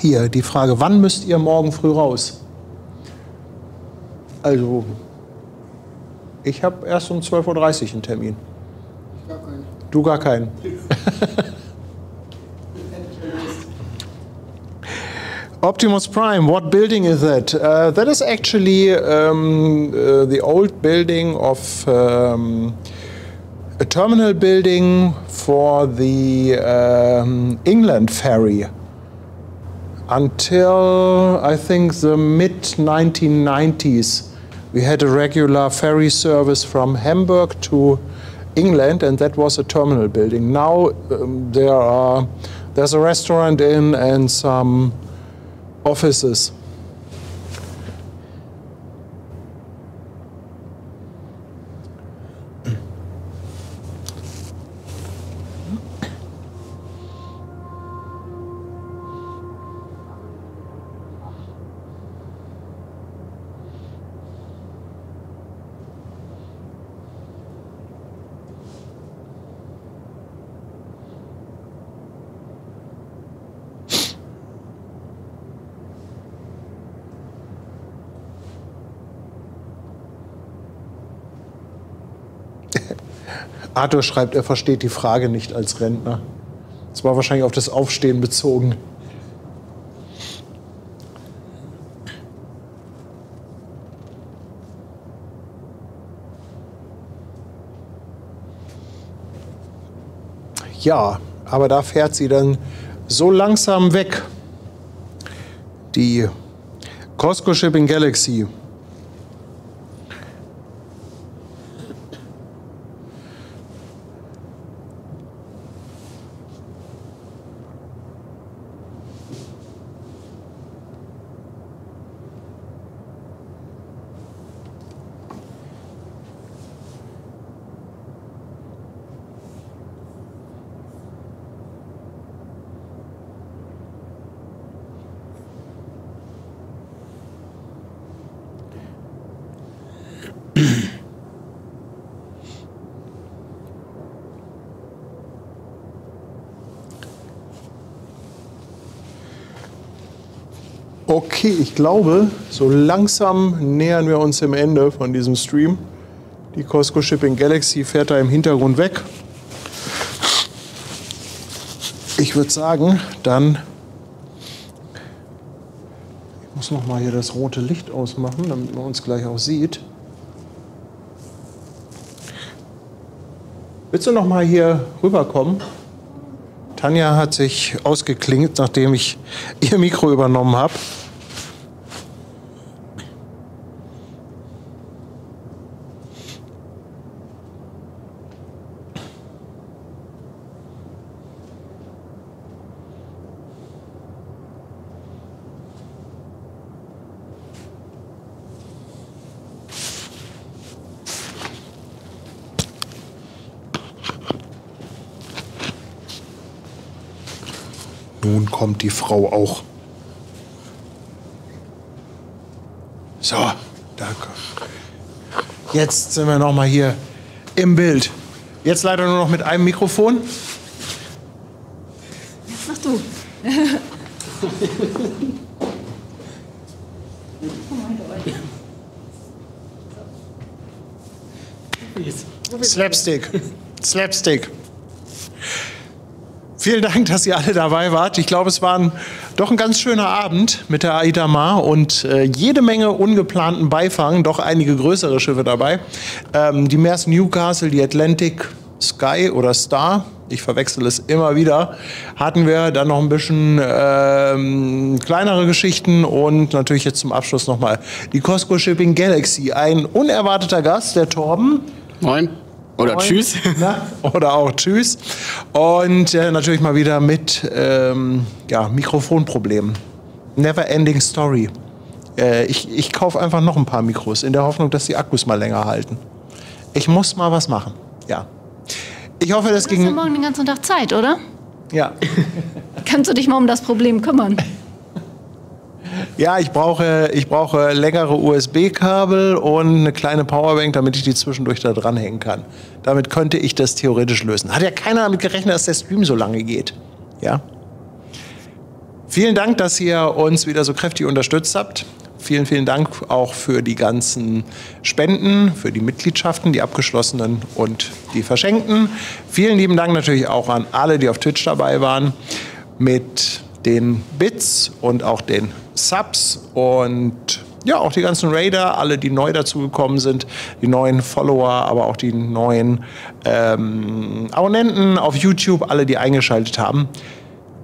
Hier die Frage, wann müsst ihr morgen früh raus? Also, ich habe erst um 12:30 Uhr einen Termin. Gar keinen. Du gar keinen. Optimus Prime, what building is that? That is actually the old building of a terminal building for the England ferry. Until, I think, the mid-1990s, we had a regular ferry service from Hamburg to England, and that was a terminal building. Now there's a restaurant in and some offices. Arthur schreibt, er versteht die Frage nicht als Rentner. Das war wahrscheinlich auf das Aufstehen bezogen. Ja, aber da fährt sie dann so langsam weg. Die Costco Shipping Galaxy. Okay, ich glaube, so langsam nähern wir uns dem Ende von diesem Stream. Die Costco Shipping Galaxy fährt da im Hintergrund weg. Ich würde sagen, dann... Ich muss noch mal hier das rote Licht ausmachen, damit man uns gleich auch sieht. Willst du noch mal hier rüberkommen? Tanja hat sich ausgeklingt, nachdem ich ihr Mikro übernommen habe. Nun kommt die Frau auch. So, danke. Jetzt sind wir noch mal hier im Bild. Jetzt leider nur noch mit einem Mikrofon. Jetzt mach du. Slapstick. Slapstick. Vielen Dank, dass ihr alle dabei wart. Ich glaube, es war doch ein ganz schöner Abend mit der Aida Mar und jede Menge ungeplanten Beifang, doch einige größere Schiffe dabei. Die Maersk Newcastle, die Atlantic Sky oder Star, ich verwechsel es immer wieder, hatten wir. Dann noch ein bisschen kleinere Geschichten und natürlich jetzt zum Abschluss nochmal die Costco Shipping Galaxy. Ein unerwarteter Gast, der Torben. Moin. Oder Moin. tschüss. Na, oder auch tschüss. Und natürlich mal wieder mit Mikrofonproblemen. Never ending story. Ich kaufe einfach noch ein paar Mikros in der Hoffnung, dass die Akkus mal länger halten. Ich muss mal was machen. Ja. Ich hoffe, das ging. Du hast ja morgen den ganzen Tag Zeit, oder? Ja. Kannst du dich mal um das Problem kümmern? Ja, ich brauche längere USB-Kabel und eine kleine Powerbank, damit ich die zwischendurch da dranhängen kann. Damit könnte ich das theoretisch lösen. Hat ja keiner damit gerechnet, dass der Stream so lange geht. Ja. Vielen Dank, dass ihr uns wieder so kräftig unterstützt habt. Vielen, vielen Dank auch für die ganzen Spenden, für die Mitgliedschaften, die abgeschlossenen und die verschenkten. Vielen lieben Dank natürlich auch an alle, die auf Twitch dabei waren, mit den Bits und auch den Subs und ja, auch die ganzen Raider, alle, die neu dazugekommen sind, die neuen Follower, aber auch die neuen Abonnenten auf YouTube, alle, die eingeschaltet haben.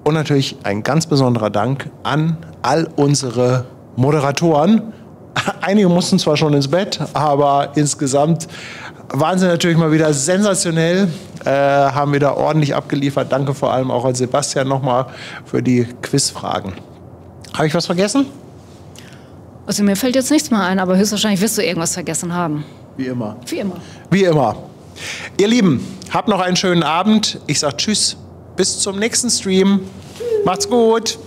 Und natürlich ein ganz besonderer Dank an all unsere Moderatoren. Einige mussten zwar schon ins Bett, aber insgesamt waren sie natürlich mal wieder sensationell, haben wieder ordentlich abgeliefert. Danke vor allem auch an Sebastian nochmal für die Quizfragen. Habe ich was vergessen? Also mir fällt jetzt nichts mehr ein, aber höchstwahrscheinlich wirst du irgendwas vergessen haben. Wie immer. Wie immer. Wie immer. Ihr Lieben, habt noch einen schönen Abend. Ich sage Tschüss, bis zum nächsten Stream. Macht's gut.